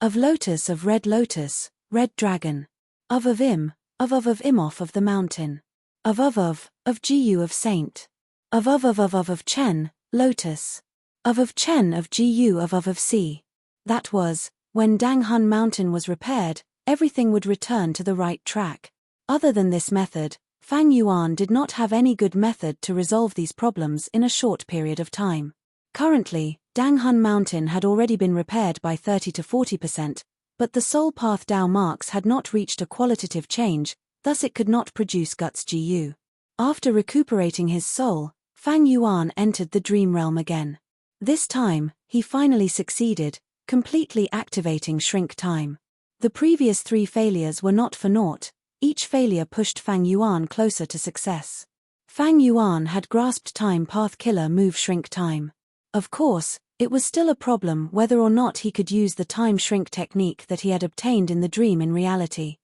Lotus of Red Lotus, Red Dragon, of Im, of Imoff of the Mountain, of Gu of Saint, of Chen, Lotus, of Chen of Gu of C. That was, when Danghun Mountain was repaired, everything would return to the right track. Other than this method, Fang Yuan did not have any good method to resolve these problems in a short period of time. Currently, Danghun Mountain had already been repaired by 30 to 40%, but the Soul Path Dao marks had not reached a qualitative change, thus it could not produce Guts Gu. After recuperating his soul, Fang Yuan entered the Dream Realm again. This time, he finally succeeded, completely activating Shrink Time. The previous 3 failures were not for naught. Each failure pushed Fang Yuan closer to success. Fang Yuan had grasped Time Path Killer move Shrink Time. Of course, it was still a problem whether or not he could use the time shrink technique that he had obtained in the dream in reality.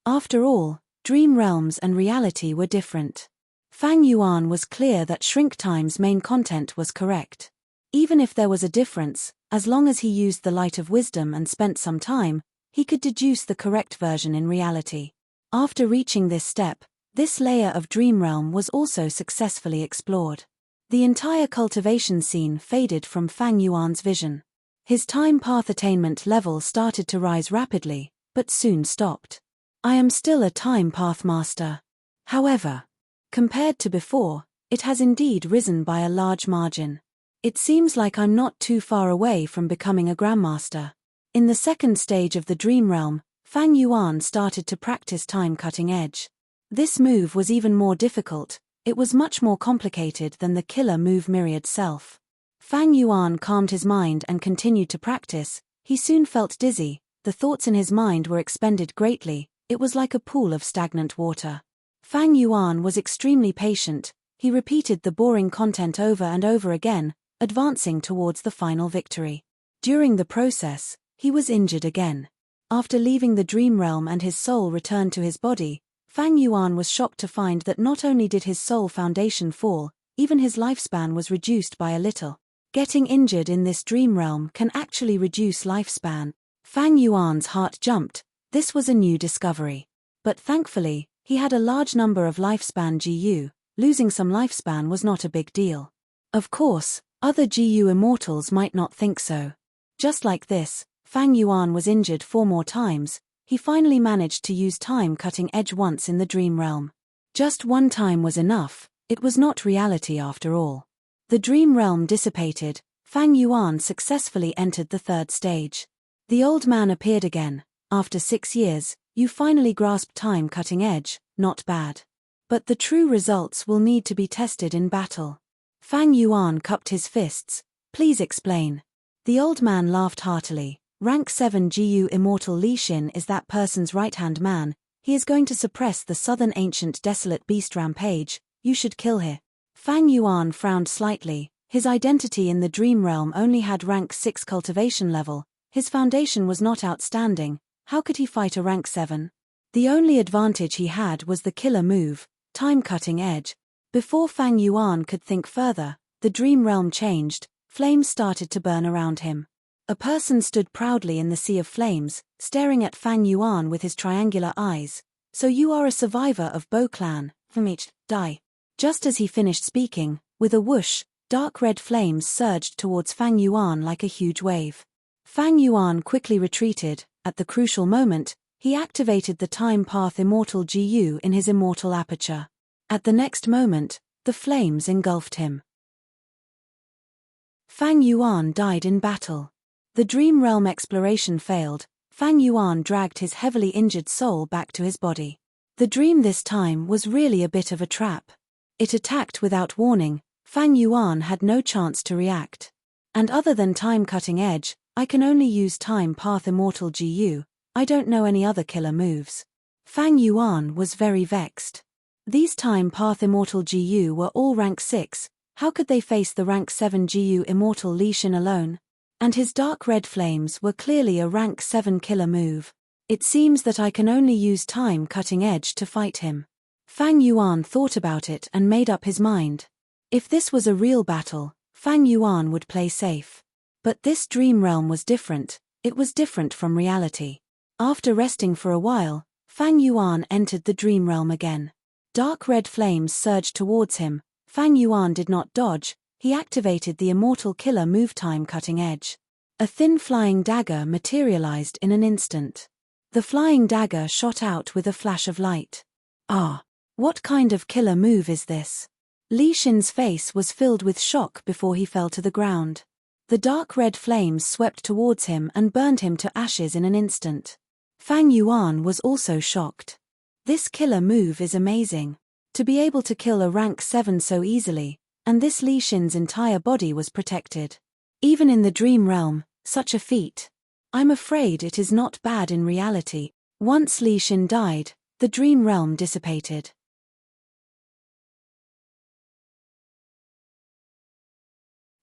After all, dream realms and reality were different. Fang Yuan was clear that Shrink Time's main content was correct. Even if there was a difference, as long as he used the light of wisdom and spent some time, he could deduce the correct version in reality. After reaching this step, this layer of Dream Realm was also successfully explored. The entire cultivation scene faded from Fang Yuan's vision. His time path attainment level started to rise rapidly, but soon stopped. I am still a time path master. However, compared to before, it has indeed risen by a large margin. It seems like I'm not too far away from becoming a Grandmaster. In the second stage of the Dream Realm, Fang Yuan started to practice time cutting edge. This move was even more difficult. It was much more complicated than the killer move Myriad Self. Fang Yuan calmed his mind and continued to practice. He soon felt dizzy. The thoughts in his mind were expended greatly. It was like a pool of stagnant water. Fang Yuan was extremely patient. He repeated the boring content over and over again, advancing towards the final victory. During the process, he was injured again. After leaving the Dream Realm and his soul returned to his body, Fang Yuan was shocked to find that not only did his soul foundation fall, even his lifespan was reduced by a little. Getting injured in this Dream Realm can actually reduce lifespan. Fang Yuan's heart jumped. This was a new discovery. But thankfully, he had a large number of lifespan GU. Losing some lifespan was not a big deal. Of course, other GU immortals might not think so. Just like this, Fang Yuan was injured 4 more times. He finally managed to use time cutting edge once in the Dream Realm. Just one time was enough. It was not reality after all. The Dream Realm dissipated. Fang Yuan successfully entered the 3rd stage. The old man appeared again. After 6 years, you finally grasped time cutting edge. Not bad. But the true results will need to be tested in battle. Fang Yuan cupped his fists. Please explain. The old man laughed heartily. Rank 7 GU Immortal Li Xin is that person's right-hand man. He is going to suppress the Southern Ancient Desolate Beast rampage. You should kill him. Fang Yuan frowned slightly. His identity in the dream realm only had rank 6 cultivation level. His foundation was not outstanding. How could he fight a rank 7? The only advantage he had was the killer move, time-cutting edge. Before Fang Yuan could think further, the dream realm changed. Flames started to burn around him. A person stood proudly in the sea of flames, staring at Fang Yuan with his triangular eyes. So you are a survivor of Bo clan, from each die. Just as he finished speaking, with a whoosh, dark red flames surged towards Fang Yuan like a huge wave. Fang Yuan quickly retreated. At the crucial moment, he activated the time path immortal GU in his immortal aperture. At the next moment, the flames engulfed him. Fang Yuan died in battle. The dream realm exploration failed. Fang Yuan dragged his heavily injured soul back to his body. The dream this time was really a bit of a trap. It attacked without warning. Fang Yuan had no chance to react. And other than time-cutting edge, I can only use time path immortal GU. I don't know any other killer moves. Fang Yuan was very vexed. These time path immortal GU were all rank 6. How could they face the rank 7 GU immortal Li Xin alone? And his dark red flames were clearly a rank 7 killer move. It seems that I can only use time-cutting edge to fight him. Fang Yuan thought about it and made up his mind. If this was a real battle, Fang Yuan would play safe. But this dream realm was different. It was different from reality. After resting for a while, Fang Yuan entered the dream realm again. Dark red flames surged towards him. Fang Yuan did not dodge. He activated the immortal killer move time-cutting edge. A thin flying dagger materialized in an instant. The flying dagger shot out with a flash of light. Ah! What kind of killer move is this? Li Xin's face was filled with shock before he fell to the ground. The dark red flames swept towards him and burned him to ashes in an instant. Fang Yuan was also shocked. This killer move is amazing. To be able to kill a rank 7 so easily, and this Li Xin's entire body was protected. Even in the dream realm, such a feat. I'm afraid it is not bad in reality. Once Li Xin died, the dream realm dissipated.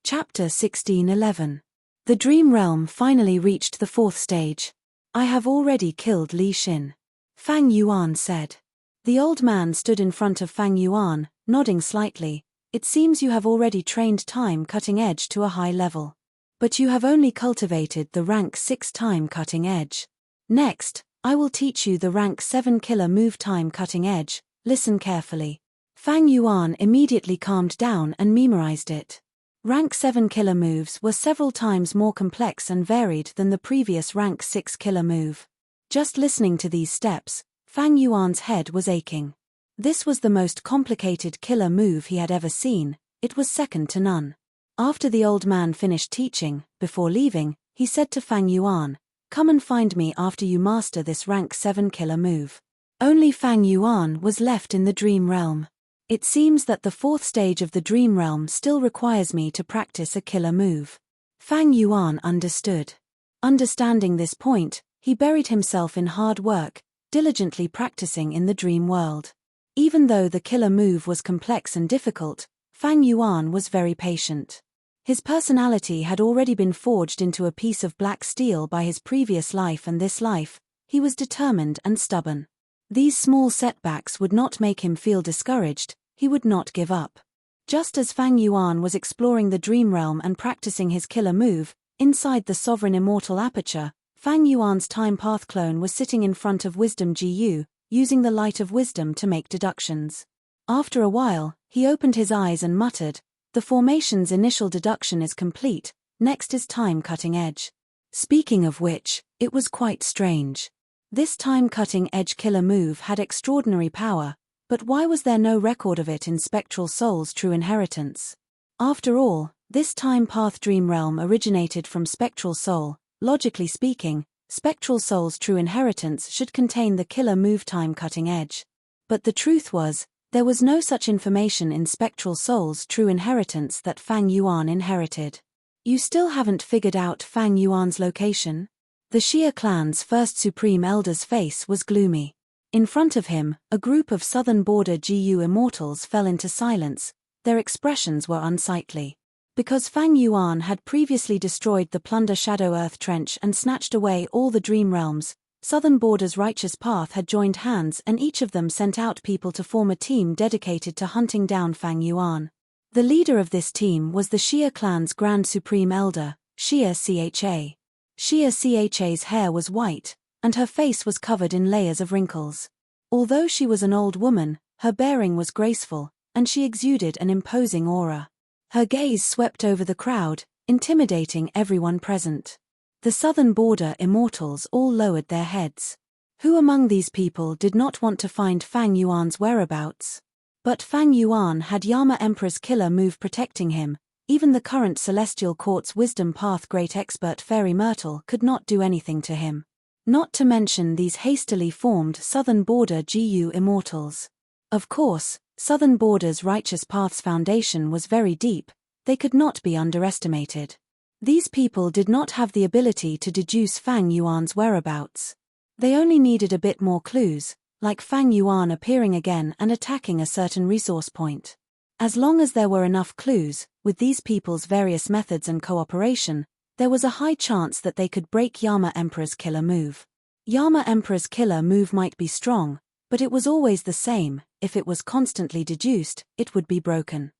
Chapter 16:11. The dream realm finally reached the 4th stage. I have already killed Li Xin. Fang Yuan said. The old man stood in front of Fang Yuan, nodding slightly. It seems you have already trained time-cutting edge to a high level. But you have only cultivated the rank 6 time-cutting edge. Next, I will teach you the rank 7 killer move time-cutting edge. Listen carefully. Fang Yuan immediately calmed down and memorized it. Rank 7 killer moves were several times more complex and varied than the previous rank 6 killer move. Just listening to these steps, Fang Yuan's head was aching. This was the most complicated killer move he had ever seen. It was second to none. After the old man finished teaching, before leaving, he said to Fang Yuan, "Come and find me after you master this rank 7 killer move." Only Fang Yuan was left in the dream realm. It seems that the 4th stage of the dream realm still requires me to practice a killer move. Fang Yuan understood. Understanding this point, he buried himself in hard work, diligently practicing in the dream world. Even though the killer move was complex and difficult, Fang Yuan was very patient. His personality had already been forged into a piece of black steel by his previous life and this life. He was determined and stubborn. These small setbacks would not make him feel discouraged. He would not give up. Just as Fang Yuan was exploring the dream realm and practicing his killer move, inside the sovereign immortal aperture, Fang Yuan's time path clone was sitting in front of wisdom GU, using the light of wisdom to make deductions. After a while, he opened his eyes and muttered, "The formation's initial deduction is complete, next is time-cutting edge." Speaking of which, it was quite strange. This time-cutting edge killer move had extraordinary power, but why was there no record of it in Spectral Soul's true inheritance? After all, this time path dream realm originated from Spectral Soul. Logically speaking, Spectral Soul's true inheritance should contain the killer move time-cutting edge. But the truth was, there was no such information in Spectral Soul's true inheritance that Fang Yuan inherited. You still haven't figured out Fang Yuan's location? The Xia clan's first supreme elder's face was gloomy. In front of him, a group of southern border GU immortals fell into silence. their expressions were unsightly. Because Fang Yuan had previously destroyed the Plunder Shadow Earth Trench and snatched away all the Dream Realms, Southern Border's Righteous Path had joined hands, and each of them sent out people to form a team dedicated to hunting down Fang Yuan. The leader of this team was the Xia clan's Grand Supreme Elder, Xia Cha. Xia Cha's hair was white, and her face was covered in layers of wrinkles. Although she was an old woman, her bearing was graceful, and she exuded an imposing aura. Her gaze swept over the crowd, intimidating everyone present. The Southern Border immortals all lowered their heads. Who among these people did not want to find Fang Yuan's whereabouts? But Fang Yuan had Yama Emperor's killer move protecting him. Even the current Celestial Court's Wisdom Path Great Expert Fairy Myrtle could not do anything to him. Not to mention these hastily formed Southern Border GU immortals. Of course, Southern Border's Righteous Path's foundation was very deep, they could not be underestimated. These people did not have the ability to deduce Fang Yuan's whereabouts. They only needed a bit more clues, like Fang Yuan appearing again and attacking a certain resource point. As long as there were enough clues, with these people's various methods and cooperation, there was a high chance that they could break Yama Emperor's killer move. Yama Emperor's killer move might be strong, but it was always the same. If it was constantly deduced, it would be broken.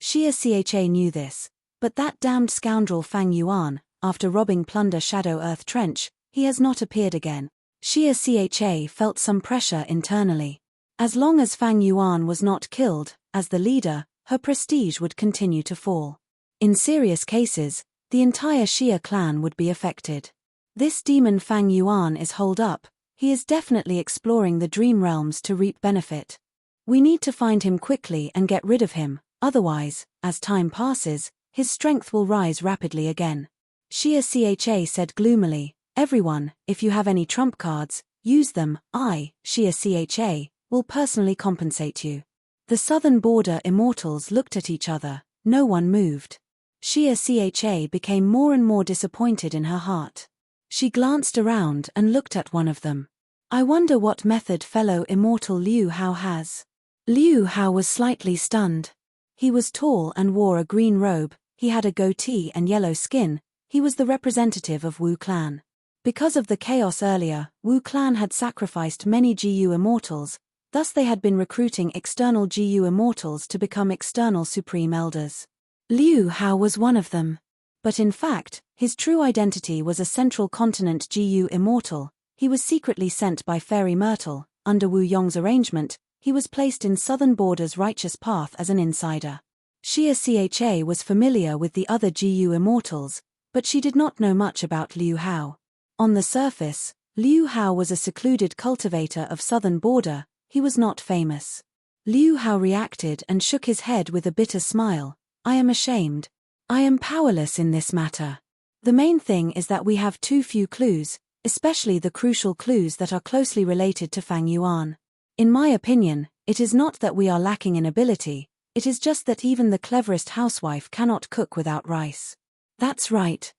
Xia Cha knew this, but that damned scoundrel Fang Yuan, after robbing Plunder Shadow Earth Trench, he has not appeared again. Xia Cha felt some pressure internally. As long as Fang Yuan was not killed, as the leader, her prestige would continue to fall. In serious cases, the entire Xia clan would be affected. This demon Fang Yuan is holed up. He is definitely exploring the Dream Realms to reap benefit. We need to find him quickly and get rid of him, otherwise, as time passes, his strength will rise rapidly again. Xia Cha said gloomily, "Everyone, if you have any trump cards, use them. I, Xia Cha, will personally compensate you." The Southern Border immortals looked at each other, no one moved. Xia Cha became more and more disappointed in her heart. She glanced around and looked at one of them. "I wonder what method fellow immortal Liu Hao has." Liu Hao was slightly stunned. He was tall and wore a green robe, he had a goatee and yellow skin, he was the representative of Wu clan. Because of the chaos earlier, Wu clan had sacrificed many GU immortals, thus they had been recruiting external GU immortals to become external supreme elders. Liu Hao was one of them. But in fact, his true identity was a Central Continent GU immortal. He was secretly sent by Fairy Myrtle. Under Wu Yong's arrangement, he was placed in Southern Border's Righteous Path as an insider. Xia Cha was familiar with the other GU immortals, but she did not know much about Liu Hao. On the surface, Liu Hao was a secluded cultivator of Southern Border, he was not famous. Liu Hao reacted and shook his head with a bitter smile. "I am ashamed. I am powerless in this matter. The main thing is that we have too few clues, especially the crucial clues that are closely related to Fang Yuan. In my opinion, it is not that we are lacking in ability, it is just that even the cleverest housewife cannot cook without rice." That's right.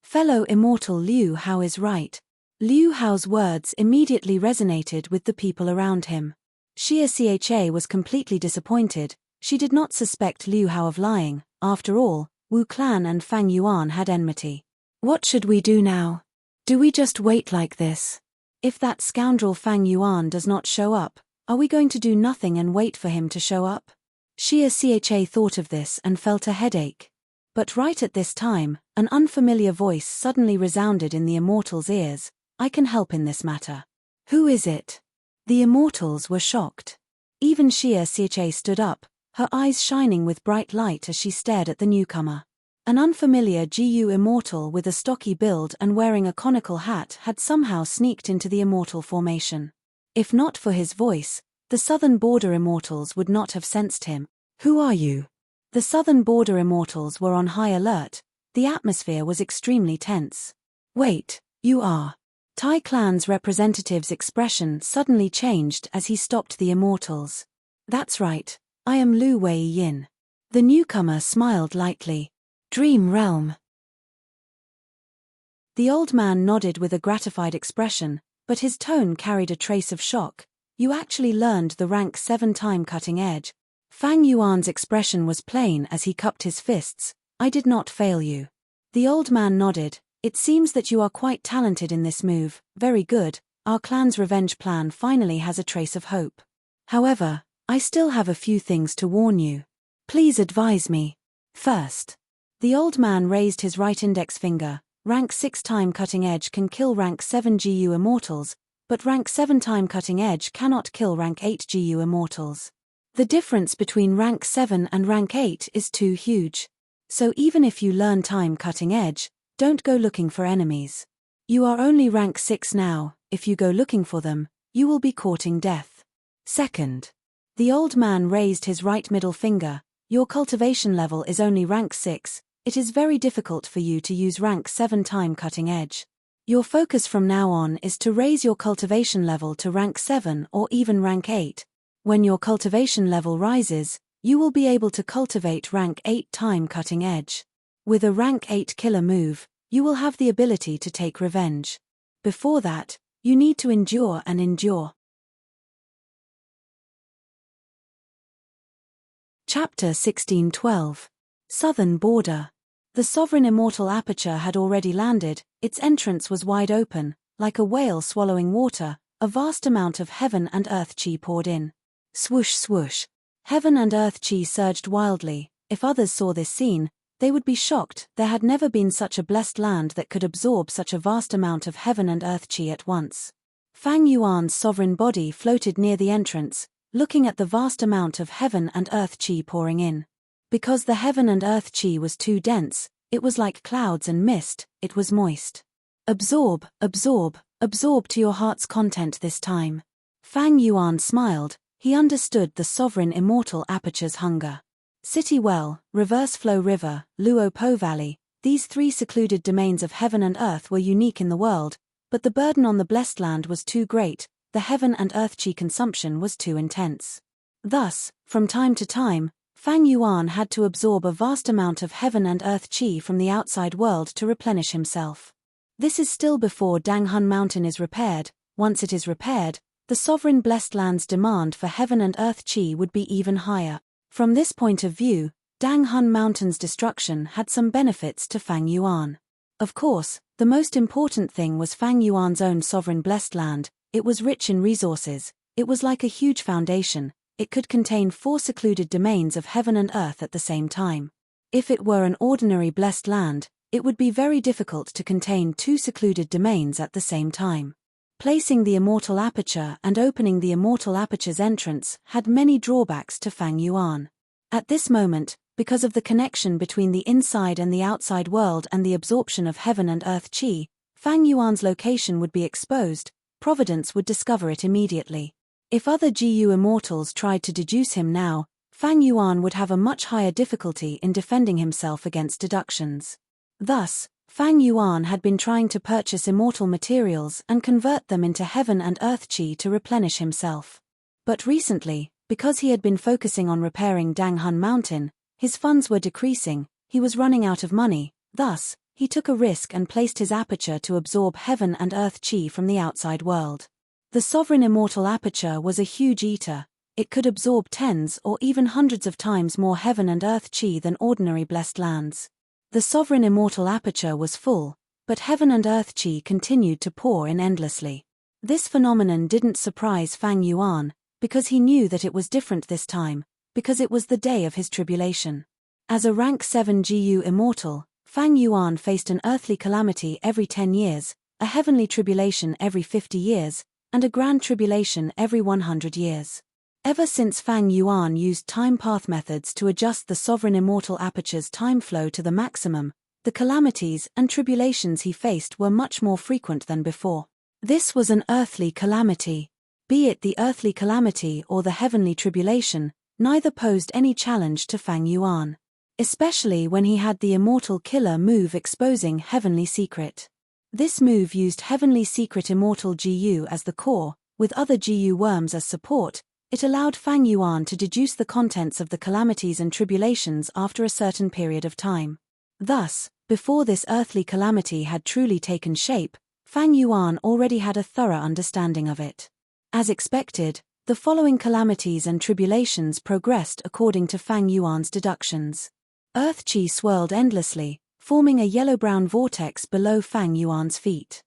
Fellow immortal Liu Hao is right. Liu Hao's words immediately resonated with the people around him. Xia Cha was completely disappointed. She did not suspect Liu Hao of lying. After all, Wu clan and Fang Yuan had enmity. What should we do now? Do we just wait like this? If that scoundrel Fang Yuan does not show up, are we going to do nothing and wait for him to show up? Xia Cha thought of this and felt a headache. But right at this time, an unfamiliar voice suddenly resounded in the immortals' ears. "I can help in this matter." "Who is it?" The immortals were shocked. Even Xia Cha stood up, her eyes shining with bright light as she stared at the newcomer. An unfamiliar GU immortal with a stocky build and wearing a conical hat had somehow sneaked into the immortal formation. If not for his voice, the Southern Border immortals would not have sensed him. "Who are you?" The Southern Border immortals were on high alert, the atmosphere was extremely tense. "Wait, you are..." Tai Clan's representative's expression suddenly changed as he stopped the immortals. "That's right, I am Lu Wei Yin." The newcomer smiled lightly. "Dream Realm." The old man nodded with a gratified expression, but his tone carried a trace of shock. You actually learned the rank 7 time cutting edge. Fang Yuan's expression was plain as he cupped his fists. I did not fail you. The old man nodded. It seems that you are quite talented in this move. Very good. Our clan's revenge plan finally has a trace of hope. However, I still have a few things to warn you. Please advise me. First. The old man raised his right index finger. Rank 6 time cutting edge can kill rank 7 GU immortals, but rank 7 time cutting edge cannot kill rank 8 GU immortals. The difference between rank 7 and rank 8 is too huge. So even if you learn time cutting edge, don't go looking for enemies. You are only rank 6 now. If you go looking for them, you will be courting death. Second. The old man raised his right middle finger. Your cultivation level is only rank 6. It is very difficult for you to use rank 7 time cutting edge. Your focus from now on is to raise your cultivation level to rank 7 or even rank 8. When your cultivation level rises, you will be able to cultivate rank 8 time cutting edge. With a rank 8 killer move, you will have the ability to take revenge. Before that, you need to endure and endure. Chapter 1612. Southern Border. The sovereign immortal aperture had already landed. Its entrance was wide open, like a whale swallowing water. A vast amount of heaven and earth chi poured in. Swoosh swoosh. Heaven and earth chi surged wildly. If others saw this scene, they would be shocked. There had never been such a blessed land that could absorb such a vast amount of heaven and earth chi at once. Fang Yuan's sovereign body floated near the entrance, looking at the vast amount of heaven and earth chi pouring in. Because the heaven and earth chi was too dense, it was like clouds and mist. It was moist. Absorb, absorb, absorb to your heart's content this time. Fang Yuan smiled. He understood the sovereign immortal aperture's hunger. City Well, Reverse Flow River, Luo Po Valley, these 3 secluded domains of heaven and earth were unique in the world, but the burden on the blessed land was too great. The heaven and earth chi consumption was too intense. Thus, from time to time, Fang Yuan had to absorb a vast amount of heaven and earth chi from the outside world to replenish himself. This is still before Danghun Mountain is repaired. Once it is repaired, the sovereign blessed land's demand for heaven and earth chi would be even higher. From this point of view, Danghun Mountain's destruction had some benefits to Fang Yuan. Of course, the most important thing was Fang Yuan's own sovereign blessed land. It was rich in resources. It was like a huge foundation. It could contain 4 secluded domains of heaven and earth at the same time. If it were an ordinary blessed land, it would be very difficult to contain 2 secluded domains at the same time. Placing the immortal aperture and opening the immortal aperture's entrance had many drawbacks to Fang Yuan. At this moment, because of the connection between the inside and the outside world and the absorption of heaven and earth chi, Fang Yuan's location would be exposed. Providence would discover it immediately. If other GU immortals tried to deduce him now, Fang Yuan would have a much higher difficulty in defending himself against deductions. Thus, Fang Yuan had been trying to purchase immortal materials and convert them into heaven and earth chi to replenish himself. But recently, because he had been focusing on repairing Danghun Mountain, his funds were decreasing. He was running out of money. Thus, he took a risk and placed his aperture to absorb heaven and earth chi from the outside world. The sovereign immortal aperture was a huge eater. It could absorb tens or even hundreds of times more heaven and earth chi than ordinary blessed lands. The sovereign immortal aperture was full, but heaven and earth chi continued to pour in endlessly. This phenomenon didn't surprise Fang Yuan, because he knew that it was different this time, because it was the day of his tribulation. As a rank 7 GU immortal, Fang Yuan faced an earthly calamity every 10 years, a heavenly tribulation every 50 years, and a grand tribulation every 100 years. Ever since Fang Yuan used time path methods to adjust the sovereign immortal aperture's time flow to the maximum, the calamities and tribulations he faced were much more frequent than before. This was an earthly calamity. Be it the earthly calamity or the heavenly tribulation, neither posed any challenge to Fang Yuan. Especially when he had the immortal killer move exposing Heavenly Secret. This move used Heavenly Secret Immortal GU as the core, with other GU worms as support. It allowed Fang Yuan to deduce the contents of the calamities and tribulations after a certain period of time. Thus, before this earthly calamity had truly taken shape, Fang Yuan already had a thorough understanding of it. As expected, the following calamities and tribulations progressed according to Fang Yuan's deductions. Earth Qi swirled endlessly, forming a yellow-brown vortex below Fang Yuan's feet.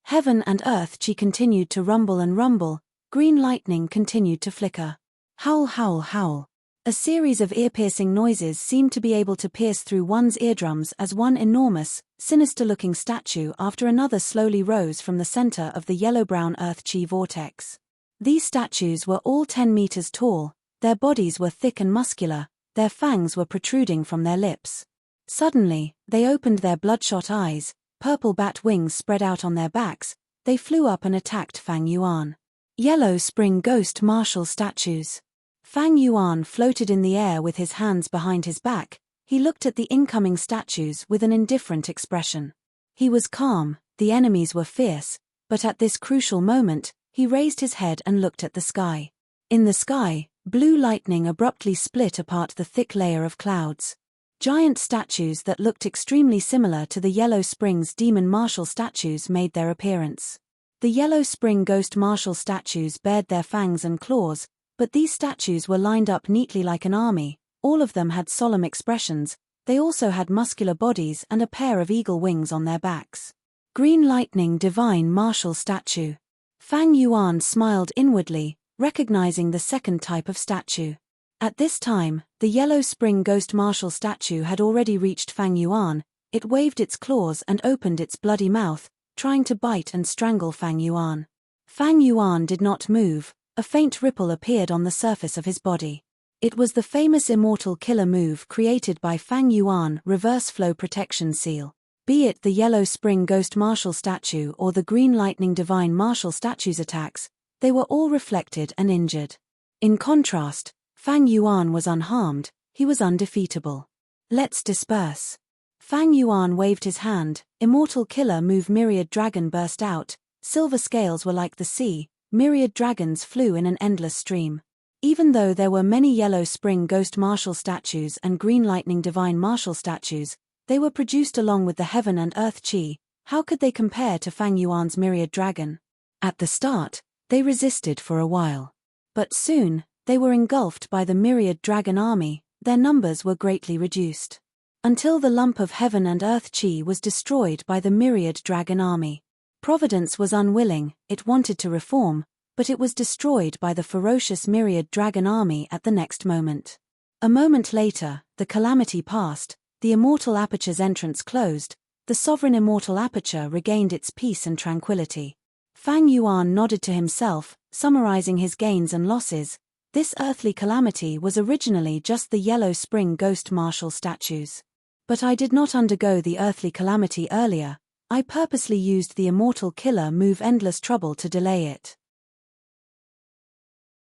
Heaven and Earth Qi continued to rumble and rumble, green lightning continued to flicker. Howl, howl, howl. A series of ear-piercing noises seemed to be able to pierce through one's eardrums as one enormous, sinister-looking statue after another slowly rose from the center of the yellow-brown Earth Qi vortex. These statues were all 10 meters tall, their bodies were thick and muscular, their fangs were protruding from their lips. Suddenly, they opened their bloodshot eyes, purple bat wings spread out on their backs, they flew up and attacked Fang Yuan. Yellow spring ghost martial statues. Fang Yuan floated in the air with his hands behind his back. He looked at the incoming statues with an indifferent expression. He was calm, the enemies were fierce, but at this crucial moment, he raised his head and looked at the sky. In the sky, blue lightning abruptly split apart the thick layer of clouds. Giant statues that looked extremely similar to the Yellow Spring's demon martial statues made their appearance. The Yellow Spring ghost martial statues bared their fangs and claws, but these statues were lined up neatly like an army. All of them had solemn expressions, they also had muscular bodies and a pair of eagle wings on their backs. Green Lightning Divine Martial Statue. Fang Yuan smiled inwardly, recognizing the second type of statue. At this time, the Yellow Spring Ghost Martial statue had already reached Fang Yuan. It waved its claws and opened its bloody mouth, trying to bite and strangle Fang Yuan. Fang Yuan did not move, a faint ripple appeared on the surface of his body. It was the famous Immortal Killer move created by Fang Yuan, Reverse Flow Protection Seal. Be it the Yellow Spring Ghost Martial statue or the Green Lightning Divine Martial statue's attacks, they were all reflected and injured. In contrast, Fang Yuan was unharmed, he was undefeatable. Let's disperse. Fang Yuan waved his hand, Immortal Killer move Myriad Dragon burst out, silver scales were like the sea, myriad dragons flew in an endless stream. Even though there were many Yellow Spring Ghost Martial statues and Green Lightning Divine Martial statues, they were produced along with the Heaven and Earth Qi. How could they compare to Fang Yuan's Myriad Dragon? At the start, they resisted for a while. But soon, they were engulfed by the Myriad Dragon army, their numbers were greatly reduced. Until the lump of Heaven and Earth Qi was destroyed by the Myriad Dragon army. Providence was unwilling, it wanted to reform, but it was destroyed by the ferocious Myriad Dragon army at the next moment. A moment later, the calamity passed, the Immortal Aperture's entrance closed, the sovereign Immortal Aperture regained its peace and tranquility. Fang Yuan nodded to himself, summarizing his gains and losses. This earthly calamity was originally just the Yellow Spring Ghost Martial statues. But I did not undergo the earthly calamity earlier, I purposely used the Immortal Killer move Endless Trouble to delay it.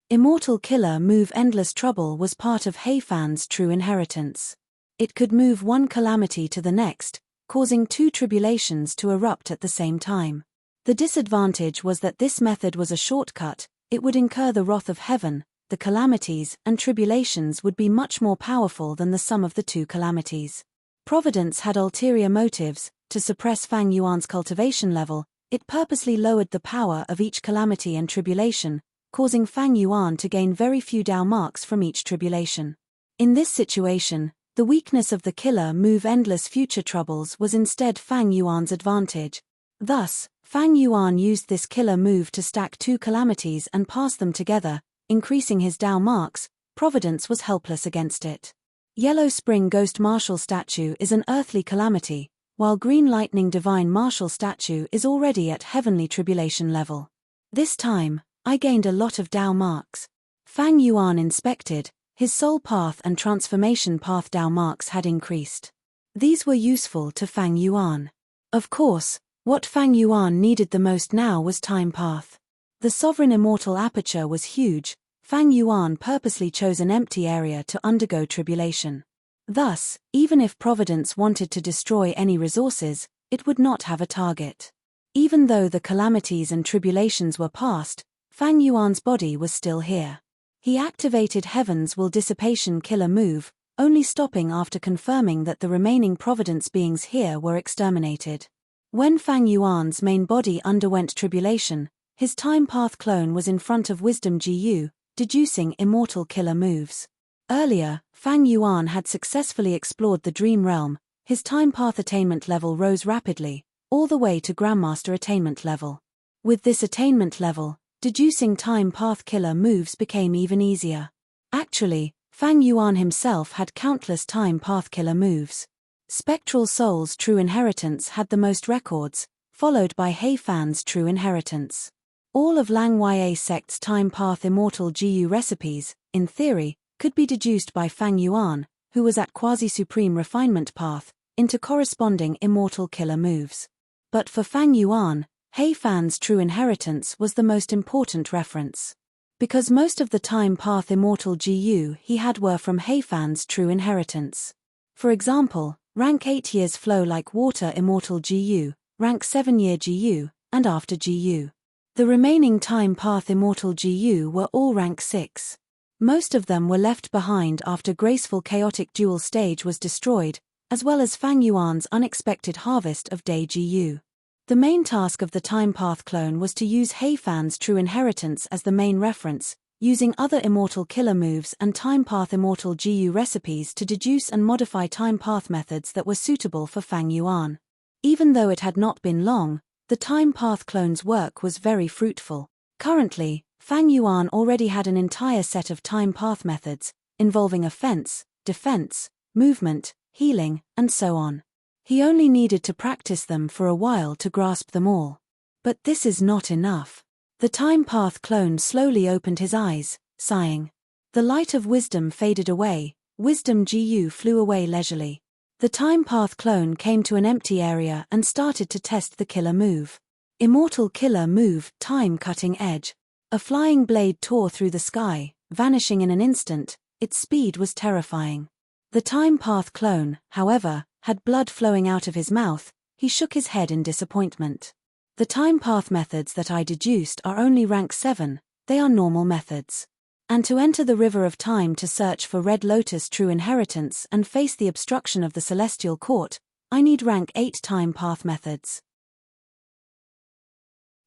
Immortal Killer move Endless Trouble was part of Heifan's true inheritance. It could move one calamity to the next, causing two tribulations to erupt at the same time. The disadvantage was that this method was a shortcut, it would incur the wrath of heaven, the calamities and tribulations would be much more powerful than the sum of the two calamities. Providence had ulterior motives, to suppress Fang Yuan's cultivation level, it purposely lowered the power of each calamity and tribulation, causing Fang Yuan to gain very few Dao marks from each tribulation. In this situation, the weakness of the killer move Endless Future Troubles was instead Fang Yuan's advantage. Thus, Fang Yuan used this killer move to stack two calamities and pass them together, increasing his Dao marks. Providence was helpless against it. Yellow Spring Ghost Martial statue is an earthly calamity, while Green Lightning Divine Martial statue is already at heavenly tribulation level. This time, I gained a lot of Dao marks. Fang Yuan inspected, his soul path and transformation path Dao marks had increased. These were useful to Fang Yuan. Of course, what Fang Yuan needed the most now was time path. The sovereign Immortal Aperture was huge, Fang Yuan purposely chose an empty area to undergo tribulation. Thus, even if Providence wanted to destroy any resources, it would not have a target. Even though the calamities and tribulations were past, Fang Yuan's body was still here. He activated Heaven's Will Dissipation Killer move, only stopping after confirming that the remaining Providence beings here were exterminated. When Fang Yuan's main body underwent tribulation, his time path clone was in front of Wisdom GU, deducing immortal killer moves. Earlier, Fang Yuan had successfully explored the dream realm. His time path attainment level rose rapidly, all the way to Grandmaster attainment level. With this attainment level, deducing time path killer moves became even easier. Actually, Fang Yuan himself had countless time path killer moves. Spectral Soul's True Inheritance had the most records, followed by He Fan's True Inheritance. All of Lang Ya Sect's time path immortal GU recipes, in theory, could be deduced by Fang Yuan, who was at quasi-supreme refinement path, into corresponding immortal killer moves. But for Fang Yuan, He Fan's True Inheritance was the most important reference. Because most of the time path immortal GU he had were from He Fan's True Inheritance. For example, rank 8 years flow like water immortal GU, rank 7 year GU, and after GU. The remaining time path immortal GU were all rank 6. Most of them were left behind after Graceful Chaotic Dual Stage was destroyed, as well as Fang Yuan's unexpected harvest of Day GU. The main task of the time path clone was to use He Fan's True Inheritance as the main reference, using other immortal killer moves and time path immortal GU recipes to deduce and modify time path methods that were suitable for Fang Yuan. Even though it had not been long, the time path clone's work was very fruitful. Currently, Fang Yuan already had an entire set of time path methods, involving offense, defense, movement, healing, and so on. He only needed to practice them for a while to grasp them all. But this is not enough. The time path clone slowly opened his eyes, sighing. The light of wisdom faded away, Wisdom GU flew away leisurely. The time path clone came to an empty area and started to test the killer move. Immortal killer move, Time Cutting Edge. A flying blade tore through the sky, vanishing in an instant. Its speed was terrifying. The time path clone, however, had blood flowing out of his mouth. He shook his head in disappointment. The time path methods that I deduced are only rank 7, they are normal methods. And to enter the river of time to search for Red Lotus True Inheritance and face the obstruction of the Celestial Court, I need rank 8 time path methods.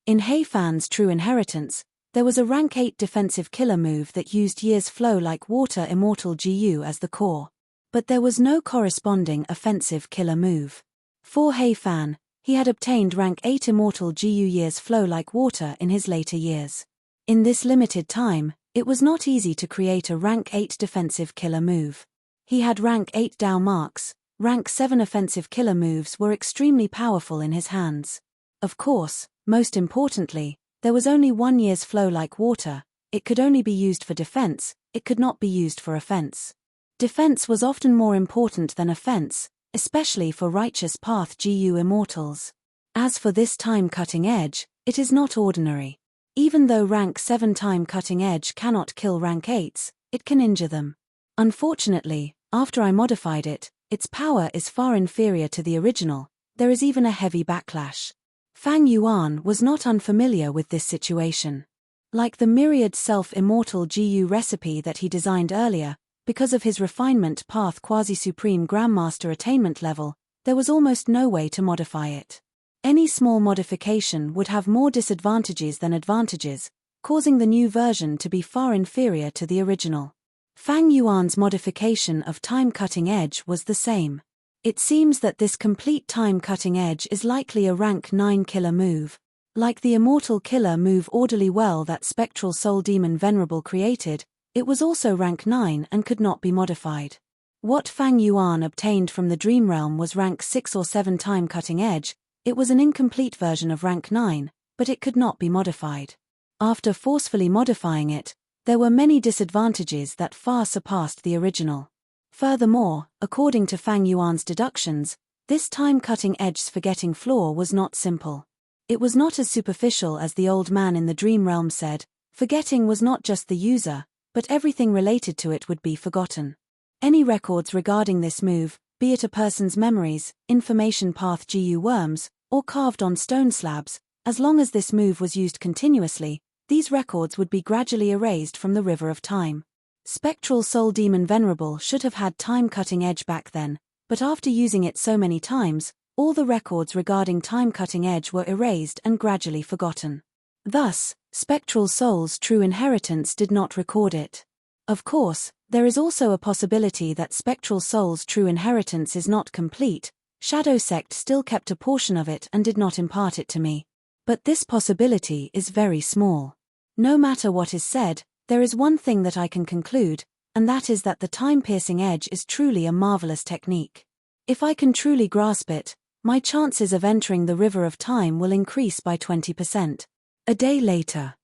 In He Fan's True Inheritance, there was a rank 8 defensive killer move that used years flow like water immortal GU as the core. But there was no corresponding offensive killer move. For He Fan, he had obtained rank 8 immortal GU years flow like water in his later years. In this limited time, it was not easy to create a rank 8 defensive killer move. He had rank 8 Dao marks, rank 7 offensive killer moves were extremely powerful in his hands. Of course, most importantly, there was only 1 year's flow like water, it could only be used for defense, it could not be used for offense. Defense was often more important than offense, especially for righteous path GU immortals. As for this time cutting edge, it is not ordinary. Even though rank 7 time cutting edge cannot kill rank 8s, it can injure them. Unfortunately, after I modified it, its power is far inferior to the original, there is even a heavy backlash. Fang Yuan was not unfamiliar with this situation. Like the myriad self-immortal GU recipe that he designed earlier, because of his refinement path quasi-supreme Grandmaster attainment level, there was almost no way to modify it. Any small modification would have more disadvantages than advantages, causing the new version to be far inferior to the original. Fang Yuan's modification of Time Cutting Edge was the same. It seems that this complete Time Cutting Edge is likely a rank 9 killer move. Like the immortal killer move Orderly Well that Spectral Soul Demon Venerable created, it was also rank 9 and could not be modified. What Fang Yuan obtained from the Dream Realm was rank 6 or 7 Time Cutting Edge. It was an incomplete version of rank 9, but it could not be modified. After forcefully modifying it, there were many disadvantages that far surpassed the original. Furthermore, according to Fang Yuan's deductions, this Time Cutting Edge's forgetting flaw was not simple. It was not as superficial as the old man in the Dream Realm said. Forgetting was not just the user, but everything related to it would be forgotten. Any records regarding this move, be it a person's memories, information path GU worms, or carved on stone slabs, as long as this move was used continuously, these records would be gradually erased from the river of time. Spectral Soul Demon Venerable should have had Time Cutting Edge back then, but after using it so many times, all the records regarding Time Cutting Edge were erased and gradually forgotten. Thus, spectral soul's true inheritance did not record it. Of course, there is also a possibility that spectral soul's true inheritance is not complete. Shadow Sect still kept a portion of it and did not impart it to me. But this possibility is very small. No matter what is said, there is one thing that I can conclude, and that is that the time-piercing edge is truly a marvelous technique. If I can truly grasp it, my chances of entering the river of time will increase by 20%. A day later.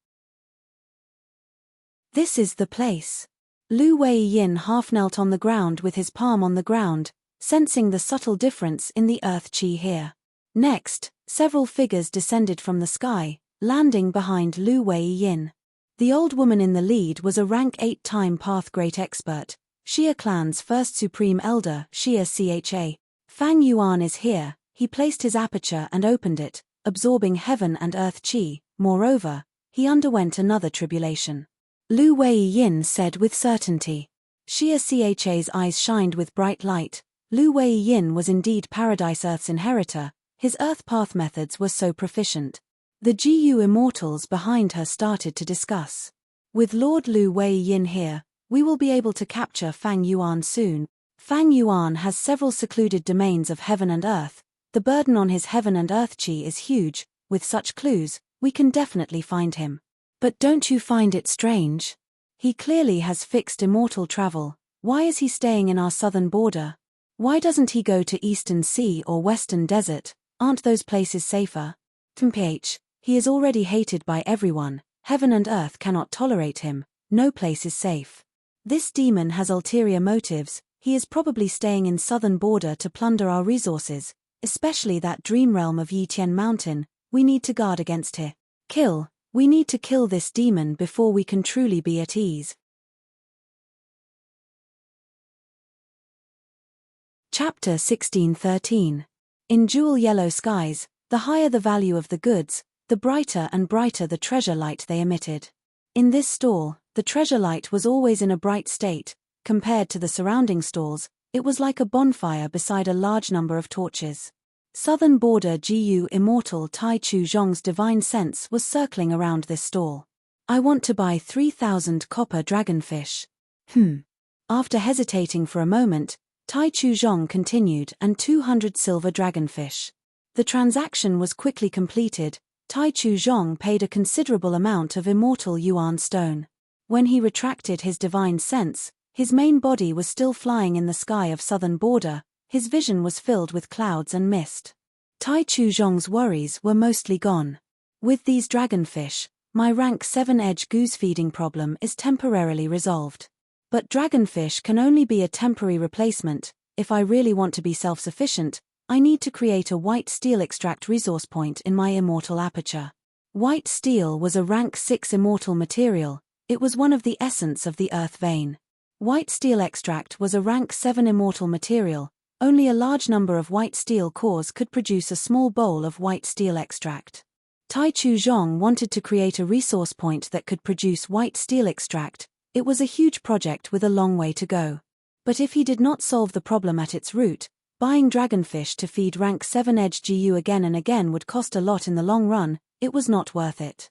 This is the place. Lu Wei-yin half knelt on the ground with his palm on the ground, sensing the subtle difference in the earth chi here. Next, several figures descended from the sky, landing behind Lu Wei-yin. The old woman in the lead was a rank 8-time path great expert, Xia clan's first supreme elder, Xia Cha. Fang Yuan is here. He placed his aperture and opened it, absorbing heaven and earth chi. Moreover, he underwent another tribulation. Lu Wei-yin said with certainty. Xia Cha's eyes shined with bright light. Lu Wei-yin was indeed Paradise Earth's inheritor. His earth path methods were so proficient. The GU immortals behind her started to discuss. With Lord Lu Wei-yin here, we will be able to capture Fang Yuan soon. Fang Yuan has several secluded domains of heaven and earth. The burden on his heaven and earth chi is huge. With such clues, we can definitely find him. But don't you find it strange? He clearly has fixed immortal travel. Why is he staying in our southern border? Why doesn't he go to Eastern Sea or Western Desert? Aren't those places safer? Mph. He is already hated by everyone. Heaven and earth cannot tolerate him. No place is safe. This demon has ulterior motives. He is probably staying in southern border to plunder our resources, especially that dream realm of Yitian Mountain. We need to guard against it. Kill. We need to kill this demon before we can truly be at ease. Chapter 1613. In jewel yellow skies, the higher the value of the goods, the brighter and brighter the treasure light they emitted. In this stall, the treasure light was always in a bright state. Compared to the surrounding stalls, it was like a bonfire beside a large number of torches. Southern border GU immortal Tai Chu Zhong's divine sense was circling around this stall. I want to buy 3,000 copper dragonfish. After hesitating for a moment, Tai Chu Zhong continued, and 200 silver dragonfish. The transaction was quickly completed. Tai Chu Zhong paid a considerable amount of immortal yuan stone. When he retracted his divine sense, his main body was still flying in the sky of southern border. His vision was filled with clouds and mist. Tai Chu Zhong's worries were mostly gone. With these dragonfish, my rank 7 edge goose feeding problem is temporarily resolved. But dragonfish can only be a temporary replacement. If I really want to be self-sufficient, I need to create a white steel extract resource point in my immortal aperture. White steel was a rank 6 immortal material. It was one of the essence of the earth vein. White steel extract was a rank 7 immortal material. Only a large number of white steel cores could produce a small bowl of white steel extract. Tai Chu Zhong wanted to create a resource point that could produce white steel extract. It was a huge project with a long way to go. But if he did not solve the problem at its root, buying dragonfish to feed rank 7 edge GU again and again would cost a lot in the long run. It was not worth it.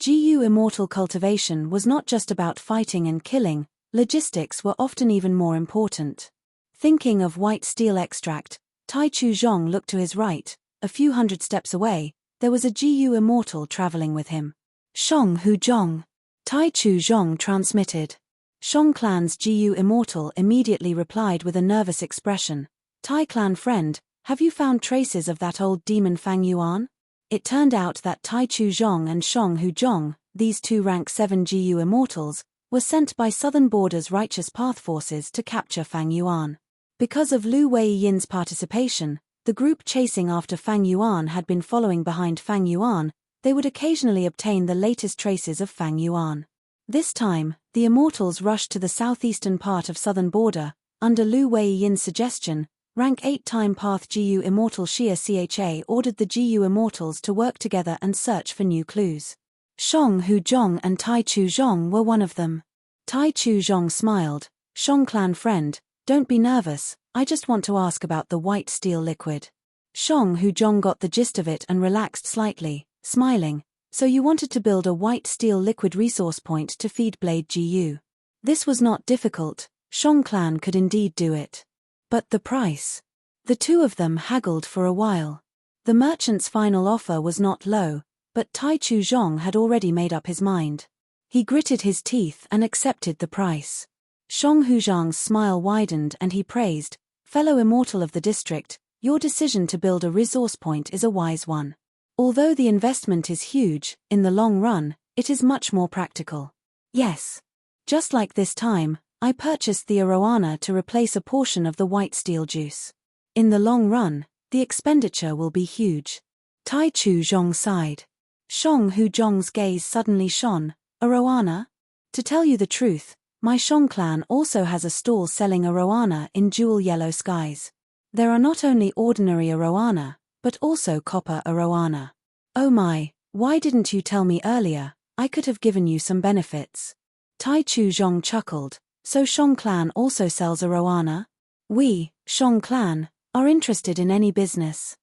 GU immortal cultivation was not just about fighting and killing. Logistics were often even more important. Thinking of white steel extract, Tai Chu Zhong looked to his right. A few hundred steps away, there was a GU immortal traveling with him. Shong Hu Zhong. Tai Chu Zhong transmitted. Shong clan's GU immortal immediately replied with a nervous expression. Tai clan friend, have you found traces of that old demon Fang Yuan? It turned out that Tai Chu Zhong and Shong Hu Zhong, these two rank 7 GU immortals, were sent by Southern Border's Righteous Path forces to capture Fang Yuan. Because of Lu Wei-yin's participation, the group chasing after Fang Yuan had been following behind Fang Yuan. They would occasionally obtain the latest traces of Fang Yuan. This time, the immortals rushed to the southeastern part of Southern Border. Under Lu Wei-yin's suggestion, rank 8-time path GU immortal Xia Cha ordered the GU immortals to work together and search for new clues. Shong Hu Zhong and Tai Chu Zhong were one of them. Tai Chu Zhong smiled. Shong clan friend, don't be nervous, I just want to ask about the white steel liquid. Shong Hu Zhong got the gist of it and relaxed slightly, smiling. So you wanted to build a white steel liquid resource point to feed Blade GU. This was not difficult, Shang clan could indeed do it. But the price. The two of them haggled for a while. The merchant's final offer was not low, but Tai Chu Zhong had already made up his mind. He gritted his teeth and accepted the price. Shang Huzhang's smile widened and he praised, "Fellow immortal of the district, your decision to build a resource point is a wise one. Although the investment is huge, in the long run, it is much more practical." Yes. Just like this time, I purchased the arowana to replace a portion of the white steel juice. In the long run, the expenditure will be huge. Tai Chu Zhong sighed. Shang Huzhang's gaze suddenly shone. Arowana? To tell you the truth, my Shang clan also has a stall selling arowana in jewel yellow skies. There are not only ordinary arowana, but also copper arowana. Oh my, why didn't you tell me earlier? I could have given you some benefits. Tai Chu Zhong chuckled. So Shang clan also sells arowana? We, Shang clan, are interested in any business.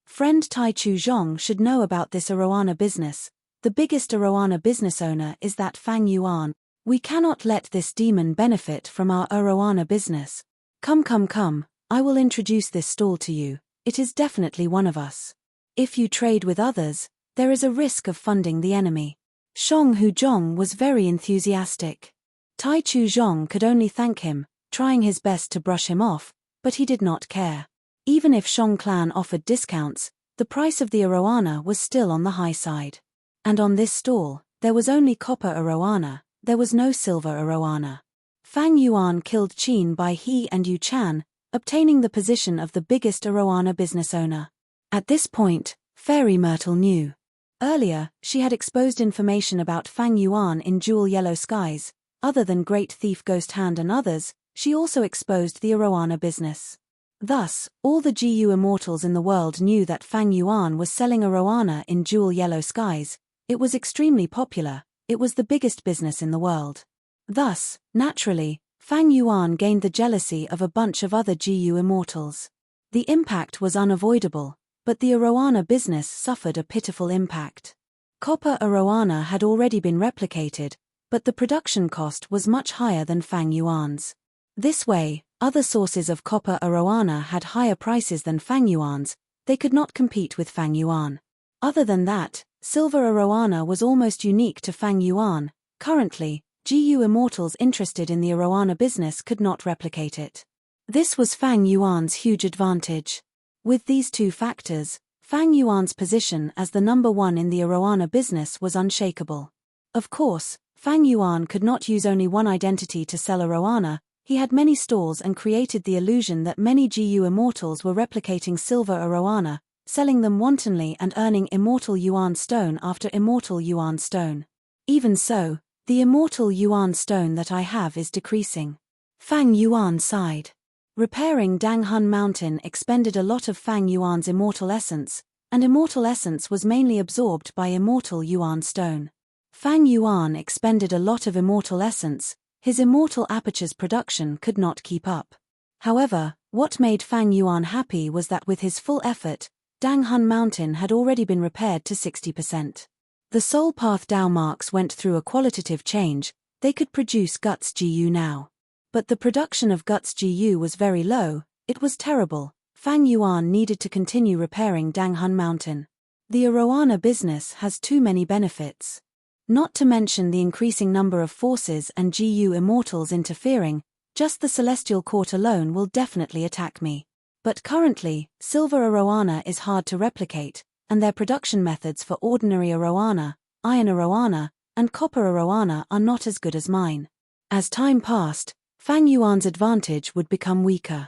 Friend Tai Chu Zhong should know about this arowana business. The biggest arowana business owner is that Fang Yuan. We cannot let this demon benefit from our arowana business. Come, I will introduce this stall to you. It is definitely one of us. If you trade with others, there is a risk of funding the enemy. Shang Huzhang was very enthusiastic. Tai Chu Zhong could only thank him, trying his best to brush him off, but he did not care. Even if Shang clan offered discounts, the price of the arowana was still on the high side. And on this stall, there was only copper arowana, there was no silver arowana. Fang Yuan killed Qin Bai He and Yu Chan, obtaining the position of the biggest arowana business owner. At this point, Fairy Myrtle knew. Earlier, she had exposed information about Fang Yuan in jewel yellow skies. Other than Great Thief Ghost Hand and others, she also exposed the arowana business. Thus, all the GU immortals in the world knew that Fang Yuan was selling arowana in jewel yellow skies. It was extremely popular, it was the biggest business in the world. Thus, naturally, Fang Yuan gained the jealousy of a bunch of other GU immortals. The impact was unavoidable, but the arowana business suffered a pitiful impact. Copper arowana had already been replicated, but the production cost was much higher than Fang Yuan's. This way, other sources of copper arowana had higher prices than Fang Yuan's, they could not compete with Fang Yuan. Other than that, silver arowana was almost unique to Fang Yuan. Currently, GU immortals interested in the arowana business could not replicate it. This was Fang Yuan's huge advantage. With these two factors, Fang Yuan's position as the number one in the arowana business was unshakable. Of course, Fang Yuan could not use only one identity to sell arowana. He had many stalls and created the illusion that many GU immortals were replicating silver arowana, selling them wantonly and earning immortal yuan stone after immortal yuan stone. Even so, the immortal yuan stone that I have is decreasing. Fang Yuan sighed. Repairing Danghun Mountain expended a lot of Fang Yuan's immortal essence, and immortal essence was mainly absorbed by immortal yuan stone. Fang Yuan expended a lot of immortal essence, his immortal aperture's production could not keep up. However, what made Fang Yuan happy was that with his full effort, Danghun Mountain had already been repaired to 60%. The Soul Path Dao marks went through a qualitative change, they could produce Guts GU now. But the production of Guts GU was very low, it was terrible. Fang Yuan needed to continue repairing Danghun Mountain. The arowana business has too many benefits. Not to mention the increasing number of forces and GU immortals interfering, just the Celestial Court alone will definitely attack me. But currently, silver arowana is hard to replicate, and their production methods for ordinary arowana, iron arowana, and copper arowana are not as good as mine. As time passed, Fang Yuan's advantage would become weaker.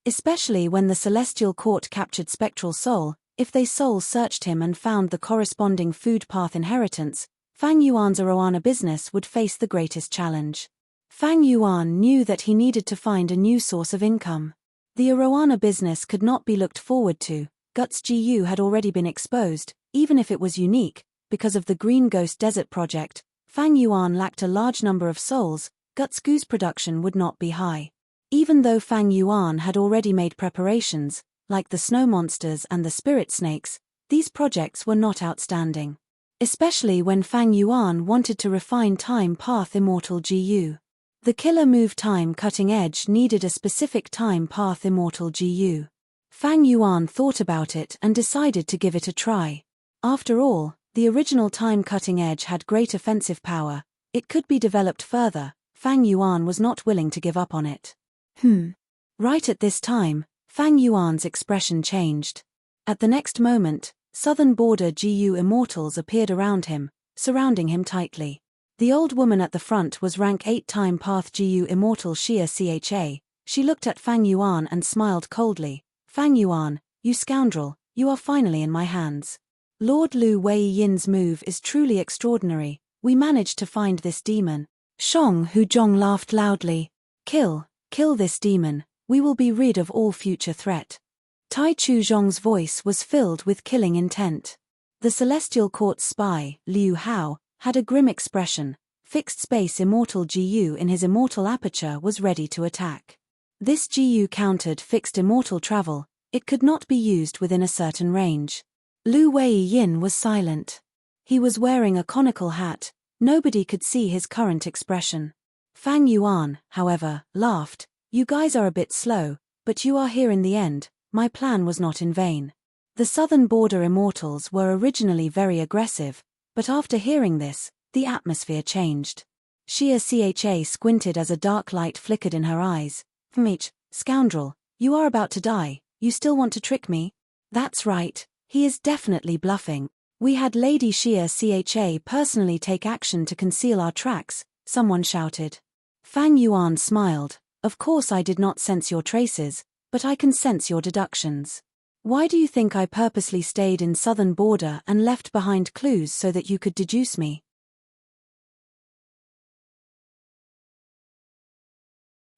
Especially when the Celestial Court captured Spectral Soul, if they soul searched him and found the corresponding food path inheritance, Fang Yuan's arowana business would face the greatest challenge. Fang Yuan knew that he needed to find a new source of income. The arowana business could not be looked forward to. Guts GU had already been exposed, even if it was unique, because of the Green Ghost Desert project. Fang Yuan lacked a large number of souls, Guts GU's production would not be high. Even though Fang Yuan had already made preparations, like the snow monsters and the spirit snakes, these projects were not outstanding. Especially when Fang Yuan wanted to refine time path immortal GU. The killer move time cutting edge needed a specific time path immortal GU. Fang Yuan thought about it and decided to give it a try. After all, the original time cutting edge had great offensive power. It could be developed further. Fang Yuan was not willing to give up on it. Right at this time, Fang Yuan's expression changed. At the next moment, Southern Border GU immortals appeared around him, surrounding him tightly. The old woman at the front was rank 8 time path GU immortal Xia Cha. She looked at Fang Yuan and smiled coldly. Fang Yuan, you scoundrel, you are finally in my hands. Lord Lu Wei Yin's move is truly extraordinary. We managed to find this demon. Shang Hu Zhong laughed loudly. Kill this demon. We will be rid of all future threat. Tai Chu Zhong's voice was filled with killing intent. The Celestial Court's spy, Liu Hao, had a grim expression. Fixed space immortal GU in his immortal aperture was ready to attack. This GU countered fixed immortal travel. It could not be used within a certain range. Lu Wei Yin was silent. He was wearing a conical hat. Nobody could see his current expression. Fang Yuan, however, laughed. You guys are a bit slow, but you are here in the end. My plan was not in vain. The Southern Border immortals were originally very aggressive, but after hearing this, the atmosphere changed. Xia Cha squinted as a dark light flickered in her eyes. Scoundrel, you are about to die. You still want to trick me? That's right, he is definitely bluffing. We had Lady Xia Cha personally take action to conceal our tracks, someone shouted. Fang Yuan smiled. Of course I did not sense your traces, but I can sense your deductions. Why do you think I purposely stayed in Southern Border and left behind clues so that you could deduce me?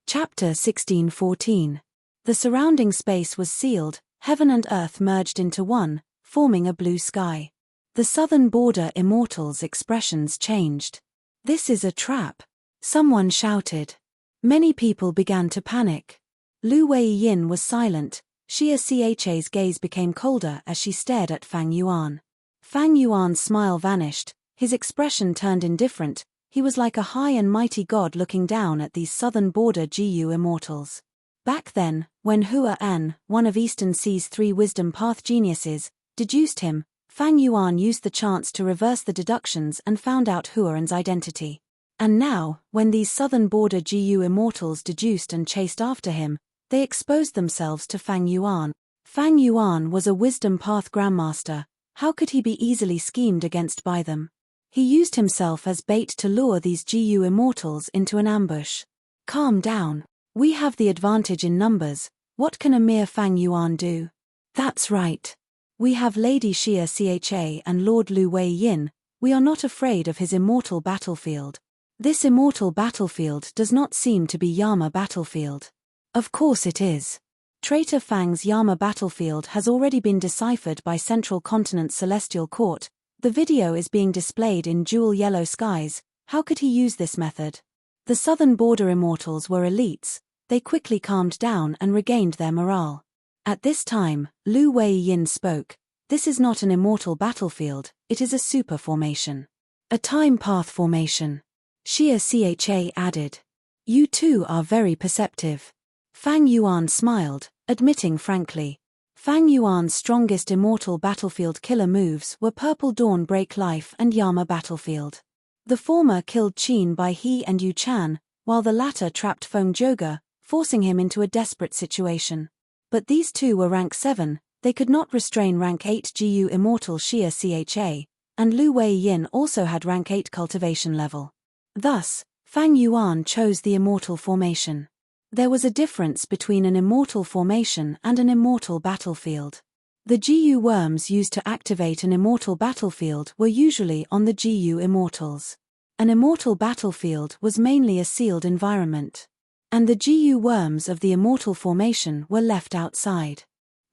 Chapter 1614. The surrounding space was sealed, heaven and earth merged into one, forming a blue sky. The Southern Border immortals' expressions changed. This is a trap. Someone shouted. Many people began to panic. Lu Wei Yin was silent. Xia Cha's gaze became colder as she stared at Fang Yuan. Fang Yuan's smile vanished. His expression turned indifferent. He was like a high and mighty god looking down at these Southern Border GU immortals. Back then, when Hua An, one of Eastern Sea's 3 wisdom path geniuses, deduced him, Fang Yuan used the chance to reverse the deductions and found out Hua An's identity. And now, when these Southern Border GU immortals deduced and chased after him, they exposed themselves to Fang Yuan. Fang Yuan was a wisdom path grandmaster. How could he be easily schemed against by them? He used himself as bait to lure these GU immortals into an ambush. Calm down. We have the advantage in numbers. What can a mere Fang Yuan do? That's right. We have Lady Xia Cha and Lord Lu Wei Yin. We are not afraid of his immortal battlefield. This immortal battlefield does not seem to be Yama battlefield. Of course it is. Traitor Fang's Yama battlefield has already been deciphered by Central Continent's Celestial Court. The video is being displayed in jewel yellow skies. How could he use this method? The Southern Border immortals were elites. They quickly calmed down and regained their morale. At this time, Lu Wei Yin spoke. This is not an immortal battlefield, it is a super formation. A time path formation. Xia Cha added. You two are very perceptive. Fang Yuan smiled, admitting frankly. Fang Yuan's strongest immortal battlefield killer moves were Purple Dawn Break Life and Yama Battlefield. The former killed Qin Bai He and Yu Chan, while the latter trapped Feng Zhoge, forcing him into a desperate situation. But these two were rank 7, they could not restrain rank 8 GU immortal Xia Cha, and Lu Wei Yin also had rank 8 cultivation level. Thus, Fang Yuan chose the immortal formation. There was a difference between an immortal formation and an immortal battlefield. The GU worms used to activate an immortal battlefield were usually on the GU immortals. An immortal battlefield was mainly a sealed environment. And the GU worms of the immortal formation were left outside.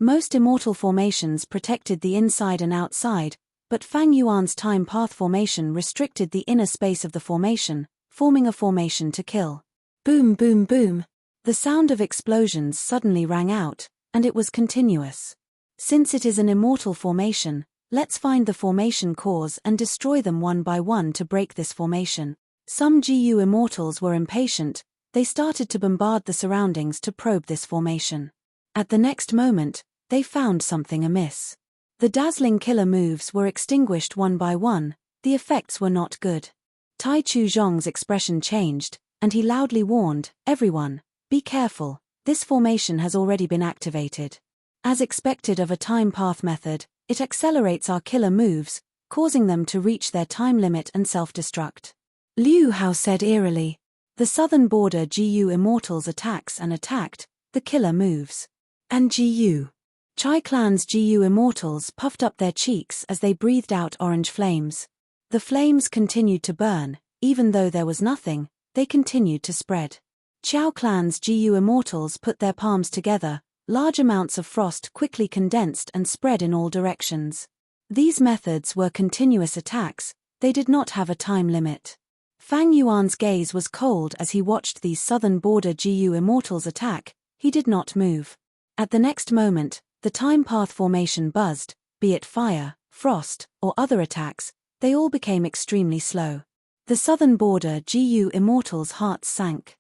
Most immortal formations protected the inside and outside, but Fang Yuan's time path formation restricted the inner space of the formation, forming a formation to kill. Boom boom boom. The sound of explosions suddenly rang out, and it was continuous. Since it is an immortal formation, let's find the formation cause and destroy them one by one to break this formation. Some GU immortals were impatient, they started to bombard the surroundings to probe this formation. At the next moment, they found something amiss. The dazzling killer moves were extinguished one by one, the effects were not good. Tai Chu Zhong's expression changed, and he loudly warned, "Everyone, be careful, this formation has already been activated." As expected of a time path method, it accelerates our killer moves, causing them to reach their time limit and self-destruct. Liu Hao said eerily. The southern border GU immortals attacks and attacked, the killer moves. And GU. Chai Clan's GU immortals puffed up their cheeks as they breathed out orange flames. The flames continued to burn, even though there was nothing, they continued to spread. Qiao Clan's GU immortals put their palms together, large amounts of frost quickly condensed and spread in all directions. These methods were continuous attacks, they did not have a time limit. Fang Yuan's gaze was cold as he watched these southern border GU immortals attack, he did not move. At the next moment, the time path formation buzzed, be it fire, frost, or other attacks, they all became extremely slow. The southern border GU immortals' hearts sank.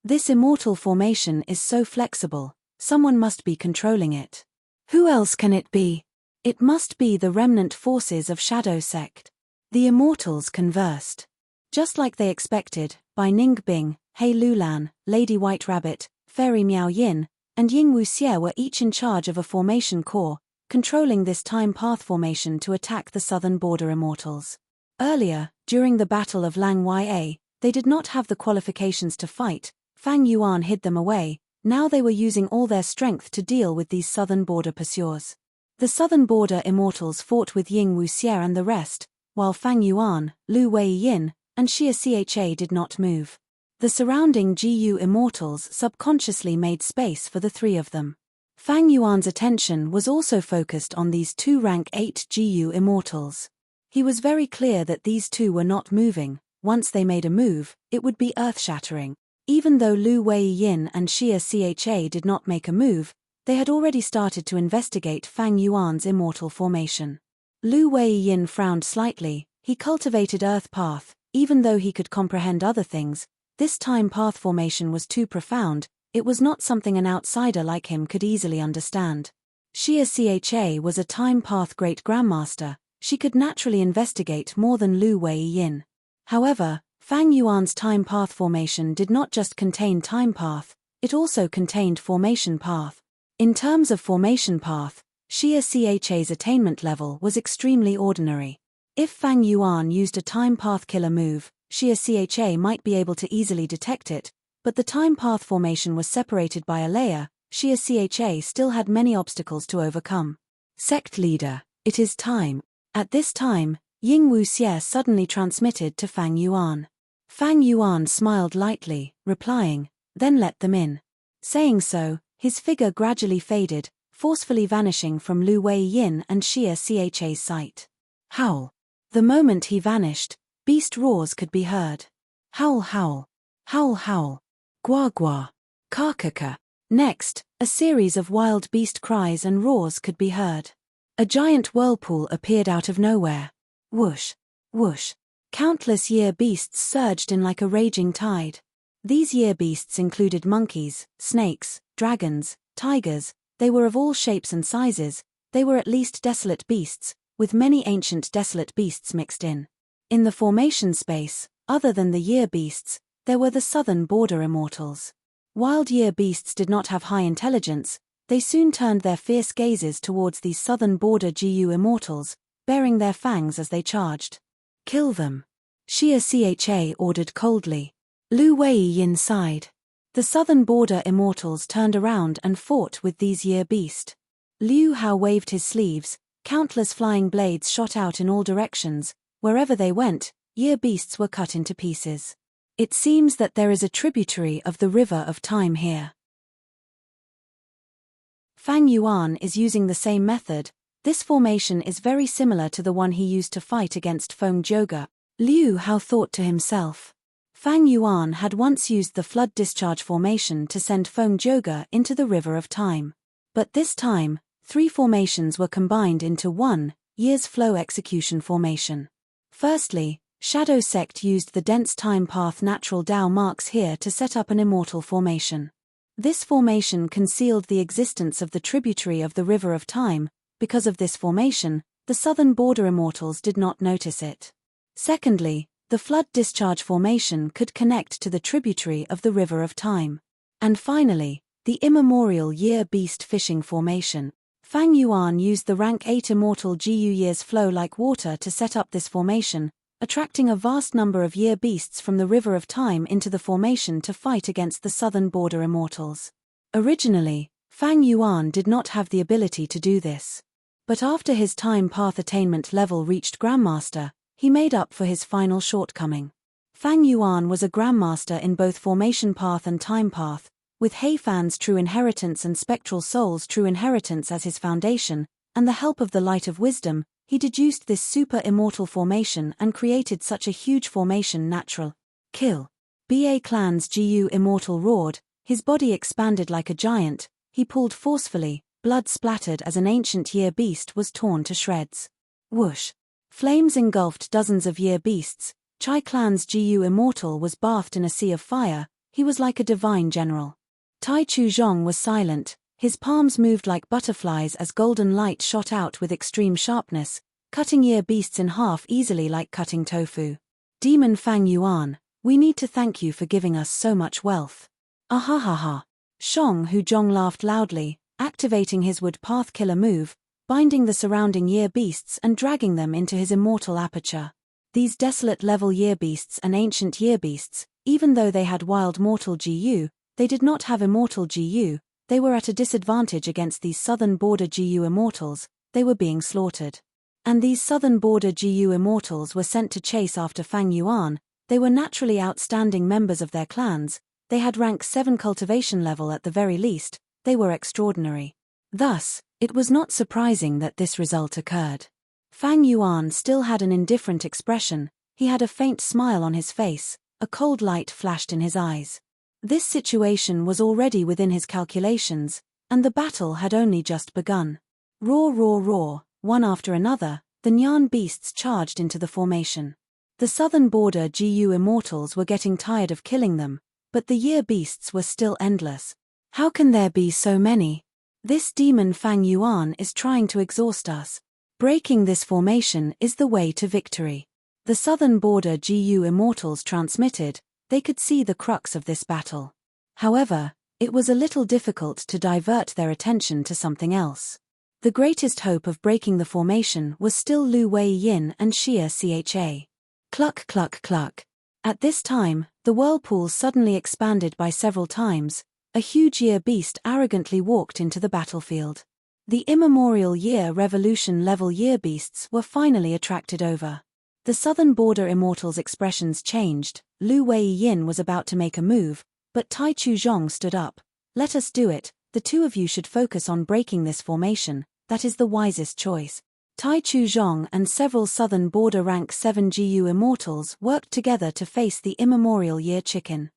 This immortal formation is so flexible, someone must be controlling it. Who else can it be? It must be the remnant forces of Shadow Sect. The immortals conversed. Just like they expected, Bai Ningbing, Hei Lulan, Lady White Rabbit, Fairy Miao Yin, and Ying Wuxie were each in charge of a formation core, controlling this time path formation to attack the southern border immortals. Earlier, during the Battle of Lang Ya, they did not have the qualifications to fight, Fang Yuan hid them away, now they were using all their strength to deal with these southern border pursuers. The southern border immortals fought with Ying Wuxie and the rest, while Fang Yuan, Lu Weiyin, and Xia Cha did not move. The surrounding GU immortals subconsciously made space for the three of them. Fang Yuan's attention was also focused on these two rank 8 GU immortals. He was very clear that these two were not moving, once they made a move, it would be earth-shattering. Even though Lu Weiyin and Xia Cha did not make a move, they had already started to investigate Fang Yuan's immortal formation. Lu Weiyin frowned slightly, he cultivated Earth Path, even though he could comprehend other things, this time path formation was too profound, it was not something an outsider like him could easily understand. Xia Cha was a time path great grandmaster, she could naturally investigate more than Lu Weiyin. However, Fang Yuan's time path formation did not just contain time path, it also contained formation path. In terms of formation path, Xia Cha's attainment level was extremely ordinary. If Fang Yuan used a time path killer move, Xia Cha might be able to easily detect it, but the time path formation was separated by a layer, Xia Cha still had many obstacles to overcome. Sect leader, it is time. At this time, Ying Wuxie suddenly transmitted to Fang Yuan. Fang Yuan smiled lightly, replying, "Then let them in." Saying so, his figure gradually faded, forcefully vanishing from Lu Weiyin and Xia Cha's sight. Howl. The moment he vanished, beast roars could be heard. Howl howl. Howl howl. Gua gua. Kakaka. Next, a series of wild beast cries and roars could be heard. A giant whirlpool appeared out of nowhere. Whoosh. Whoosh. Countless year beasts surged in like a raging tide. These year beasts included monkeys, snakes, dragons, tigers, they were of all shapes and sizes, they were at least desolate beasts, with many ancient desolate beasts mixed in. In the formation space, other than the year beasts, there were the southern border immortals. Wild year beasts did not have high intelligence, they soon turned their fierce gazes towards these southern border GU immortals, baring their fangs as they charged. Kill them. Xia Cha ordered coldly. Lu Weiyin sighed. The southern border immortals turned around and fought with these year beast. Liu Hao waved his sleeves, countless flying blades shot out in all directions, wherever they went, year beasts were cut into pieces. It seems that there is a tributary of the river of time here. Fang Yuan is using the same method, this formation is very similar to the one he used to fight against Feng Jioge. Liu Hao thought to himself. Fang Yuan had once used the flood discharge formation to send Feng Zhouge into the river of time. But this time, 3 formations were combined into one, year's flow execution formation. Firstly, Shadow Sect used the dense time path natural Dao marks here to set up an immortal formation. This formation concealed the existence of the tributary of the river of time. Because of this formation, the southern border immortals did not notice it. Secondly, the flood discharge formation could connect to the tributary of the river of time. And finally, the immemorial year beast fishing formation. Fang Yuan used the rank 8 immortal Gu years flow like water to set up this formation, attracting a vast number of year beasts from the river of time into the formation to fight against the southern border immortals. Originally, Fang Yuan did not have the ability to do this. But after his time path attainment level reached Grandmaster, he made up for his final shortcoming. Fang Yuan was a Grandmaster in both formation path and time path, with Heifan's true inheritance and spectral soul's true inheritance as his foundation, and the help of the light of wisdom, he deduced this super immortal formation and created such a huge formation natural. Kill. Ba Clan's Gu immortal roared, his body expanded like a giant, he pulled forcefully, blood splattered as an ancient year beast was torn to shreds. Whoosh. Flames engulfed dozens of year beasts, Chai Clan's Gu immortal was bathed in a sea of fire, he was like a divine general. Tai Chu Zhong was silent, his palms moved like butterflies as golden light shot out with extreme sharpness, cutting year beasts in half easily like cutting tofu. Demon Fang Yuan, we need to thank you for giving us so much wealth. Ahahaha. Shong Hu Zhong laughed loudly, activating his wood path killer move, binding the surrounding year beasts and dragging them into his immortal aperture. These desolate level year beasts and ancient year beasts, even though they had wild mortal Gu, they did not have immortal Gu, they were at a disadvantage against these southern border Gu immortals, they were being slaughtered. And these southern border Gu immortals were sent to chase after Fang Yuan, they were naturally outstanding members of their clans, they had rank 7 cultivation level at the very least, they were extraordinary. Thus, it was not surprising that this result occurred. Fang Yuan still had an indifferent expression, he had a faint smile on his face, a cold light flashed in his eyes. This situation was already within his calculations, and the battle had only just begun. Roar, roar, roar, one after another, the Nyan beasts charged into the formation. The southern border Gu immortals were getting tired of killing them, but the year beasts were still endless. How can there be so many? This demon Fang Yuan is trying to exhaust us. Breaking this formation is the way to victory. The southern border Gu immortals transmitted, they could see the crux of this battle. However, it was a little difficult to divert their attention to something else. The greatest hope of breaking the formation was still Lu Wei Yin and Xia Cha. Cluck cluck cluck. At this time, the whirlpool suddenly expanded by several times, a huge year beast arrogantly walked into the battlefield. The immemorial year revolution level year beasts were finally attracted over. The southern border immortals' expressions changed, Lu Wei Yin was about to make a move, but Tai Chu Zhong stood up. Let us do it, the two of you should focus on breaking this formation, that is the wisest choice. Tai Chu Zhong and several southern border rank 7 Gu immortals worked together to face the immemorial year chicken.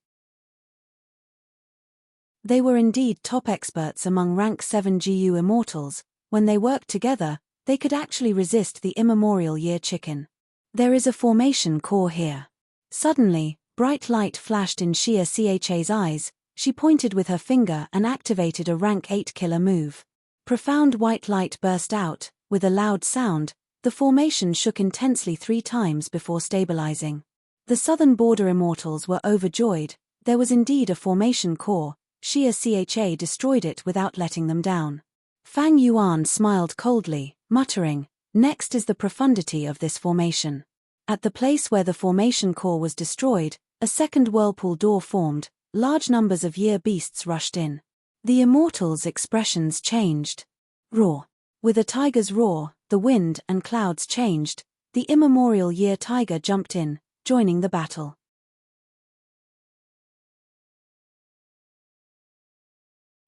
They were indeed top experts among rank 7 Gu immortals, when they worked together, they could actually resist the immemorial year chicken. There is a formation core here. Suddenly, bright light flashed in Xia Cha's eyes, she pointed with her finger and activated a rank 8 killer move. Profound white light burst out, with a loud sound, the formation shook intensely 3 times before stabilizing. The southern border immortals were overjoyed, there was indeed a formation core, Xia Cha destroyed it without letting them down. Fang Yuan smiled coldly, muttering, next is the profundity of this formation. At the place where the formation core was destroyed, a second whirlpool door formed, large numbers of year beasts rushed in. The immortals' expressions changed. Roar. With a tiger's roar, the wind and clouds changed, the immemorial year tiger jumped in, joining the battle.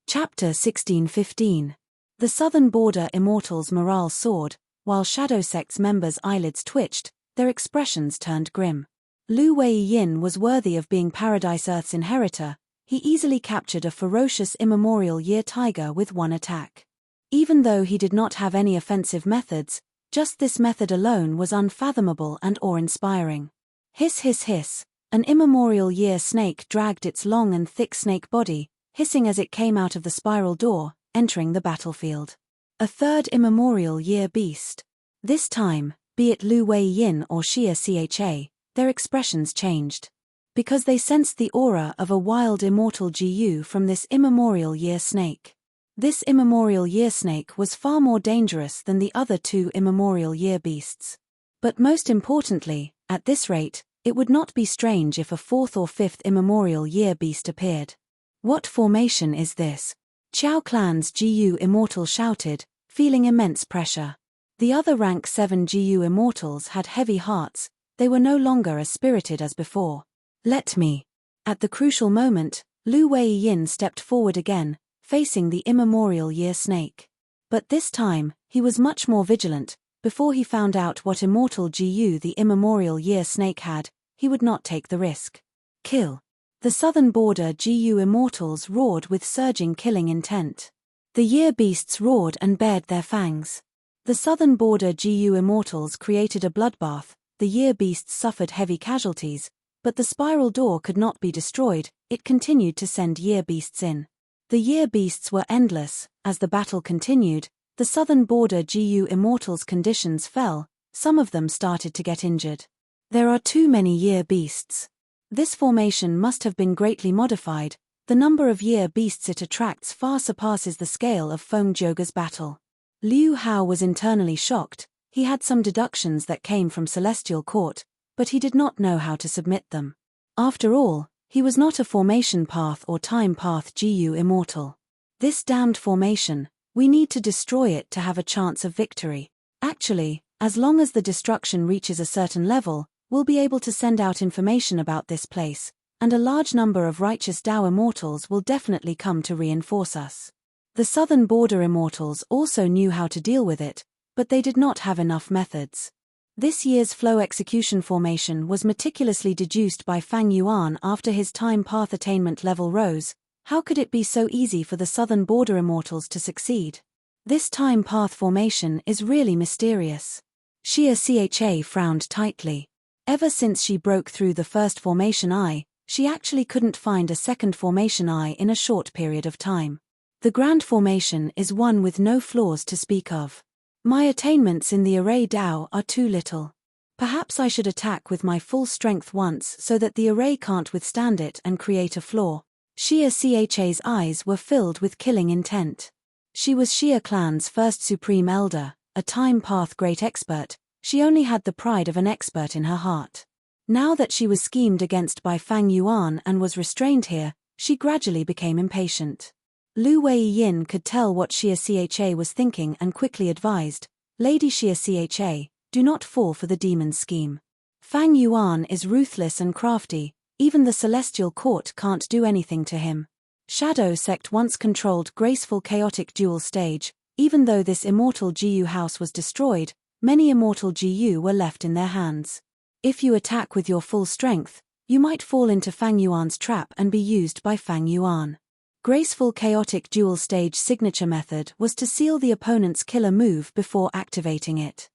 Chapter 1615. The southern border immortals' morale soared, while Shadow Sect's members' eyelids twitched, their expressions turned grim. Lu Wei-yin was worthy of being Paradise Earth's inheritor. He easily captured a ferocious immemorial year tiger with one attack. Even though he did not have any offensive methods, just this method alone was unfathomable and awe-inspiring. Hiss hiss hiss, an immemorial year snake dragged its long and thick snake body, hissing as it came out of the spiral door, entering the battlefield. A third immemorial year beast. This time, be it Lu Wei-yin or Xia Cha, their expressions changed. Because they sensed the aura of a wild immortal Gu from this immemorial year snake. This immemorial year snake was far more dangerous than the other two immemorial year beasts. But most importantly, at this rate, it would not be strange if a fourth or fifth immemorial year beast appeared. What formation is this? Qiao Clan's Gu immortal shouted, feeling immense pressure. The other rank 7 Gu immortals had heavy hearts, they were no longer as spirited as before. Let me. At the crucial moment, Lu Wei-yin stepped forward again, facing the immemorial year snake. But this time, he was much more vigilant. Before he found out what immortal Gu the immemorial year snake had, he would not take the risk. Kill. The southern border Gu immortals roared with surging killing intent. The year beasts roared and bared their fangs. The southern border Gu immortals created a bloodbath, the year beasts suffered heavy casualties, but the spiral door could not be destroyed, it continued to send year beasts in. The year beasts were endless. As the battle continued, the southern border Gu immortals' conditions fell, some of them started to get injured. There are too many year beasts. This formation must have been greatly modified, the number of year beasts it attracts far surpasses the scale of Feng Zhouge's battle. Liu Hao was internally shocked, he had some deductions that came from Celestial Court, but he did not know how to submit them. After all, he was not a formation path or time path Gu immortal. This damned formation, we need to destroy it to have a chance of victory. Actually, as long as the destruction reaches a certain level, we'll be able to send out information about this place, and a large number of righteous Dao immortals will definitely come to reinforce us. The southern border immortals also knew how to deal with it, but they did not have enough methods. This year's flow execution formation was meticulously deduced by Fang Yuan after his time path attainment level rose. How could it be so easy for the southern border immortals to succeed? This time path formation is really mysterious. Xia Cha frowned tightly. Ever since she broke through the first formation eye, she actually couldn't find a second formation eye in a short period of time. The grand formation is one with no flaws to speak of. My attainments in the array Dao are too little. Perhaps I should attack with my full strength once so that the array can't withstand it and create a flaw. Xia Cha's eyes were filled with killing intent. She was Xia Clan's first supreme elder, a time path great expert. She only had the pride of an expert in her heart. Now that she was schemed against by Fang Yuan and was restrained here, she gradually became impatient. Lu Wei-yin could tell what Xia Cha was thinking and quickly advised, Lady Xia Cha, do not fall for the demon's scheme. Fang Yuan is ruthless and crafty, even the Celestial Court can't do anything to him. Shadow Sect once controlled graceful chaotic dual stage, even though this immortal Gu house was destroyed, many immortal Gu were left in their hands. If you attack with your full strength, you might fall into Fang Yuan's trap and be used by Fang Yuan. Graceful chaotic dual stage signature method was to seal the opponent's killer move before activating it.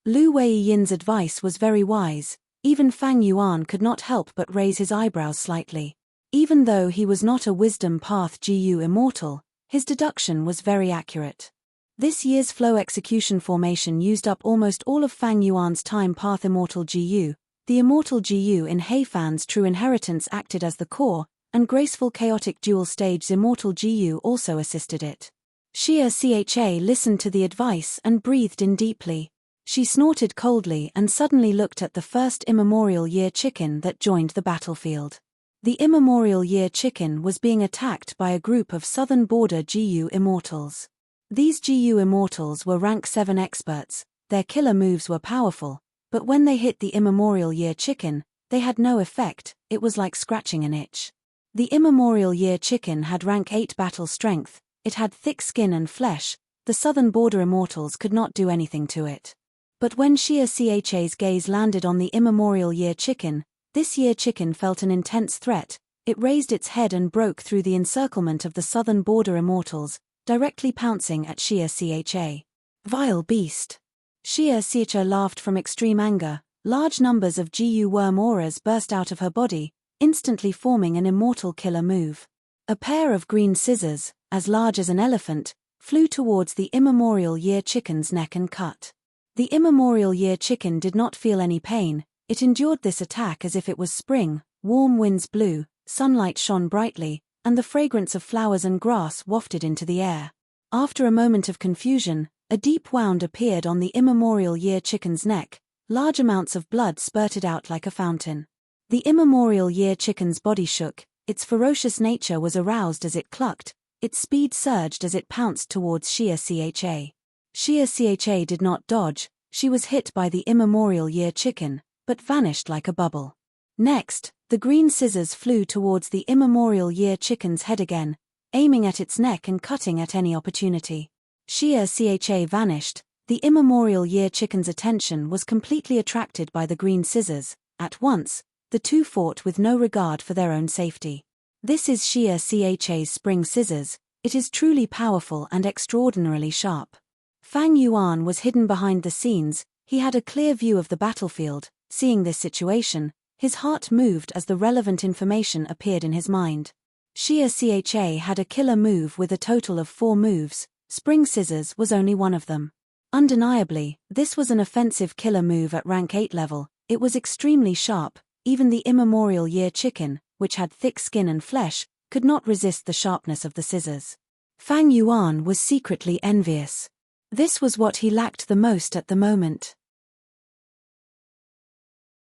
Lu Wei-yin's advice was very wise, even Fang Yuan could not help but raise his eyebrows slightly. Even though he was not a wisdom path Gu immortal, his deduction was very accurate. This year's flow execution formation used up almost all of Fang Yuan's time path immortal Gu. The immortal Gu in Heifan's true inheritance acted as the core, and graceful chaotic dual stage's immortal Gu also assisted it. Xia Cha listened to the advice and breathed in deeply. She snorted coldly and suddenly looked at the first immemorial year chicken that joined the battlefield. The immemorial year chicken was being attacked by a group of southern border Gu immortals. These Gu immortals were rank 7 experts, their killer moves were powerful, but when they hit the immemorial year chicken, they had no effect, it was like scratching an itch. The immemorial year chicken had rank 8 battle strength, it had thick skin and flesh, the southern border immortals could not do anything to it. But when Xia Cha's gaze landed on the immemorial year chicken, this year chicken felt an intense threat. It raised its head and broke through the encirclement of the southern border immortals, directly pouncing at Xia Cha. Vile beast! Xia Cha laughed from extreme anger. Large numbers of Gu worm auras burst out of her body, instantly forming an immortal killer move. A pair of green scissors, as large as an elephant, flew towards the immemorial year chicken's neck and cut. The immemorial year chicken did not feel any pain. It endured this attack as if it was spring. Warm winds blew, sunlight shone brightly, and the fragrance of flowers and grass wafted into the air. After a moment of confusion, a deep wound appeared on the immemorial year chicken's neck. Large amounts of blood spurted out like a fountain. The immemorial year chicken's body shook, its ferocious nature was aroused as it clucked, its speed surged as it pounced towards Xia Cha. Xia Cha did not dodge, she was hit by the immemorial year chicken, but vanished like a bubble. Next, the green scissors flew towards the immemorial year chicken's head again, aiming at its neck and cutting at any opportunity. Xia Cha vanished. The immemorial year chicken's attention was completely attracted by the green scissors. At once, the two fought with no regard for their own safety. This is Xia Cha's spring scissors. It is truly powerful and extraordinarily sharp. Fang Yuan was hidden behind the scenes. He had a clear view of the battlefield. Seeing this situation, his heart moved as the relevant information appeared in his mind. Xia Cha had a killer move with a total of 4 moves. Spring scissors was only one of them. Undeniably, this was an offensive killer move at rank 8 level. It was extremely sharp. Even the immemorial year chicken, which had thick skin and flesh, could not resist the sharpness of the scissors. Fang Yuan was secretly envious. This was what he lacked the most at the moment.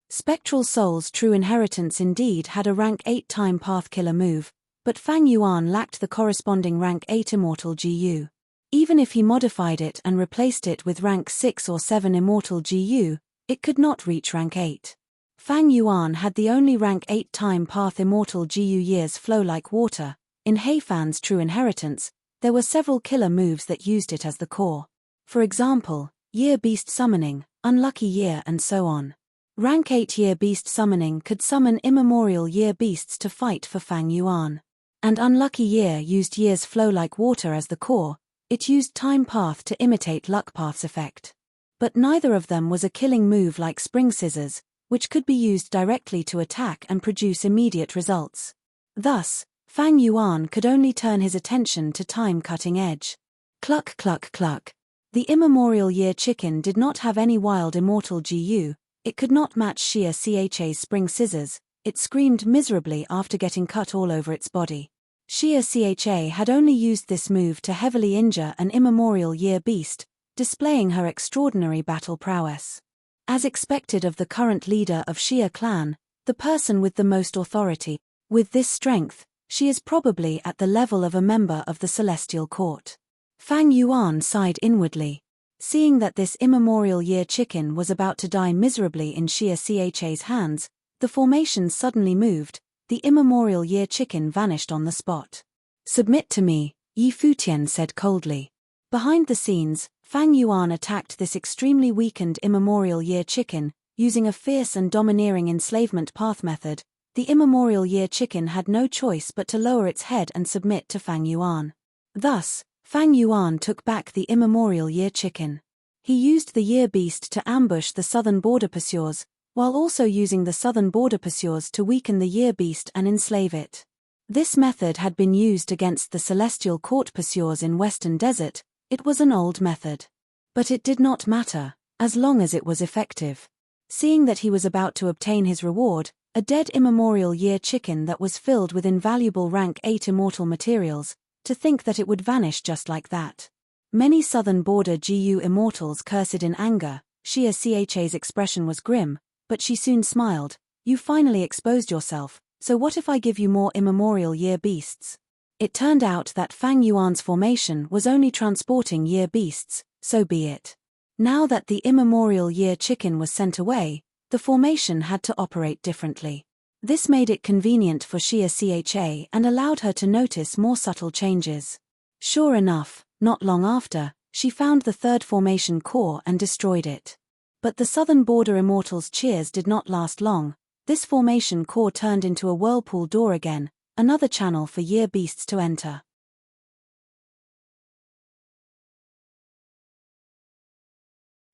Spectral Soul's true inheritance indeed had a rank 8 time path killer move, but Fang Yuan lacked the corresponding rank 8 immortal Gu. Even if he modified it and replaced it with rank 6 or 7 immortal Gu, it could not reach rank 8. Fang Yuan had the only rank 8 time path immortal Gu. Years flow like water. In Heifan's true inheritance, there were several killer moves that used it as the core. For example, Year Beast Summoning, Unlucky Year and so on. Rank 8 Year Beast Summoning could summon immemorial year beasts to fight for Fang Yuan. And Unlucky Year used Year's flow like water as the core. It used Time Path to imitate Luck Path's effect. But neither of them was a killing move like Spring Scissors, which could be used directly to attack and produce immediate results. Thus, Fang Yuan could only turn his attention to Time Cutting Edge. Cluck cluck cluck. The immemorial year chicken did not have any wild immortal Gu. It could not match Xia Cha's Spring Scissors. It screamed miserably after getting cut all over its body. Xia Cha had only used this move to heavily injure an immemorial year beast, displaying her extraordinary battle prowess. As expected of the current leader of Xia clan, the person with the most authority, with this strength, she is probably at the level of a member of the Celestial Court. Fang Yuan sighed inwardly. Seeing that this immemorial year chicken was about to die miserably in Xia Cha's hands, the formation suddenly moved. The immemorial year chicken vanished on the spot. "Submit to me," Yi Futian said coldly. Behind the scenes, Fang Yuan attacked this extremely weakened immemorial year chicken, using a fierce and domineering enslavement path method. The immemorial year chicken had no choice but to lower its head and submit to Fang Yuan. Thus, Fang Yuan took back the immemorial year chicken. He used the year beast to ambush the southern border pursuers, while also using the southern border pursuers to weaken the year beast and enslave it. This method had been used against the Celestial Court pursuers in Western Desert. It was an old method. But it did not matter, as long as it was effective. Seeing that he was about to obtain his reward, a dead immemorial year chicken that was filled with invaluable rank 8 immortal materials, to think that it would vanish just like that. Many southern border Gu immortals cursed in anger. Xia Cha's expression was grim, but she soon smiled. "You finally exposed yourself, so what if I give you more immemorial year beasts?" It turned out that Fang Yuan's formation was only transporting year beasts, so be it. Now that the immemorial year chicken was sent away, the formation had to operate differently. This made it convenient for Xia Cha and allowed her to notice more subtle changes. Sure enough, not long after, she found the third formation core and destroyed it. But the southern border immortals' cheers did not last long. This formation core turned into a whirlpool door again, another channel for year beasts to enter.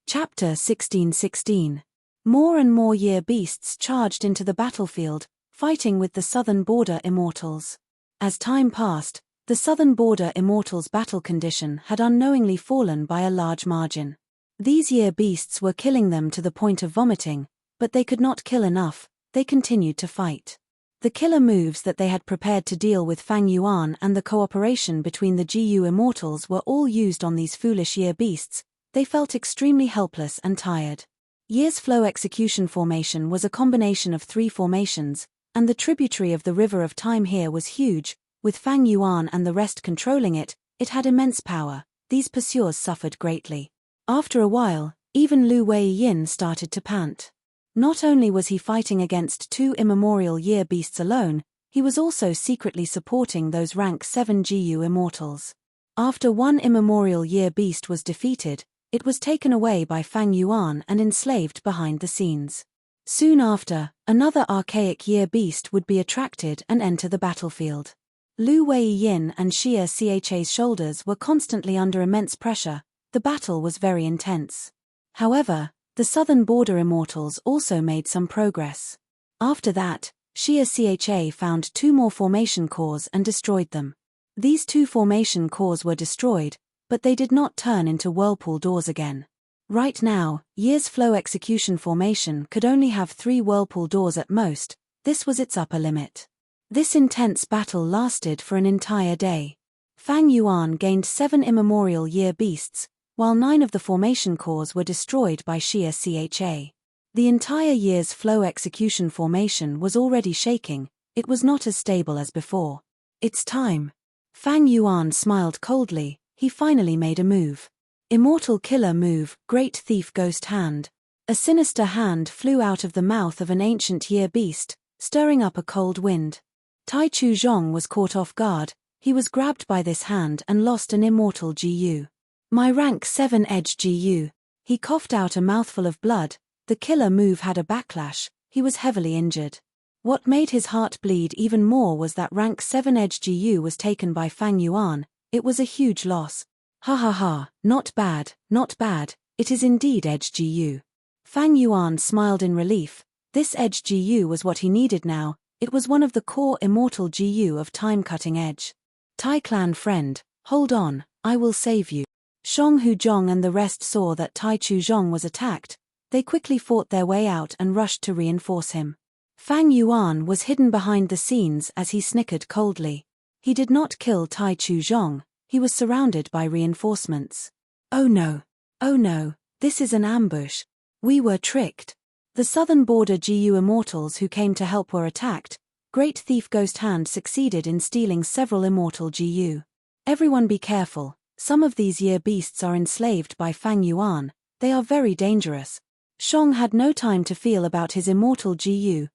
Chapter 16:16. More and more year beasts charged into the battlefield, fighting with the southern border immortals. As time passed, the southern border immortals' battle condition had unknowingly fallen by a large margin. These year beasts were killing them to the point of vomiting, but they could not kill enough. They continued to fight. The killer moves that they had prepared to deal with Fang Yuan and the cooperation between the GU immortals were all used on these foolish year beasts. They felt extremely helpless and tired. Year's flow execution formation was a combination of 3 formations, and the tributary of the river of time here was huge. With Fang Yuan and the rest controlling it, it had immense power. These pursuers suffered greatly. After a while, even Lu Weiyin started to pant. Not only was he fighting against 2 immemorial year beasts alone, he was also secretly supporting those rank 7 GU immortals. After one immemorial year beast was defeated, it was taken away by Fang Yuan and enslaved behind the scenes. Soon after, another archaic year beast would be attracted and enter the battlefield. Lu Weiyin and Xia Cha's shoulders were constantly under immense pressure. The battle was very intense. However, the southern border immortals also made some progress. After that, Xia Cha found 2 more formation cores and destroyed them. These 2 formation cores were destroyed, but they did not turn into whirlpool doors again. Right now, Year's flow execution formation could only have 3 whirlpool doors at most. This was its upper limit. This intense battle lasted for an entire day. Fang Yuan gained 7 immemorial year beasts, while 9 of the formation cores were destroyed by Xia Cha. The entire Year's flow execution formation was already shaking. It was not as stable as before. It's time. Fang Yuan smiled coldly. He finally made a move. Immortal killer move, Great Thief Ghost Hand. A sinister hand flew out of the mouth of an ancient year beast, stirring up a cold wind. Tai Chu Zhong was caught off guard. He was grabbed by this hand and lost an immortal GU. My rank 7 edge GU. He coughed out a mouthful of blood. The killer move had a backlash. He was heavily injured. What made his heart bleed even more was that rank 7 edge GU was taken by Fang Yuan. It was a huge loss. Ha ha ha, not bad, not bad, it is indeed edge GU. Fang Yuan smiled in relief. This edge GU was what he needed now. It was one of the core immortal GU of time cutting edge. Tai clan friend, hold on, I will save you. Shang Hu Zhong and the rest saw that Tai Chu Zhong was attacked. They quickly fought their way out and rushed to reinforce him. Fang Yuan was hidden behind the scenes as he snickered coldly. He did not kill Tai Chu Zhong. He was surrounded by reinforcements. Oh no, this is an ambush. We were tricked. The southern border GU immortals who came to help were attacked. Great Thief Ghost Hand succeeded in stealing several immortal GU. Everyone be careful. Some of these year beasts are enslaved by Fang Yuan. They are very dangerous. Shang had no time to feel about his immortal GU.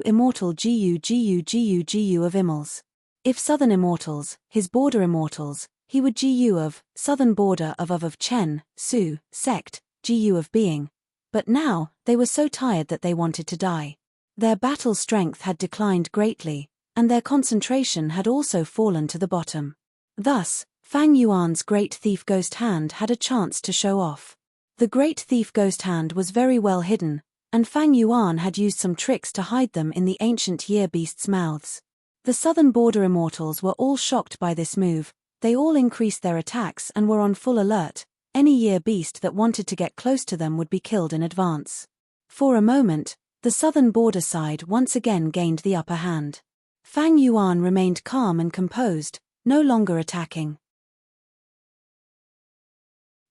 Immortal GU of Immels. If southern immortals, his border immortals, he would GU of, southern border of Chen, Su, sect, GU of being. But now, they were so tired that they wanted to die. Their battle strength had declined greatly, and their concentration had also fallen to the bottom. Thus, Fang Yuan's Great Thief Ghost Hand had a chance to show off. The Great Thief Ghost Hand was very well hidden, and Fang Yuan had used some tricks to hide them in the ancient year beasts' mouths. The southern border immortals were all shocked by this move. They all increased their attacks and were on full alert. Any year beast that wanted to get close to them would be killed in advance. For a moment, the southern border side once again gained the upper hand. Fang Yuan remained calm and composed, no longer attacking.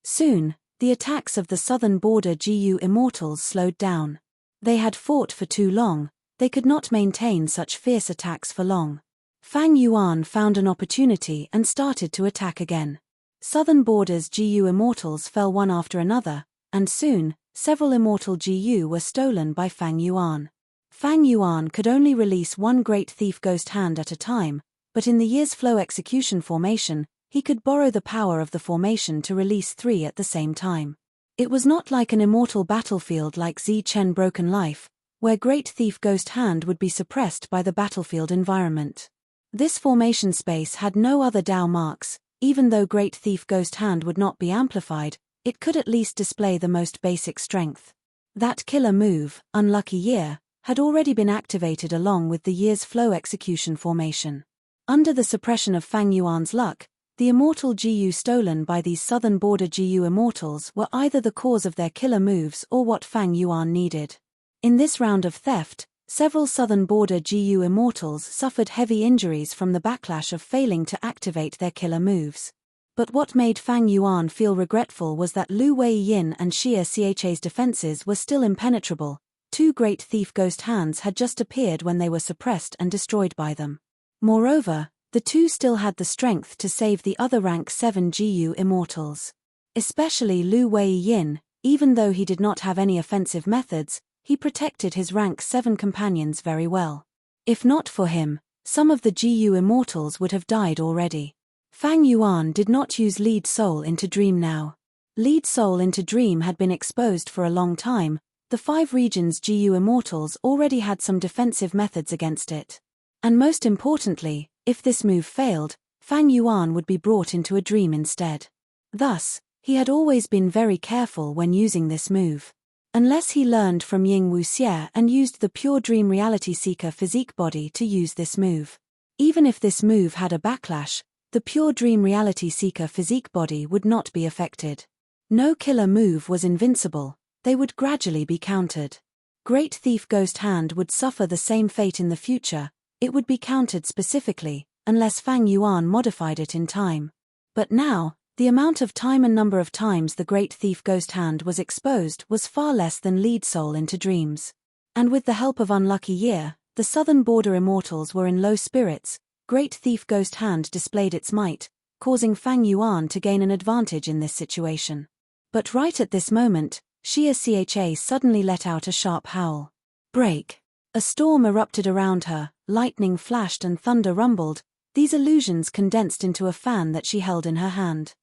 Soon, the attacks of the southern border GU immortals slowed down. They had fought for too long. They could not maintain such fierce attacks for long. Fang Yuan found an opportunity and started to attack again. Southern border's GU immortals fell one after another, and soon, several immortal GU were stolen by Fang Yuan. Fang Yuan could only release one Great Thief Ghost Hand at a time, but in the year's flow execution formation, he could borrow the power of the formation to release 3 at the same time. It was not like an immortal battlefield like Chen Broken Life, where Great Thief Ghost Hand would be suppressed by the battlefield environment. This formation space had no other Dao marks. Even though Great Thief Ghost Hand would not be amplified, it could at least display the most basic strength. That killer move, Unlucky Year, had already been activated along with the Year's Flow execution formation. Under the suppression of Fang Yuan's luck, the immortal GU stolen by these southern border GU immortals were either the cause of their killer moves or what Fang Yuan needed. In this round of theft, several southern border GU immortals suffered heavy injuries from the backlash of failing to activate their killer moves. But what made Fang Yuan feel regretful was that Lu Wei-yin and Xia Cha's defenses were still impenetrable. Two Great Thief Ghost Hands had just appeared when they were suppressed and destroyed by them. Moreover, the two still had the strength to save the other rank 7 GU immortals. Especially Lu Wei-yin, even though he did not have any offensive methods, he protected his rank 7 companions very well. If not for him, some of the GU immortals would have died already. Fang Yuan did not use Lead Soul into Dream now. Lead Soul into Dream had been exposed for a long time. The 5 regions GU immortals already had some defensive methods against it. And most importantly, if this move failed, Fang Yuan would be brought into a dream instead. Thus, he had always been very careful when using this move. Unless he learned from Ying Wuxie and used the pure Dream Reality Seeker physique body to use this move. Even if this move had a backlash, the pure Dream Reality Seeker physique body would not be affected. No killer move was invincible, they would gradually be countered. Great Thief Ghost Hand would suffer the same fate in the future. It would be countered specifically, unless Fang Yuan modified it in time. But now, the amount of time and number of times the Great Thief Ghost Hand was exposed was far less than Lead Soul into Dreams. And with the help of Unlucky Year, the southern border immortals were in low spirits. Great Thief Ghost Hand displayed its might, causing Fang Yuan to gain an advantage in this situation. But right at this moment, Xia Cha suddenly let out a sharp howl. Break! A storm erupted around her, lightning flashed and thunder rumbled. These illusions condensed into a fan that she held in her hand.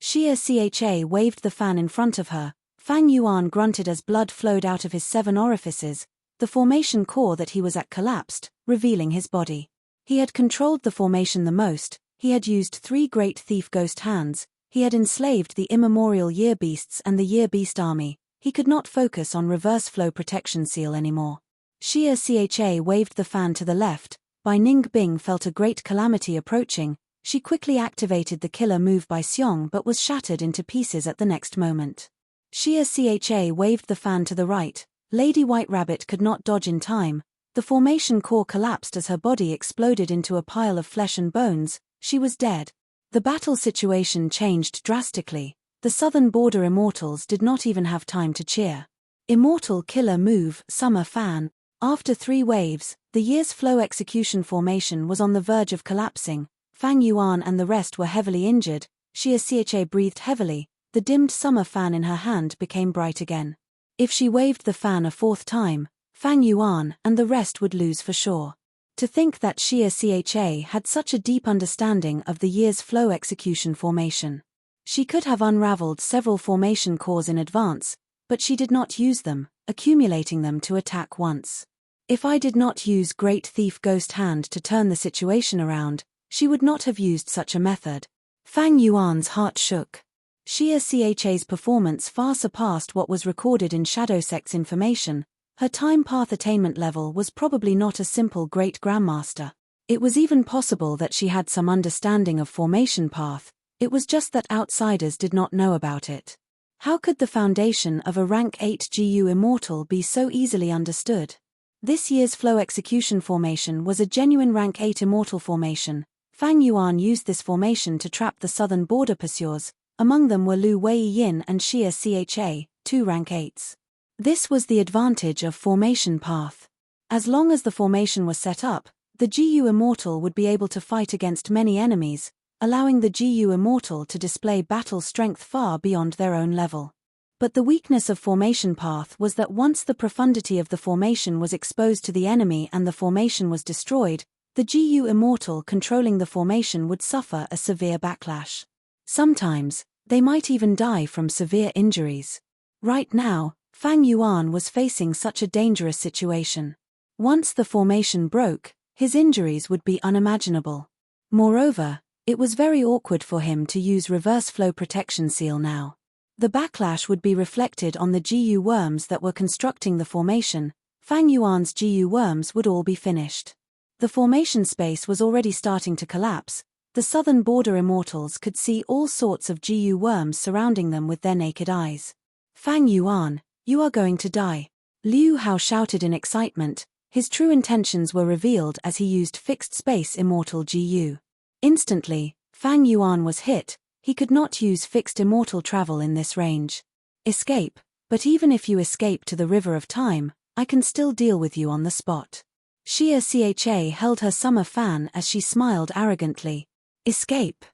Xia Cha waved the fan in front of her. Fang Yuan grunted as blood flowed out of his 7 orifices. The formation core that he was at collapsed, revealing his body. He had controlled the formation the most. He had used 3 Great Thief Ghost Hands. He had enslaved the immemorial Year Beasts and the Year Beast army. He could not focus on reverse flow protection seal anymore. Xia Cha waved the fan to the left. Bai Ning Bing felt a great calamity approaching. She quickly activated the killer move by Xiong but was shattered into pieces at the next moment. Xia Cha waved the fan to the right. Lady White Rabbit could not dodge in time. The formation core collapsed as her body exploded into a pile of flesh and bones. She was dead. The battle situation changed drastically. The southern border immortals did not even have time to cheer. Immortal killer move, Summer Fan. After 3 waves, the Year's Flow execution formation was on the verge of collapsing. Fang Yuan and the rest were heavily injured. Xia Cha breathed heavily. The dimmed summer fan in her hand became bright again. If she waved the fan a 4th time, Fang Yuan and the rest would lose for sure. To think that Xia Cha had such a deep understanding of the Year's Flow execution formation. She could have unraveled several formation cores in advance, but she did not use them, accumulating them to attack once. If I did not use Great Thief Ghost Hand to turn the situation around, she would not have used such a method. Fang Yuan's heart shook. Xia Cha's performance far surpassed what was recorded in Shadow Sect's information. Her time path attainment level was probably not a simple Great Grandmaster. It was even possible that she had some understanding of formation path. It was just that outsiders did not know about it. How could the foundation of a rank 8 GU immortal be so easily understood? This Year's Flow execution formation was a genuine rank 8 immortal formation. Fang Yuan used this formation to trap the southern border pursuers. Among them were Lu Wei-yin and Xia Cha, 2 rank 8s. This was the advantage of formation path. As long as the formation was set up, the GU immortal would be able to fight against many enemies, allowing the GU immortal to display battle strength far beyond their own level. But the weakness of formation path was that once the profundity of the formation was exposed to the enemy and the formation was destroyed, the GU immortal controlling the formation would suffer a severe backlash. Sometimes, They might even die from severe injuries. Right now, Fang Yuan was facing such a dangerous situation. Once the formation broke, his injuries would be unimaginable. Moreover, it was very awkward for him to use reverse flow protection seal now. The backlash would be reflected on the GU worms that were constructing the formation. Fang Yuan's GU worms would all be finished. The formation space was already starting to collapse. The southern border immortals could see all sorts of GU worms surrounding them with their naked eyes. Fang Yuan, you are going to die. Liu Hao shouted in excitement. His true intentions were revealed as he used fixed space immortal GU. Instantly, Fang Yuan was hit. He could not use fixed immortal travel in this range. Escape, but even if you escape to the river of time, I can still deal with you on the spot. Xia Cha held her summer fan as she smiled arrogantly. Escape?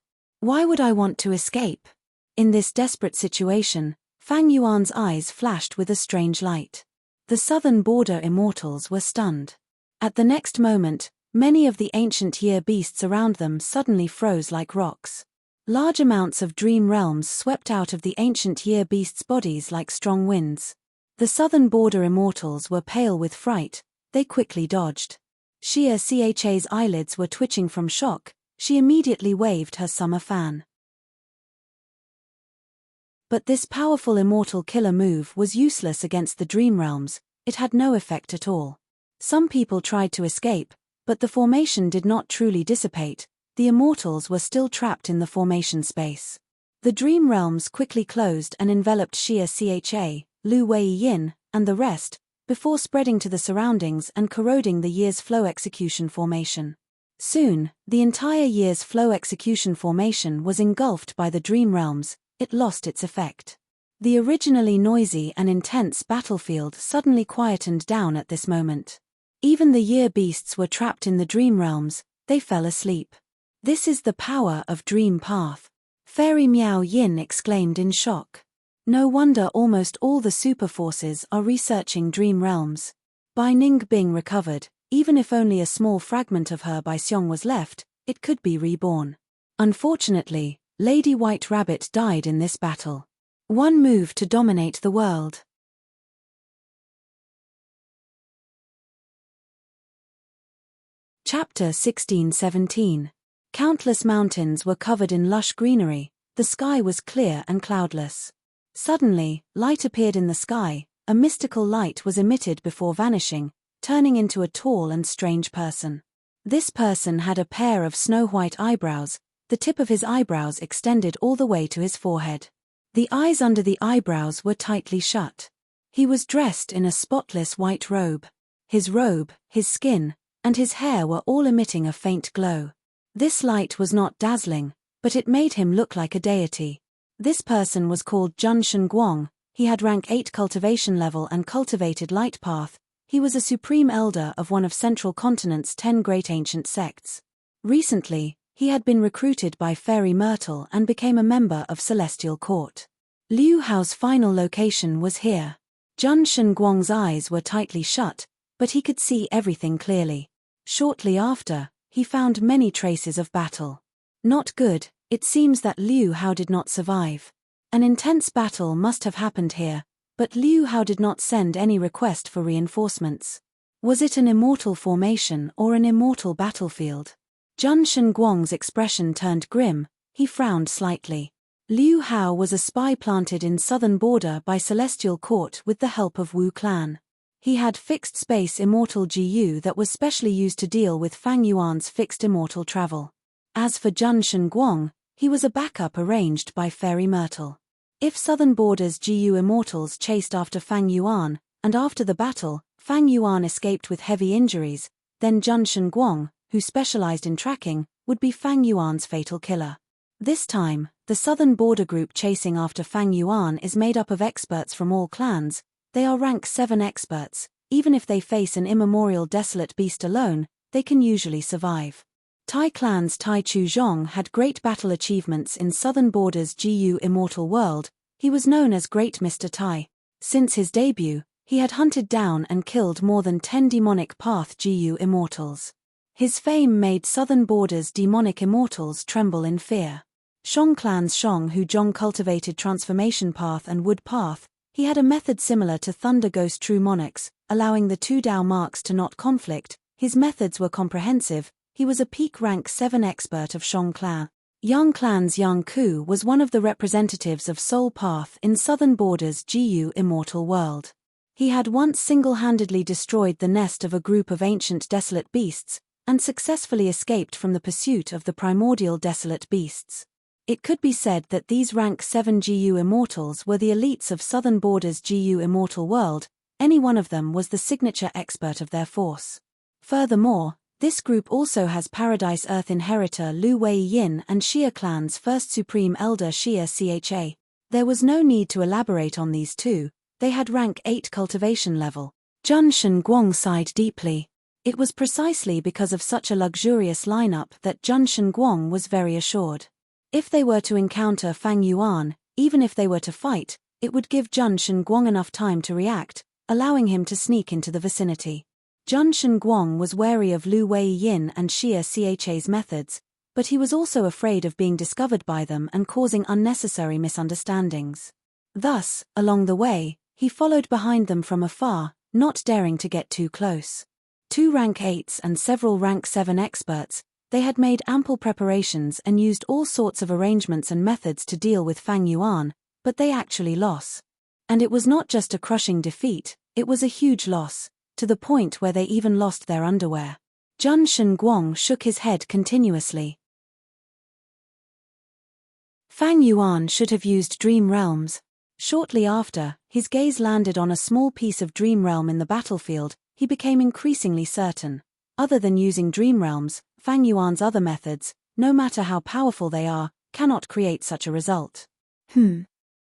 Why would I want to escape? In this desperate situation, Fang Yuan's eyes flashed with a strange light. The southern border immortals were stunned. At the next moment, many of the ancient year beasts around them suddenly froze like rocks. Large amounts of dream realms swept out of the ancient year beasts' bodies like strong winds. The southern border immortals were pale with fright. They quickly dodged. Xia Cha's eyelids were twitching from shock. She immediately waved her summer fan. But this powerful immortal killer move was useless against the dream realms. It had no effect at all. Some people tried to escape, but the formation did not truly dissipate. The immortals were still trapped in the formation space. The dream realms quickly closed and enveloped Xia Cha, Lu Weiyin, and the rest, before spreading to the surroundings and corroding the year's flow execution formation. Soon, the entire year's flow execution formation was engulfed by the dream realms. It lost its effect. The originally noisy and intense battlefield suddenly quietened down at this moment. Even the year beasts were trapped in the dream realms. They fell asleep. This is the power of Dream Path. Fairy Miao Yin exclaimed in shock. No wonder almost all the super forces are researching dream realms. Bai Ningbing recovered. Even if only a small fragment of her Bai Xiong was left, it could be reborn. Unfortunately, Lady White Rabbit died in this battle. One move to dominate the world. Chapter 16-17. Countless mountains were covered in lush greenery. The sky was clear and cloudless. Suddenly, light appeared in the sky. A mystical light was emitted before vanishing, turning into a tall and strange person. This person had a pair of snow-white eyebrows. The tip of his eyebrows extended all the way to his forehead. The eyes under the eyebrows were tightly shut. He was dressed in a spotless white robe. His robe, his skin, and his hair were all emitting a faint glow. This light was not dazzling, but it made him look like a deity. This person was called Jun Guang. He had rank 8 cultivation level and cultivated light path. He was a supreme elder of one of Central Continent's 10 great ancient sects. Recently, he had been recruited by Fairy Myrtle and became a member of Celestial Court. Liu Hao's final location was here. Jun Guang's eyes were tightly shut, but he could see everything clearly. Shortly after, he found many traces of battle. Not good. It seems that Liu Hao did not survive. An intense battle must have happened here, but Liu Hao did not send any request for reinforcements. Was it an immortal formation or an immortal battlefield? Jun Guang's expression turned grim. He frowned slightly. Liu Hao was a spy planted in southern border by Celestial Court with the help of Wu clan. He had fixed space immortal GU that was specially used to deal with Fang Yuan's fixed immortal travel. As for Jun Guang, he was a backup arranged by Fairy Myrtle. If Southern Border's GU immortals chased after Fang Yuan, and after the battle, Fang Yuan escaped with heavy injuries, then Jun Guang, who specialized in tracking, would be Fang Yuan's fatal killer. This time, the Southern Border group chasing after Fang Yuan is made up of experts from all clans. They are rank 7 experts. Even if they face an immemorial desolate beast alone, they can usually survive. Tai clan's Tai Chu Zhong had great battle achievements in Southern Border's GU Immortal World. He was known as Great Mr. Tai. Since his debut, he had hunted down and killed more than 10 demonic path GU Immortals. His fame made Southern Border's demonic immortals tremble in fear. Shong clan's Shong Hu Jong cultivated Transformation Path and Wood Path. He had a method similar to Thunder Ghost True Monarchs, allowing the two Dao marks to not conflict. His methods were comprehensive. He was a peak rank 7 expert of Shong clan. Yang clan's Yang Ku was one of the representatives of Soul Path in Southern Border's GU Immortal World. He had once single-handedly destroyed the nest of a group of ancient desolate beasts, and successfully escaped from the pursuit of the primordial desolate beasts. It could be said that these rank 7 GU Immortals were the elites of Southern Border's GU Immortal World. Any one of them was the signature expert of their force. Furthermore, this group also has Paradise Earth inheritor Lu Wei Yin and Xia clan's first Supreme Elder Xia Cha. There was no need to elaborate on these two. They had rank 8 cultivation level. Jun Shen Guang sighed deeply. It was precisely because of such a luxurious lineup that Jun Shen Guang was very assured. If they were to encounter Fang Yuan, even if they were to fight, it would give Jun Shen Guang enough time to react, allowing him to sneak into the vicinity. Jun Shen Guang was wary of Lu Wei Yin and Xia Cha's methods, but he was also afraid of being discovered by them and causing unnecessary misunderstandings. Thus, along the way, he followed behind them from afar, not daring to get too close. Two rank 8s and several rank 7 experts, they had made ample preparations and used all sorts of arrangements and methods to deal with Fang Yuan, but they actually lost. And it was not just a crushing defeat, it was a huge loss, to the point where they even lost their underwear. Jun Shen Guang shook his head continuously. Fang Yuan should have used Dream Realms. Shortly after, his gaze landed on a small piece of Dream Realm in the battlefield. He became increasingly certain. Other than using Dream Realms, Fang Yuan's other methods, no matter how powerful they are, cannot create such a result.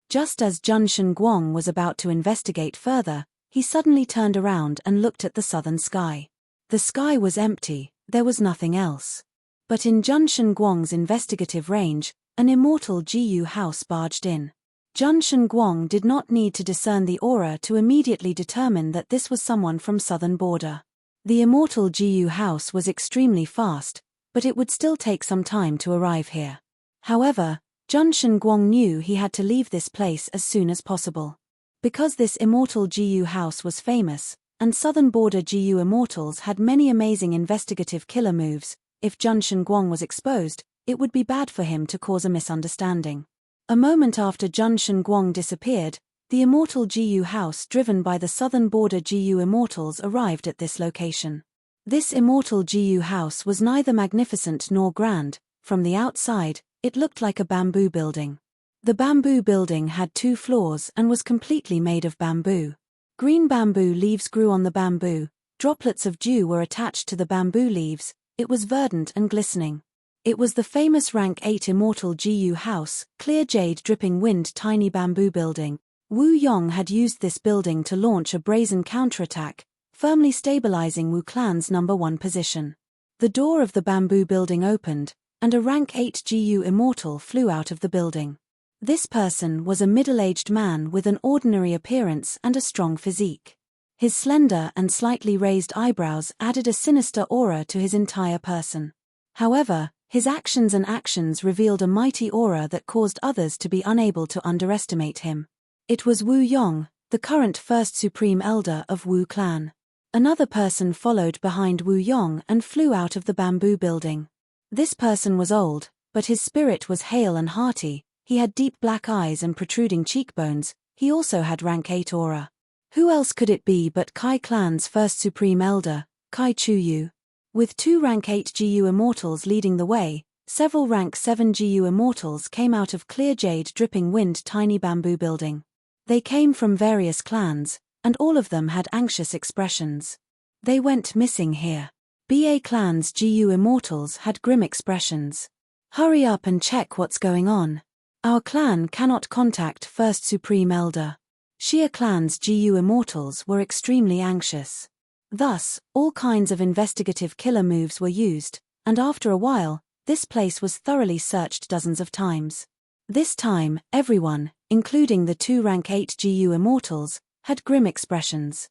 Just as Jun Shen Guang was about to investigate further, he suddenly turned around and looked at the southern sky. The sky was empty, there was nothing else. But in Jun Shen Guang's investigative range, an immortal GU house barged in. Jun Shen Guang did not need to discern the aura to immediately determine that this was someone from Southern Border. The immortal GU house was extremely fast, but it would still take some time to arrive here. However, Jun Shen Guang knew he had to leave this place as soon as possible. Because this immortal GU house was famous, and Southern Border GU Immortals had many amazing investigative killer moves, if Jun Shen Guang was exposed, it would be bad for him to cause a misunderstanding. A moment after Jun Shen Guang disappeared, the immortal GU house driven by the Southern Border GU Immortals arrived at this location. This immortal GU house was neither magnificent nor grand. From the outside, it looked like a bamboo building. The bamboo building had 2 floors and was completely made of bamboo. Green bamboo leaves grew on the bamboo, droplets of dew were attached to the bamboo leaves, it was verdant and glistening. It was the famous rank 8 immortal GU house, clear jade dripping wind tiny bamboo building. Wu Yong had used this building to launch a brazen counterattack, firmly stabilizing Wu clan's number 1 position. The door of the bamboo building opened, and a rank 8 GU immortal flew out of the building. This person was a middle-aged man with an ordinary appearance and a strong physique. His slender and slightly raised eyebrows added a sinister aura to his entire person. However, his actions revealed a mighty aura that caused others to be unable to underestimate him. It was Wu Yong, the current first Supreme Elder of Wu clan. Another person followed behind Wu Yong and flew out of the bamboo building. This person was old, but his spirit was hale and hearty. He had deep black eyes and protruding cheekbones. He also had rank 8 aura. Who else could it be but Kai clan's first Supreme Elder, Kai Chuyu? With 2 rank 8 GU Immortals leading the way, several rank 7 GU Immortals came out of clear jade dripping wind tiny bamboo building. They came from various clans, and all of them had anxious expressions. They went missing here. BA clan's GU Immortals had grim expressions. Hurry up and check what's going on. Our clan cannot contact First Supreme Elder. Xia clan's GU Immortals were extremely anxious. Thus, all kinds of investigative killer moves were used, and after a while, this place was thoroughly searched dozens of times. This time, everyone, including the 2 rank 8 GU Immortals, had grim expressions.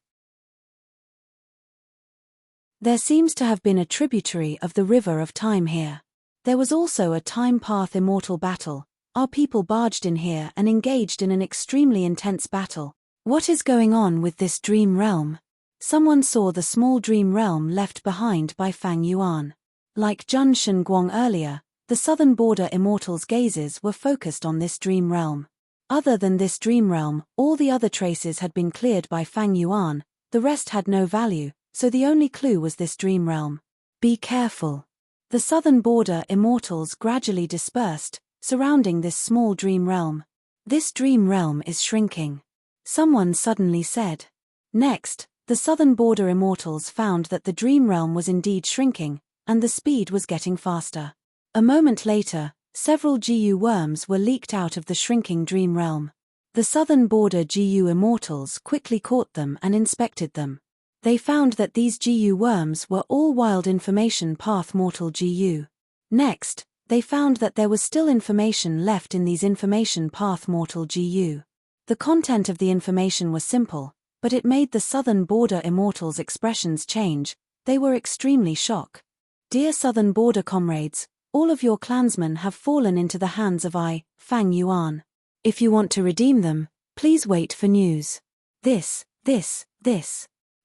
There seems to have been a tributary of the River of Time here. There was also a time path immortal battle. Our people barged in here and engaged in an extremely intense battle. What is going on with this dream realm? Someone saw the small dream realm left behind by Fang Yuan. Like Jun Shen Guang earlier, the southern border immortals' gazes were focused on this dream realm. Other than this dream realm, all the other traces had been cleared by Fang Yuan, the rest had no value, so the only clue was this dream realm. Be careful. The southern border immortals gradually dispersed, surrounding this small dream realm. This dream realm is shrinking. Someone suddenly said. Next, the southern border immortals found that the dream realm was indeed shrinking, and the speed was getting faster. A moment later, several GU worms were leaked out of the shrinking dream realm. The southern border GU immortals quickly caught them and inspected them. They found that these GU worms were all wild information path mortal GU. Next, they found that there was still information left in these information path mortal GU. The content of the information was simple, but it made the southern border immortals' expressions change. They were extremely shocked. Dear southern border comrades, all of your clansmen have fallen into the hands of Fang Yuan. If you want to redeem them, please wait for news. This.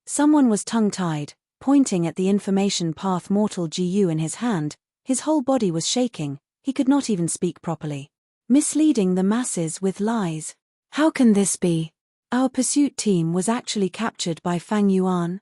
Someone was tongue-tied, pointing at the information path mortal GU in his hand. His whole body was shaking, he could not even speak properly. Misleading the masses with lies. How can this be? Our pursuit team was actually captured by Fang Yuan.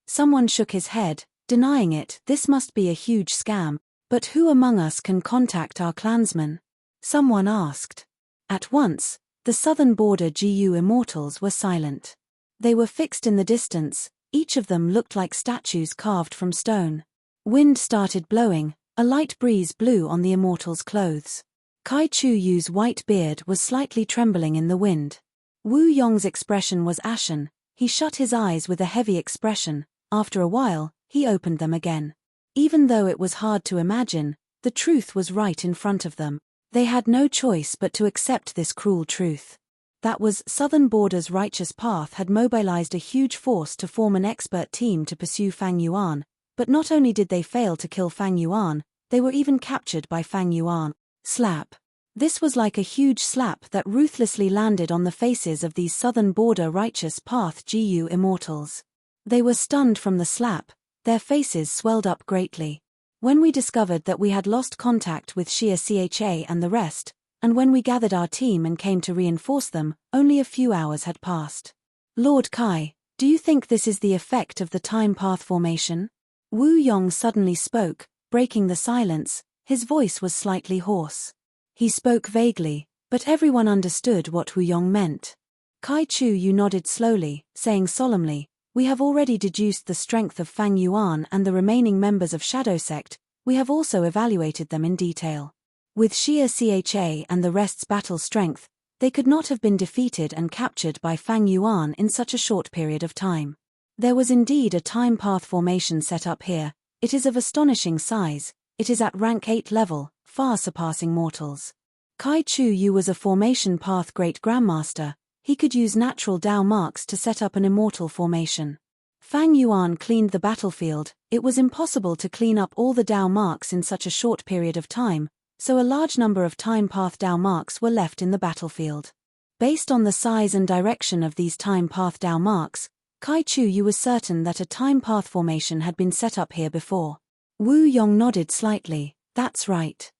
Someone shook his head, denying it. This must be a huge scam. But who among us can contact our clansmen? Someone asked. At once, the southern border GU immortals were silent. They were fixed in the distance, each of them looked like statues carved from stone. Wind started blowing, a light breeze blew on the immortals' clothes. Kai Chu Yu's white beard was slightly trembling in the wind. Wu Yong's expression was ashen, he shut his eyes with a heavy expression. After a while, he opened them again. Even though it was hard to imagine, the truth was right in front of them. They had no choice but to accept this cruel truth. That was, southern border's righteous path had mobilized a huge force to form an expert team to pursue Fang Yuan, but not only did they fail to kill Fang Yuan, they were even captured by Fang Yuan. Slap. This was like a huge slap that ruthlessly landed on the faces of these southern border righteous path GU immortals. They were stunned from the slap. Their faces swelled up greatly. When we discovered that we had lost contact with Shia Cha and the rest, and when we gathered our team and came to reinforce them, only a few hours had passed. Lord Kai, do you think this is the effect of the time path formation? Wu Yong suddenly spoke, breaking the silence. His voice was slightly hoarse. He spoke vaguely, but everyone understood what Wu Yong meant. Kai Chu Yu nodded slowly, saying solemnly, "We have already deduced the strength of Fang Yuan and the remaining members of Shadow Sect. We have also evaluated them in detail. With Shia Cha and the rest's battle strength, they could not have been defeated and captured by Fang Yuan in such a short period of time. There was indeed a time path formation set up here. It is of astonishing size. It is at rank 8 level, far surpassing mortals. Kai Chu Yu was a formation path great grandmaster. He could use natural Dao marks to set up an immortal formation. Fang Yuan cleaned the battlefield. It was impossible to clean up all the Dao marks in such a short period of time, so a large number of time path Dao marks were left in the battlefield. Based on the size and direction of these time path Dao marks, Kai Chu Yu was certain that a time path formation had been set up here before. Wu Yong nodded slightly. That's right.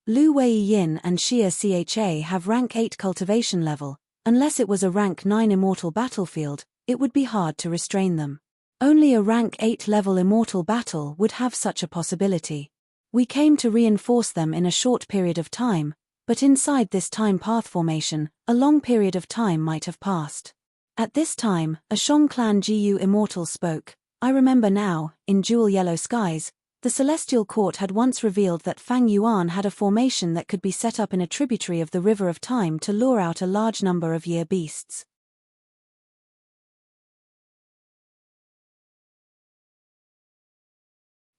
Lu Wei Yin and Shia Cha have rank 8 cultivation level. Unless it was a rank 9 immortal battlefield, it would be hard to restrain them. Only a rank 8 level immortal battle would have such a possibility. We came to reinforce them in a short period of time, but inside this time path formation, a long period of time might have passed. At this time, a Shang clan GU immortal spoke. I remember now, in Jewel Yellow Skies, the Celestial Court had once revealed that Fang Yuan had a formation that could be set up in a tributary of the River of Time to lure out a large number of year beasts.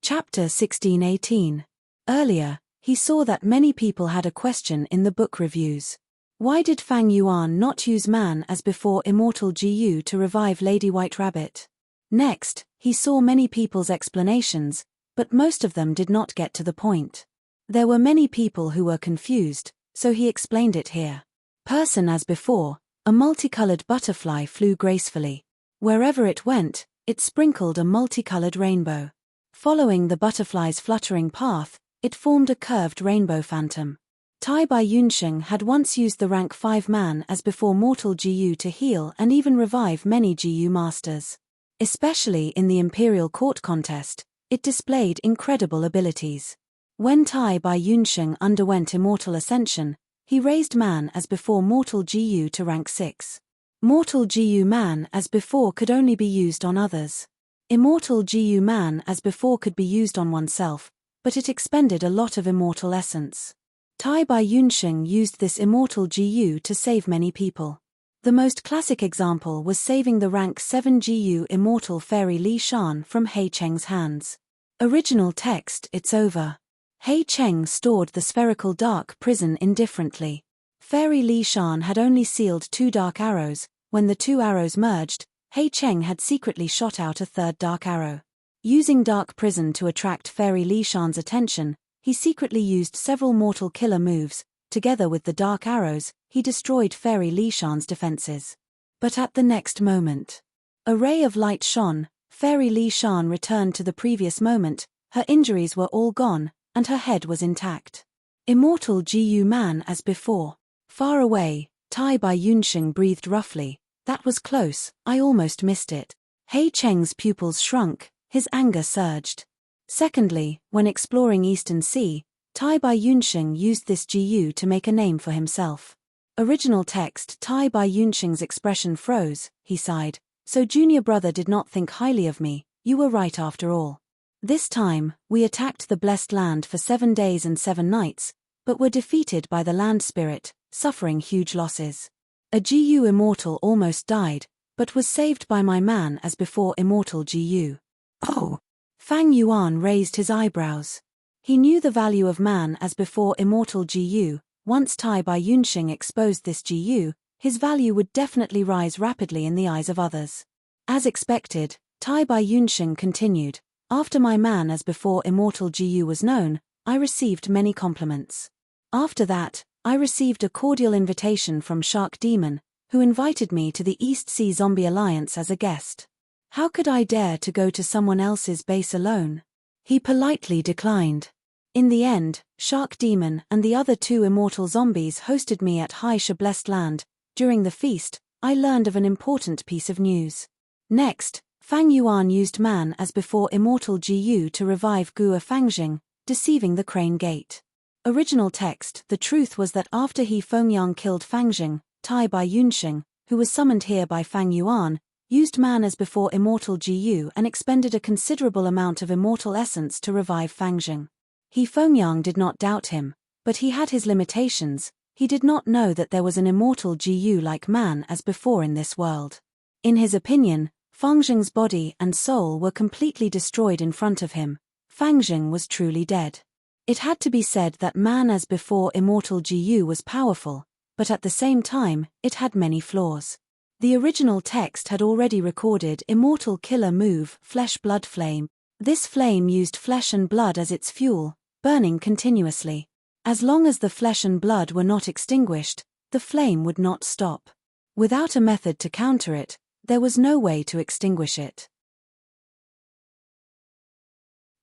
Chapter 1618. Earlier, he saw that many people had a question in the book reviews. Why did Fang Yuan not use man as before Immortal GU to revive Lady White Rabbit? Next, He saw many people's explanations, but most of them did not get to the point. There were many people who were confused, so he explained it here. Person as before, a multicolored butterfly flew gracefully. Wherever it went, it sprinkled a multicolored rainbow. Following the butterfly's fluttering path, it formed a curved rainbow phantom. Tai Bai Yunsheng had once used the rank 5 man as before mortal Gu to heal and even revive many Gu masters. Especially in the Imperial Court contest, it displayed incredible abilities. When Tai Bai Yunsheng underwent immortal ascension, he raised man as before mortal Gu to rank 6. Mortal Gu man as before could only be used on others. Immortal Gu man as before could be used on oneself, but it expended a lot of immortal essence. Tai Bai Yunsheng used this immortal Gu to save many people. The most classic example was saving the rank 7 Gu immortal fairy Li Shan from He Cheng's hands. Original text: It's over. He Cheng stored the spherical dark prison indifferently. Fairy Li Shan had only sealed 2 dark arrows. When the 2 arrows merged, He Cheng had secretly shot out a 3rd dark arrow. Using dark prison to attract Fairy Li Shan's attention, he secretly used several mortal killer moves. Together with the dark arrows, he destroyed Fairy Li Shan's defenses. But at the next moment, a ray of light shone. Fairy Li Shan returned to the previous moment. Her injuries were all gone, and her head was intact. Immortal Gu man as before. Far away, Tai Bai Yunsheng breathed roughly. That was close, I almost missed it. He Cheng's pupils shrunk, his anger surged. Secondly, when exploring Eastern Sea, Tai Bai Yunsheng used this Gu to make a name for himself. Original text: Tai Bai Yunsheng's expression froze. He sighed. So junior brother did not think highly of me. You were right after all. This time, we attacked the blessed land for 7 days and 7 nights, but were defeated by the land spirit, suffering huge losses. A Gu immortal almost died, but was saved by my man as before immortal Gu. Oh! Fang Yuan raised his eyebrows. He knew the value of man as before immortal Gu. Once Tai Bai Yunsheng exposed this Gu, his value would definitely rise rapidly in the eyes of others. As expected, Tai Bai Yunsheng continued. After my man as before immortal Gu was known, I received many compliments. After that, I received a cordial invitation from Shark Demon, who invited me to the East Sea Zombie Alliance as a guest. How could I dare to go to someone else's base alone? He politely declined. In the end, Shark Demon and the other 2 immortal zombies hosted me at Hai Sha Blessed Land. During the feast, I learned of an important piece of news. Next, Fang Yuan used man as before immortal Gu to revive Gua Fangjing, deceiving the Crane Gate. Original text: The truth was that after He Fengyang killed Fangjing, Tai Bai Yunsheng, who was summoned here by Fang Yuan, used man as before immortal Gu and expended a considerable amount of immortal essence to revive Fangjing. He Fengyang did not doubt him, but he had his limitations. He did not know that there was an immortal Gu like man as before in this world. In his opinion, Fangjing's body and soul were completely destroyed in front of him. Fangjing was truly dead. It had to be said that man as before immortal Gu was powerful, but at the same time, it had many flaws. The original text had already recorded immortal killer move, Flesh Blood Flame. This flame used flesh and blood as its fuel, burning continuously. As long as the flesh and blood were not extinguished, the flame would not stop. Without a method to counter it, there was no way to extinguish it.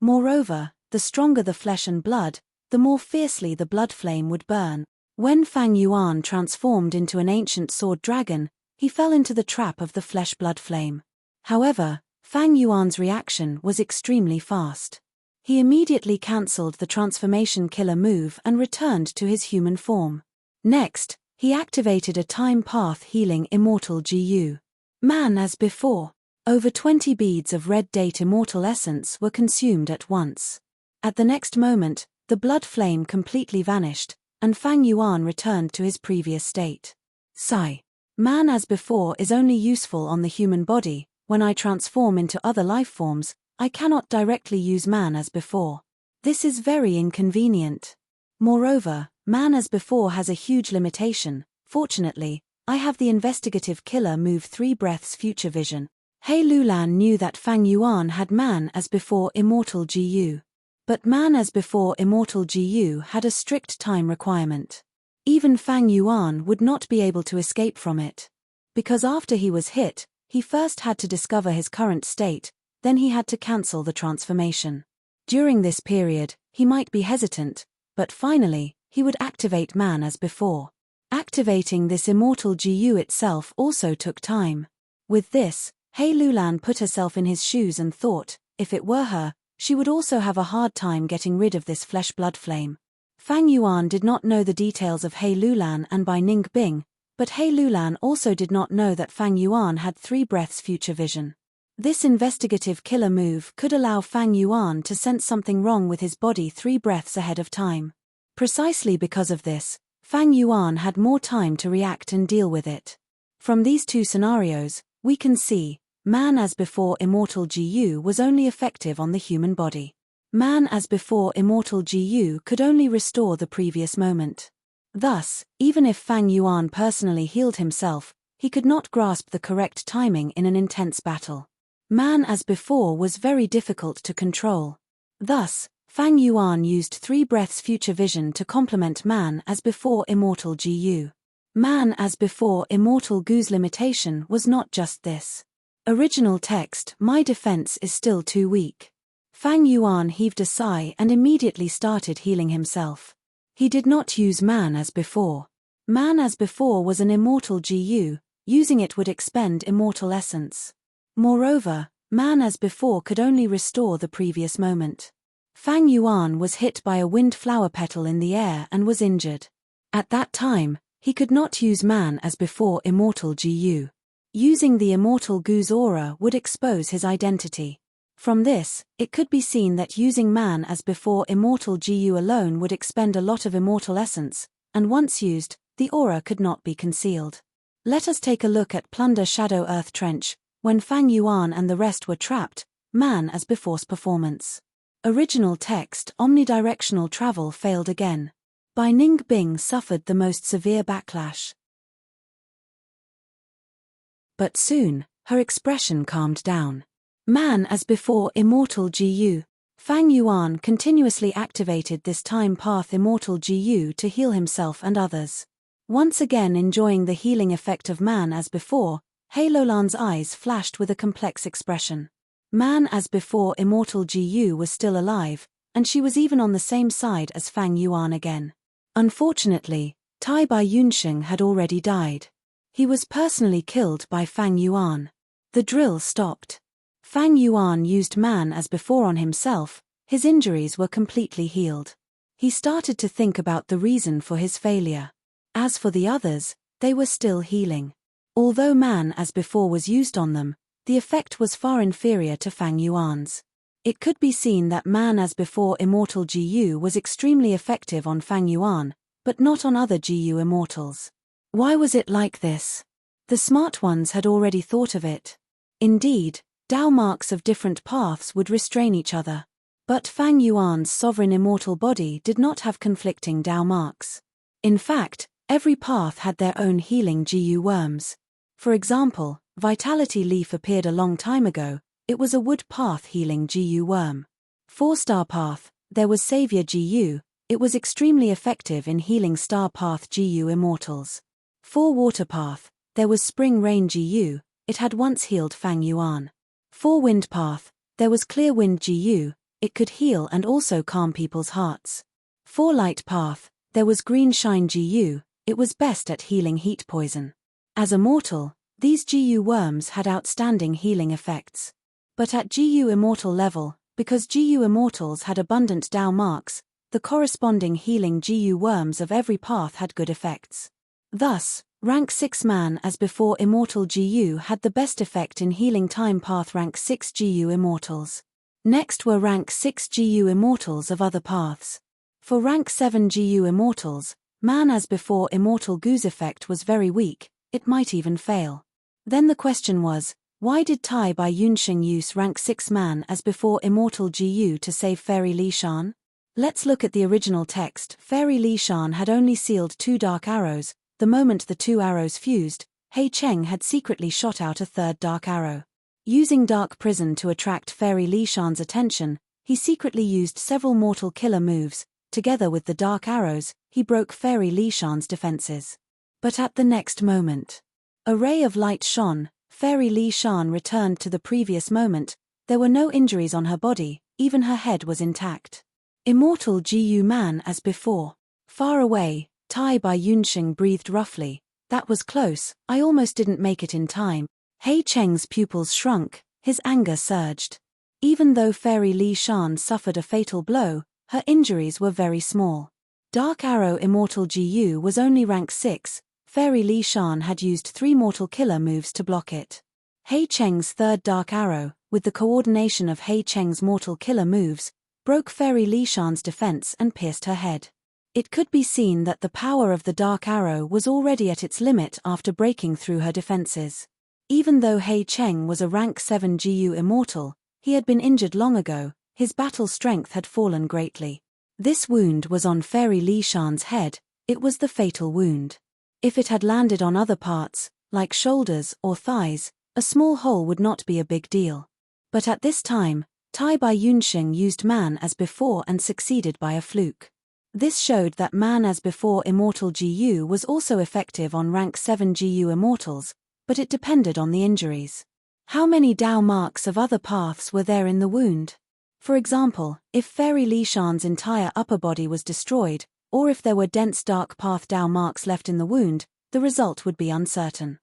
Moreover, the stronger the flesh and blood, the more fiercely the blood flame would burn. When Fang Yuan transformed into an ancient sword dragon, he fell into the trap of the flesh-blood flame. However, Fang Yuan's reaction was extremely fast. He immediately cancelled the transformation killer move and returned to his human form. Next, he activated a time path healing immortal Gu. Man as before. Over 20 beads of red date immortal essence were consumed at once. At the next moment, the blood flame completely vanished, and Fang Yuan returned to his previous state. Sigh. Man as before is only useful on the human body. When I transform into other life forms, I cannot directly use man as before. This is very inconvenient. Moreover, man as before has a huge limitation. Fortunately, I have the investigative killer move 3 breaths future vision. He Lulan knew that Fang Yuan had man as before immortal Gu. But man as before immortal Gu had a strict time requirement. Even Fang Yuan would not be able to escape from it. Because after he was hit, he first had to discover his current state, then he had to cancel the transformation. During this period, he might be hesitant, but finally, he would activate man as before. Activating this immortal Gu itself also took time. With this, He Lulan put herself in his shoes and thought, if it were her, she would also have a hard time getting rid of this flesh-blood flame. Fang Yuan did not know the details of He Lulan and Bai Ning Bing, but He Lulan also did not know that Fang Yuan had 3 breaths future vision. This investigative killer move could allow Fang Yuan to sense something wrong with his body 3 breaths ahead of time. Precisely because of this, Fang Yuan had more time to react and deal with it. From these 2 scenarios, we can see, man as before immortal Gu was only effective on the human body. Man as before immortal Gu could only restore the previous moment. Thus, even if Fang Yuan personally healed himself, he could not grasp the correct timing in an intense battle. Man as before was very difficult to control. Thus, Fang Yuan used 3 breaths future vision to complement man as before immortal Gu. Man as before immortal Gu's limitation was not just this. Original text: my defense is still too weak. Fang Yuan heaved a sigh and immediately started healing himself. He did not use man as before. Man as before was an immortal Gu, using it would expend immortal essence. Moreover, man as before could only restore the previous moment. Fang Yuan was hit by a wind flower petal in the air and was injured. At that time, he could not use man as before immortal Gu. Using the immortal Gu's aura would expose his identity. From this, it could be seen that using man as before immortal Gu alone would expend a lot of immortal essence, and once used, the aura could not be concealed. Let us take a look at Plunder Shadow Earth Trench, when Fang Yuan and the rest were trapped, man as before's performance. Original text: omnidirectional travel failed again. Bai Ning Bing suffered the most severe backlash. But soon, her expression calmed down. Man as before immortal Gu. Fang Yuan continuously activated this time path immortal Gu to heal himself and others. Once again enjoying the healing effect of man as before, He Lulan's eyes flashed with a complex expression. Man as before immortal Gu was still alive, and she was even on the same side as Fang Yuan again. Unfortunately, Tai Bai Yunsheng had already died. He was personally killed by Fang Yuan. The drill stopped. Fang Yuan used man as before on himself, his injuries were completely healed. He started to think about the reason for his failure. As for the others, they were still healing. Although man as before was used on them, the effect was far inferior to Fang Yuan's. It could be seen that man as before immortal Gu was extremely effective on Fang Yuan, but not on other Gu immortals. Why was it like this? The smart ones had already thought of it. Indeed, Dao marks of different paths would restrain each other. But Fang Yuan's sovereign immortal body did not have conflicting Dao marks. In fact, every path had their own healing Gu worms. For example, Vitality Leaf appeared a long time ago. It was a wood path healing Gu worm. 4-star path, there was Savior Gu, it was extremely effective in healing star path Gu immortals. 4-water path, there was Spring Rain Gu, it had once healed Fang Yuan. 4-wind path, there was Clear Wind Gu, it could heal and also calm people's hearts. 4-light path, there was Green Shine Gu, it was best at healing heat poison. As a mortal, these Gu worms had outstanding healing effects. But at Gu immortal level, because Gu immortals had abundant Dao marks, the corresponding healing Gu worms of every path had good effects. Thus, rank 6 man as before immortal Gu had the best effect in healing time path rank 6 Gu immortals. Next were rank 6 Gu immortals of other paths. For rank 7 Gu immortals, man as before immortal Gu's effect was very weak, it might even fail. Then the question was, why did Tai Bai Yunsheng use rank 6 man as before immortal Gu to save Fairy Li Shan? Let's look at the original text. Fairy Li Shan had only sealed 2 dark arrows. The moment the 2 arrows fused, He Cheng had secretly shot out a 3rd dark arrow. Using Dark Prison to attract Fairy Li Shan's attention, he secretly used several mortal killer moves. Together with the dark arrows, he broke Fairy Li Shan's defenses. But at the next moment, a ray of light shone. Fairy Li Shan returned to the previous moment. There were no injuries on her body, even her head was intact. Immortal Gu Man as before. Far away, Tai Bai Yunxing breathed roughly. That was close, I almost didn't make it in time. He Cheng's pupils shrunk, his anger surged. Even though Fairy Li Shan suffered a fatal blow, her injuries were very small. Dark Arrow Immortal Gu was only rank 6, Fairy Li Shan had used 3 mortal killer moves to block it. He Cheng's third Dark Arrow, with the coordination of He Cheng's mortal killer moves, broke Fairy Li Shan's defense and pierced her head. It could be seen that the power of the Dark Arrow was already at its limit after breaking through her defenses. Even though He Cheng was a rank 7 Gu immortal, he had been injured long ago, his battle strength had fallen greatly. This wound was on Fairy Li Shan's head, it was the fatal wound. If it had landed on other parts, like shoulders or thighs, a small hole would not be a big deal. But at this time, Tai Bai Yunxing used Man as before and succeeded by a fluke. This showed that Man as before Immortal Gu was also effective on rank 7 Gu immortals, but it depended on the injuries. How many Dao marks of other paths were there in the wound? For example, if Fairy Li Shan's entire upper body was destroyed, or if there were dense dark path Dao marks left in the wound, the result would be uncertain.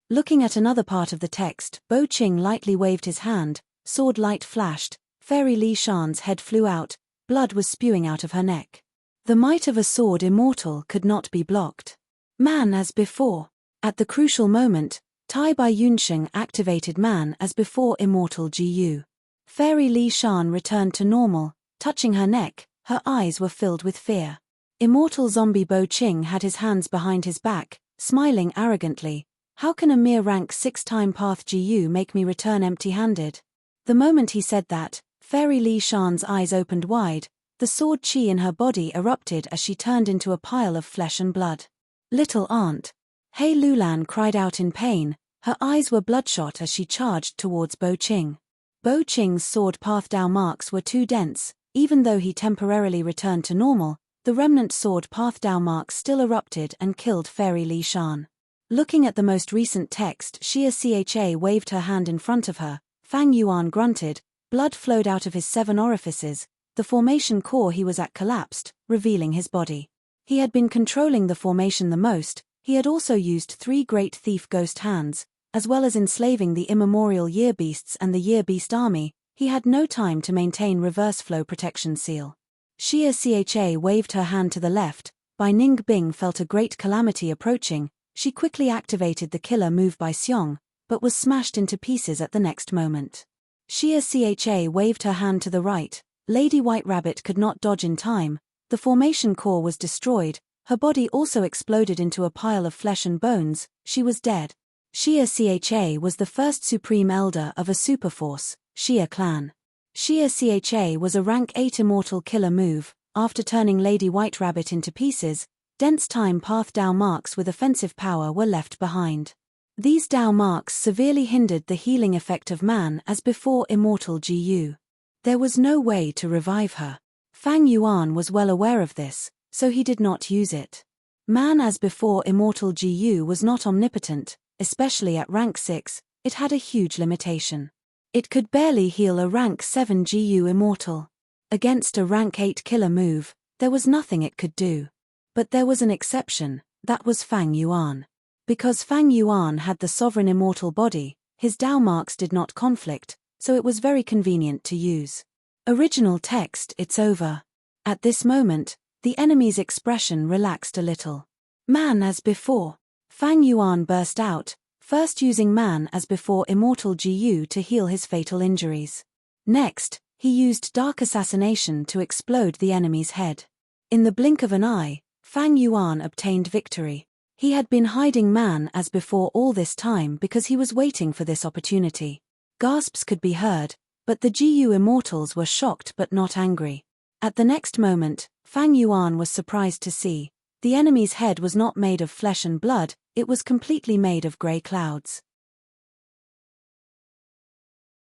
Looking at another part of the text, Bo Qing lightly waved his hand, sword light flashed, Fairy Li Shan's head flew out, blood was spewing out of her neck. The might of a sword immortal could not be blocked. Man as before. At the crucial moment, Tai Bai Yunxing activated Man as before Immortal Gu. Fairy Li Shan returned to normal, touching her neck, her eyes were filled with fear. Immortal Zombie Bo Qing had his hands behind his back, smiling arrogantly. How can a mere rank 6-time path Gu make me return empty-handed? The moment he said that, Fairy Li Shan's eyes opened wide, the sword chi in her body erupted as she turned into a pile of flesh and blood. Little aunt. He Lulan cried out in pain, her eyes were bloodshot as she charged towards Bo Qing. Bo Qing's sword path Dao marks were too dense, even though he temporarily returned to normal, the remnant sword path Dao marks still erupted and killed Fairy Li Shan. Looking at the most recent text, Xia Cha waved her hand in front of her, Fang Yuan grunted, blood flowed out of his 7 orifices, the formation core he was at collapsed, revealing his body. He had been controlling the formation the most, he had also used 3 great thief ghost hands, as well as enslaving the immemorial year beasts and the year beast army, he had no time to maintain reverse flow protection seal. Xia Cha waved her hand to the left, Bai Ning Bing felt a great calamity approaching, she quickly activated the killer move by Xiong, but was smashed into pieces at the next moment. Xia Cha waved her hand to the right, Lady White Rabbit could not dodge in time, the formation core was destroyed, her body also exploded into a pile of flesh and bones, she was dead. Xia Cha was the first supreme elder of a superforce, Xia clan. Xia Cha was a rank 8 immortal killer move, after turning Lady White Rabbit into pieces, dense time path Dao marks with offensive power were left behind. These Dao marks severely hindered the healing effect of Man as before Immortal Gu. There was no way to revive her. Fang Yuan was well aware of this, so he did not use it. Man as before Immortal Gu was not omnipotent, especially at rank 6, it had a huge limitation. It could barely heal a rank 7 Gu immortal. Against a rank 8 killer move, there was nothing it could do. But there was an exception, that was Fang Yuan. Because Fang Yuan had the sovereign immortal body, his Dao marks did not conflict, so it was very convenient to use. Original text, it's over. At this moment, the enemy's expression relaxed a little. Man as before. Fang Yuan burst out, first using Man as before Immortal Gu to heal his fatal injuries. Next, he used Dark Assassination to explode the enemy's head. In the blink of an eye, Fang Yuan obtained victory. He had been hiding Man as before all this time because he was waiting for this opportunity. Gasps could be heard, but the Gu immortals were shocked but not angry. At the next moment, Fang Yuan was surprised to see, the enemy's head was not made of flesh and blood, it was completely made of grey clouds.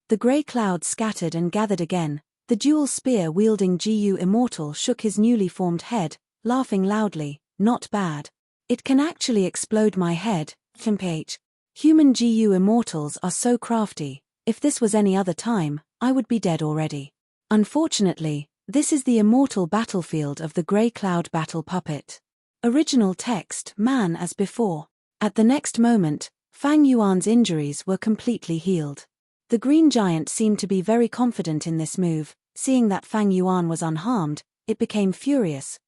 The grey clouds scattered and gathered again. The dual spear-wielding GU immortal shook his newly formed head, laughing loudly. Not bad. It can actually explode my head. Human GU immortals are so crafty. If this was any other time, I would be dead already. Unfortunately, this is the immortal battlefield of the grey cloud battle puppet. Original text: man as before. At the next moment, Fang Yuan's injuries were completely healed. The green giant seemed to be very confident in this move. Seeing that Fang Yuan was unharmed, it became furious,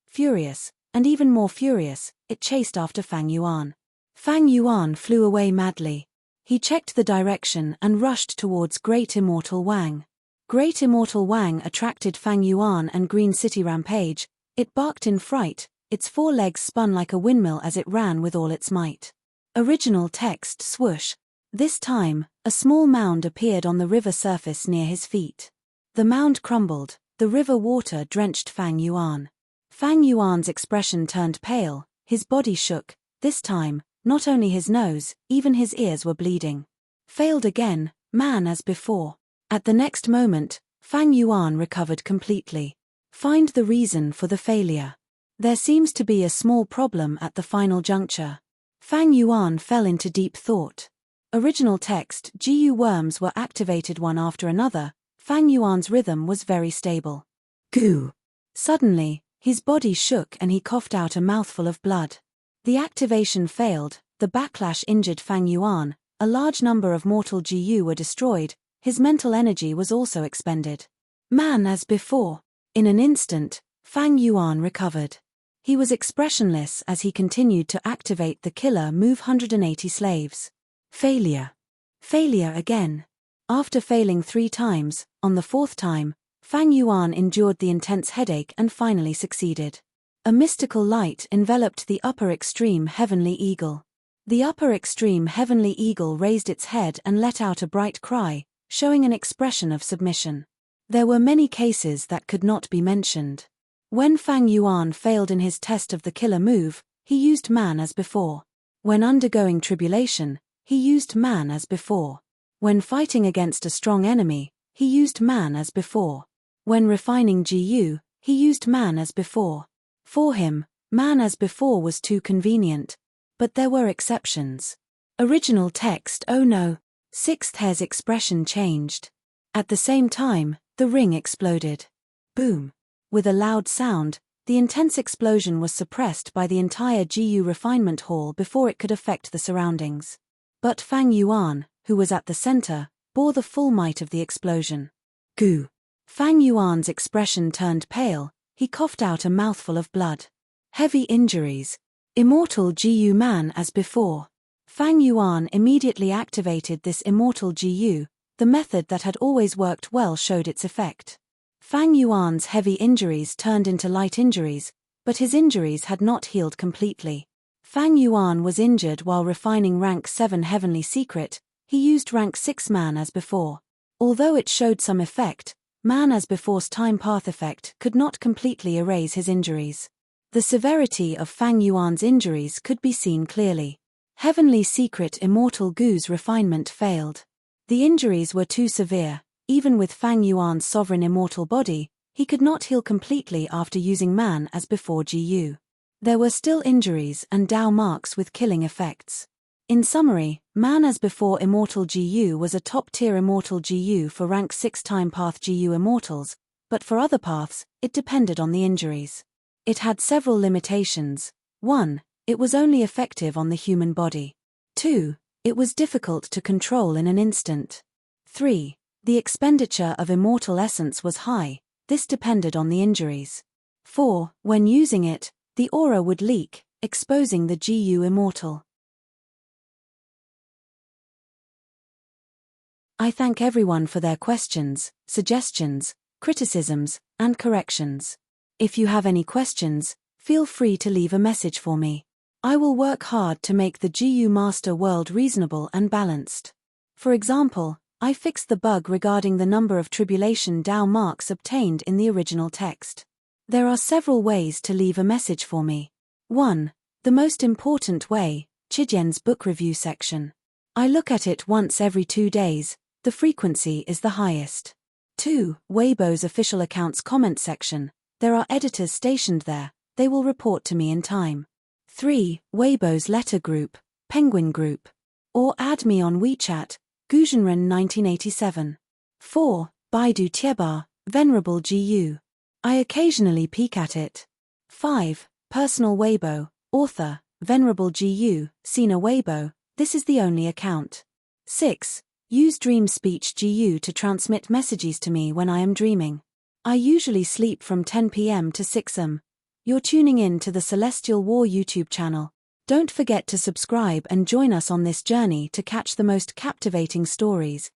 and even more furious. It chased after Fang Yuan. Fang Yuan flew away madly. He checked the direction and rushed towards Great Immortal Wang. Great Immortal Wang attracted Fang Yuan and Green City Rampage. It barked in fright, its four legs spun like a windmill as it ran with all its might. Original text: swoosh. This time, a small mound appeared on the river surface near his feet. The mound crumbled, the river water drenched Fang Yuan. Fang Yuan's expression turned pale, his body shook. This time, not only his nose, even his ears were bleeding. Failed again, man as before. At the next moment, Fang Yuan recovered completely. Find the reason for the failure. There seems to be a small problem at the final juncture. Fang Yuan fell into deep thought. Original text: GU worms were activated one after another. Fang Yuan's rhythm was very stable. Goo! Suddenly, his body shook and he coughed out a mouthful of blood. The activation failed, the backlash injured Fang Yuan, a large number of mortal GU were destroyed, his mental energy was also expended. Man as before. In an instant, Fang Yuan recovered. He was expressionless as he continued to activate the killer move 180 slaves. Failure. Failure again. After failing 3 times, on the 4th time, Fang Yuan endured the intense headache and finally succeeded. A mystical light enveloped the upper extreme heavenly eagle. The upper extreme heavenly eagle raised its head and let out a bright cry, showing an expression of submission. There were many cases that could not be mentioned. When Fang Yuan failed in his test of the killer move, he used man as before. When undergoing tribulation, he used man as before. When fighting against a strong enemy, he used man as before. When refining GU, he used man as before. For him, man as before was too convenient. But there were exceptions. Original text: oh no. 6th hair's expression changed. At the same time, the ring exploded. Boom. With a loud sound, the intense explosion was suppressed by the entire GU refinement hall before it could affect the surroundings. But Fang Yuan, who was at the center, bore the full might of the explosion. Goo! Fang Yuan's expression turned pale, he coughed out a mouthful of blood. Heavy injuries. Immortal GU man as before. Fang Yuan immediately activated this immortal GU, the method that had always worked well showed its effect. Fang Yuan's heavy injuries turned into light injuries, but his injuries had not healed completely. Fang Yuan was injured while refining rank 7 heavenly secret. He used rank 6 man as before. Although it showed some effect, man as before's time path effect could not completely erase his injuries. The severity of Fang Yuan's injuries could be seen clearly. Heavenly secret immortal Gu's refinement failed. The injuries were too severe. Even with Fang Yuan's sovereign immortal body, he could not heal completely after using man as before GU. There were still injuries and Dao marks with killing effects. In summary, man as before immortal GU was a top-tier immortal GU for rank 6 time path GU immortals, but for other paths, it depended on the injuries. It had several limitations. 1. It was only effective on the human body. 2. It was difficult to control in an instant. 3. The expenditure of immortal essence was high, this depended on the injuries. 4. When using it, the aura would leak, exposing the GU immortal. I thank everyone for their questions, suggestions, criticisms, and corrections. If you have any questions, feel free to leave a message for me. I will work hard to make the GU Master world reasonable and balanced. For example, I fixed the bug regarding the number of tribulation Dao marks obtained in the original text. There are several ways to leave a message for me. 1. The most important way, Chijen's book review section. I look at it once every 2 days, the frequency is the highest. 2. Weibo's official account's comment section. There are editors stationed there, they will report to me in time. 3. Weibo's letter group, Penguin Group. Or add me on WeChat, Guzhenren 1987. 4. Baidu Tiebar, Venerable GU. I occasionally peek at it. 5. Personal Weibo, author, Venerable GU, Sina Weibo, this is the only account. 6. Use Dream Speech GU to transmit messages to me when I am dreaming. I usually sleep from 10 p.m. to 6 am. You're tuning in to the Celestial War YouTube channel. Don't forget to subscribe and join us on this journey to catch the most captivating stories.